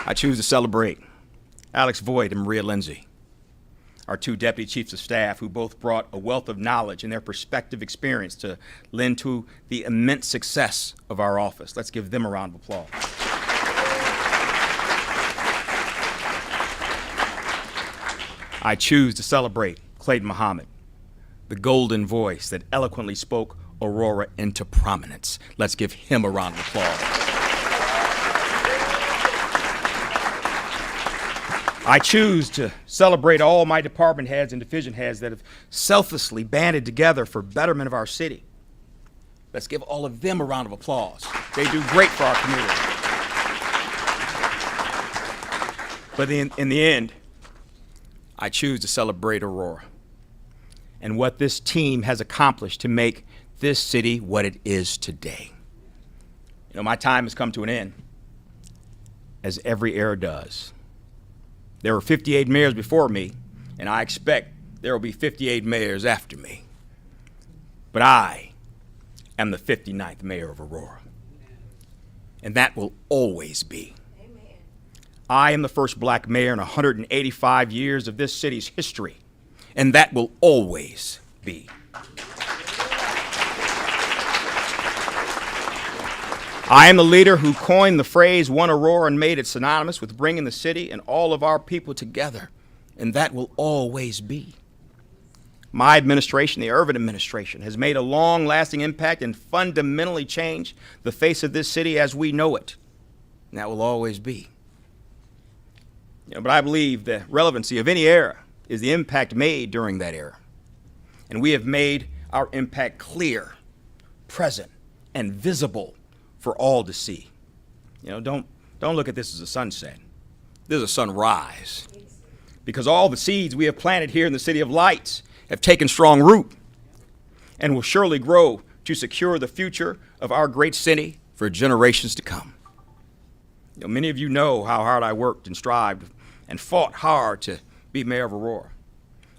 I choose to celebrate Alex Voigt and Maria Lindsay, our two deputy chiefs of staff who both brought a wealth of knowledge and their perspective experience to lend to the immense success of our office. Let's give them a round of applause. I choose to celebrate Clayton Muhammad, the golden voice that eloquently spoke Aurora into prominence. Let's give him a round of applause. I choose to celebrate all my department heads and division heads that have selflessly banded together for betterment of our city. Let's give all of them a round of applause. They do great for our community. But in the end, I choose to celebrate Aurora and what this team has accomplished to make this city what it is today. You know, my time has come to an end, as every era does. There were 58 mayors before me, and I expect there will be 58 mayors after me. But I am the 59th mayor of Aurora, and that will always be. Amen. I am the first black mayor in 185 years of this city's history, and that will always be. I am the leader who coined the phrase One Aurora and made it synonymous with bringing the city and all of our people together, and that will always be. My administration, the Irvin administration, has made a long-lasting impact and fundamentally changed the face of this city as we know it, and that will always be. You know, but I believe the relevancy of any era is the impact made during that era, and we have made our impact clear, present, and visible for all to see. You know, don't look at this as a sunset. This is a sunrise. Because all the seeds we have planted here in the City of Lights have taken strong root and will surely grow to secure the future of our great city for generations to come. You know, many of you know how hard I worked and strived and fought hard to be mayor of Aurora,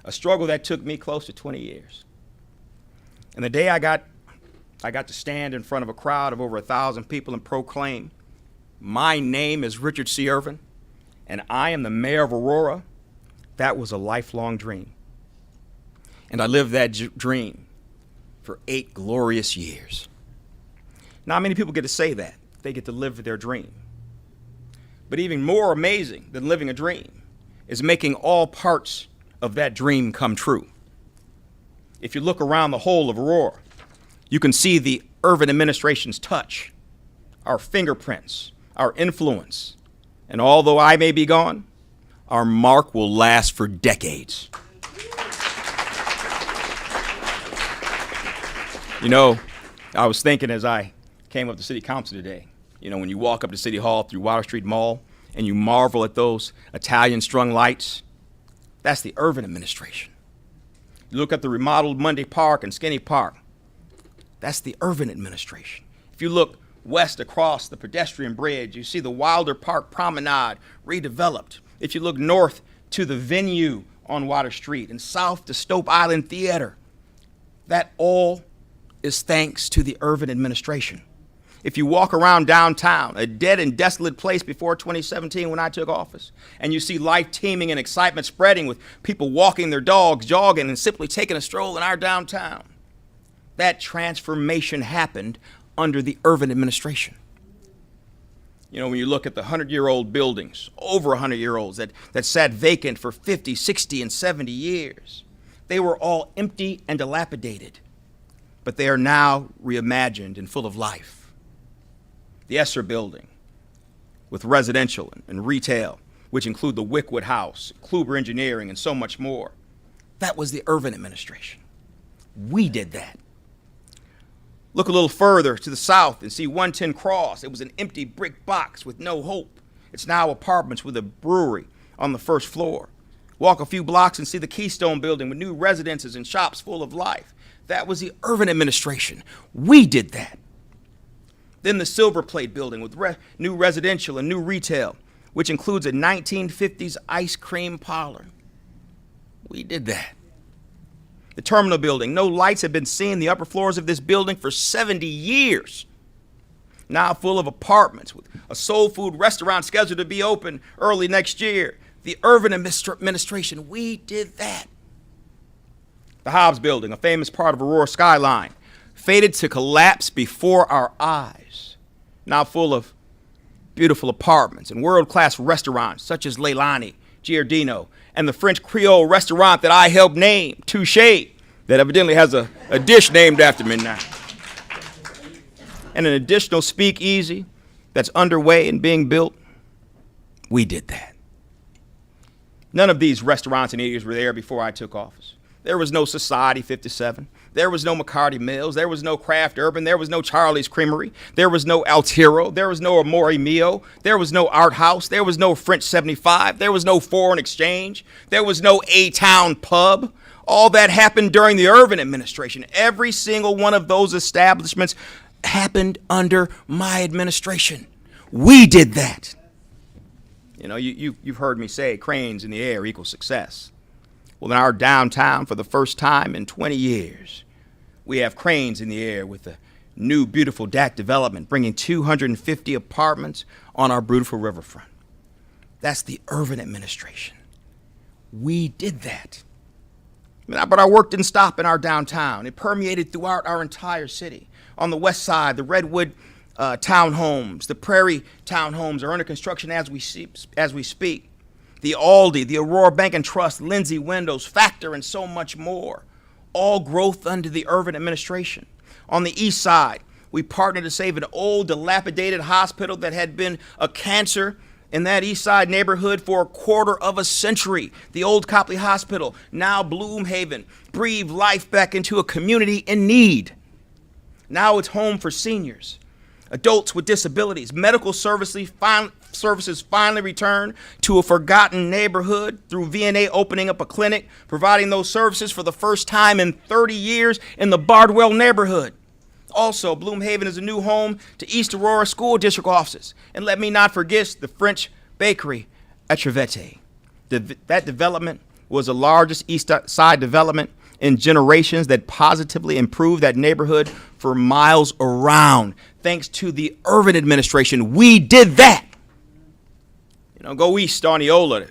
a struggle that took me close to 20 years. And the day I got to stand in front of a crowd of over 1,000 people and proclaim, my name is Richard C. Irvin, and I am the mayor of Aurora. That was a lifelong dream. And I lived that dream for 8 glorious years. Not many people get to say that. They get to live their dream. But even more amazing than living a dream is making all parts of that dream come true. If you look around the whole of Aurora, you can see the Irvin administration's touch, our fingerprints, our influence. And although I may be gone, our mark will last for decades. You know, I was thinking as I came up to City Council today, you know, when you walk up to City Hall through Water Street Mall and you marvel at those Italian strung lights, that's the Irvin administration. You look at the remodeled Monday Park and Skinny Park, that's the Irvin administration. If you look west across the pedestrian bridge, you see the Wilder Park Promenade redeveloped. If you look north to the venue on Water Street and south to Stope Island Theater, that all is thanks to the Irvin administration. If you walk around downtown, a dead and desolate place before 2017 when I took office, and you see life teeming and excitement spreading with people walking their dogs, jogging, and simply taking a stroll in our downtown, that transformation happened under the Irvin administration. You know, when you look at the 100-year-old buildings, over 100-year-olds that sat vacant for 50, 60, and 70 years, they were all empty and dilapidated, but they are now reimagined and full of life. The Esser building, with residential and retail, which include the Wickwood House, Kluber Engineering, and so much more, that was the Irvin administration. We did that. Look a little further to the south and see 110 Cross. It was an empty brick box with no hope. It's now apartments with a brewery on the first floor. Walk a few blocks and see the Keystone building with new residences and shops full of life. That was the urban administration. We did that. Then the Silver Plate building with new residential and new retail, which includes a 1950s ice cream parlor. We did that. The terminal building, no lights had been seen in the upper floors of this building for 70 years. Now full of apartments with a soul food restaurant scheduled to be open early next year. The urban administration, we did that. The Hobbs building, a famous part of Aurora skyline, fated to collapse before our eyes. Now full of beautiful apartments and world-class restaurants such as Leilani, Giardino, and the French Creole restaurant that I helped name, Touché, that evidently has a dish named after me now. And an additional speakeasy that's underway and being built. We did that. None of these restaurants and eateries were there before I took office. There was no Society 57. There was no McCarty Mills. There was no Kraft Urban. There was no Charlie's Creamery. There was no Altiro. There was no Amore Mio. There was no Art House. There was no French 75. There was no Foreign Exchange. There was no A-Town Pub. All that happened during the urban administration. Every single one of those establishments happened under my administration. We did that. You know, you've heard me say cranes in the air equals success. Well, in our downtown, for the first time in 20 years, we have cranes in the air with a new, beautiful DAC development, bringing 250 apartments on our beautiful riverfront. That's the urban administration. We did that. But our work didn't stop in our downtown. It permeated throughout our entire city. On the west side, the Redwood townhomes, the Prairie townhomes are under construction as we speak. The Aldi, the Aurora Bank and Trust, Lindsay Windows, Factor, and so much more. All growth under the urban administration. On the east side, we partnered to save an old, dilapidated hospital that had been a cancer in that east side neighborhood for a quarter of a century. The old Copley Hospital, now Bloomhaven, breathed life back into a community in need. Now it's home for seniors, adults with disabilities. Medical services finally returned to a forgotten neighborhood through VNA opening up a clinic, providing those services for the first time in 30 years in the Bardwell neighborhood. Also, Bloomhaven is a new home to East Aurora School District offices. And let me not forget the French bakery at Trevete. That development was the largest East Side development in generations that positively improved that neighborhood for miles around. Thanks to the urban administration, we did that. You know, go east on Eola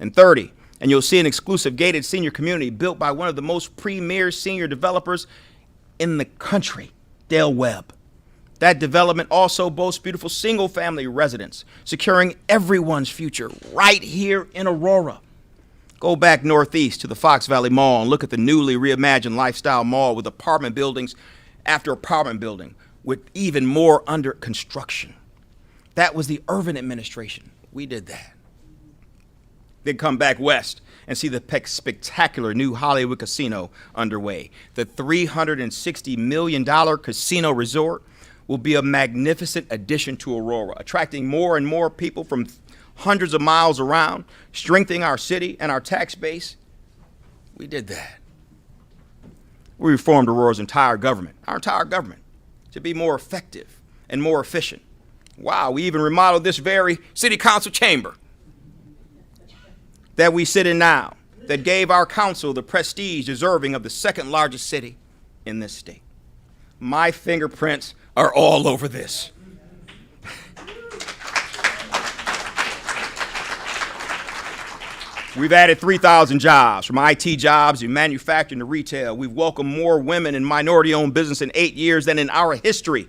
and 30, and you'll see an exclusive gated senior community built by one of the most premier senior developers in the country, Dale Webb. That development also boasts beautiful single-family residents, securing everyone's future right here in Aurora. Go back northeast to the Fox Valley Mall and look at the newly reimagined lifestyle mall with apartment buildings after apartment building, with even more under construction. That was the urban administration. We did that. Then come back west and see the spectacular new Hollywood casino underway. The $360 million casino resort will be a magnificent addition to Aurora, attracting more and more people from hundreds of miles around, strengthening our city and our tax base. We did that. We reformed Aurora's entire government, to be more effective and more efficient. Wow, we even remodeled this very city council chamber that we sit in now, that gave our council the prestige deserving of the second largest city in this state. My fingerprints are all over this. We've added 3,000 jobs, from IT jobs to manufacturing to retail. We've welcomed more women in minority-owned business in 8 years than in our history.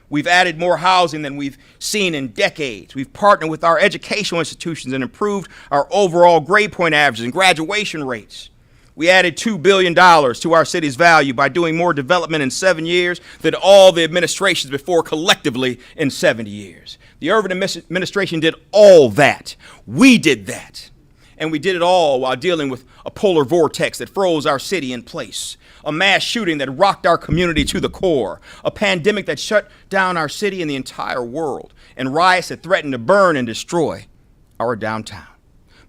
We've added more housing than we've seen in decades. We've partnered with our educational institutions and improved our overall grade point averages and graduation rates. We added $2 billion to our city's value by doing more development in 7 years than all the administrations before collectively in 70 years. The urban administration did all that. We did that. And we did it all while dealing with a polar vortex that froze our city in place, a mass shooting that rocked our community to the core, a pandemic that shut down our city and the entire world, and riots that threatened to burn and destroy our downtown.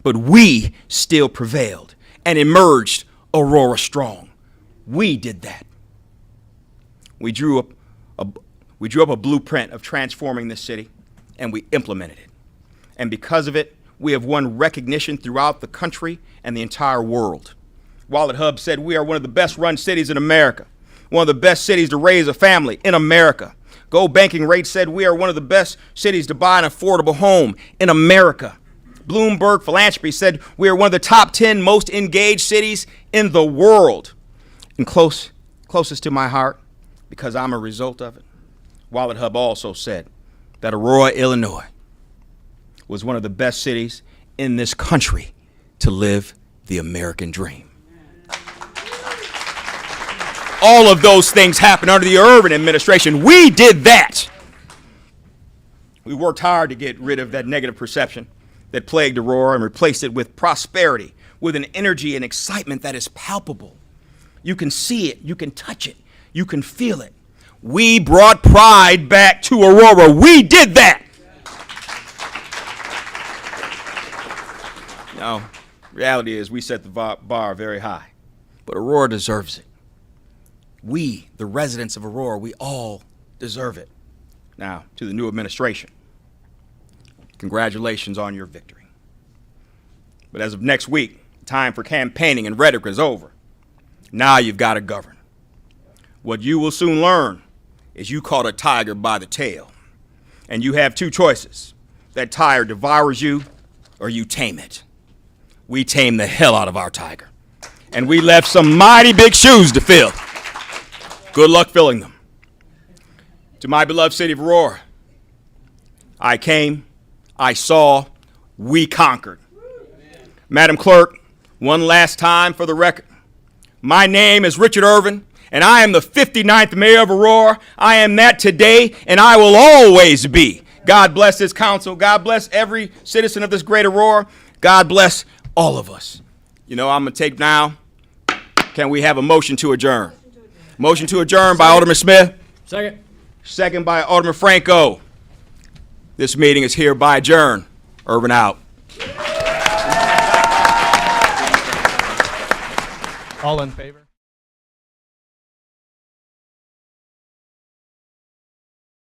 But we still prevailed and emerged Aurora strong. We did that. We drew up a blueprint of transforming this city, and we implemented it. And because of it, we have won recognition throughout the country and the entire world. Wallet Hub said we are one of the best run cities in America, one of the best cities to raise a family in America. Go Banking Rate said we are one of the best cities to buy an affordable home in America. Bloomberg Philanthropy said we are one of the top 10 most engaged cities in the world. And closest to my heart, because I'm a result of it, Wallet Hub also said that Aurora, Illinois was one of the best cities in this country to live the American dream. All of those things happened under the Irvin administration. We did that. We worked hard to get rid of that negative perception that plagued Aurora and replaced it with prosperity, with an energy and excitement that is palpable. You can see it, you can touch it, you can feel it. We brought pride back to Aurora. We did that. Now, reality is we set the bar very high, but Aurora deserves it. We, the residents of Aurora, we all deserve it. Now, to the new administration, congratulations on your victory. But as of next week, time for campaigning and rhetoric is over. Now you've got to govern. What you will soon learn is you caught a tiger by the tail. And you have two choices. That tiger devours you or you tame it. We tamed the hell out of our tiger. And we left some mighty big shoes to fill. Good luck filling them. To my beloved city of Aurora, I came, I saw, we conquered. Madam Clerk, one last time for the record. My name is Richard Irvin, and I am the 59th mayor of Aurora. I am that today, and I will always be. God bless this council. God bless every citizen of this great Aurora. God bless all of us. You know, I'm going to take now. Can we have a motion to adjourn? Motion to adjourn by Alderman Smith. Second. Second by Alderman Franco. This meeting is hereby adjourned. Irvin out. All in favor?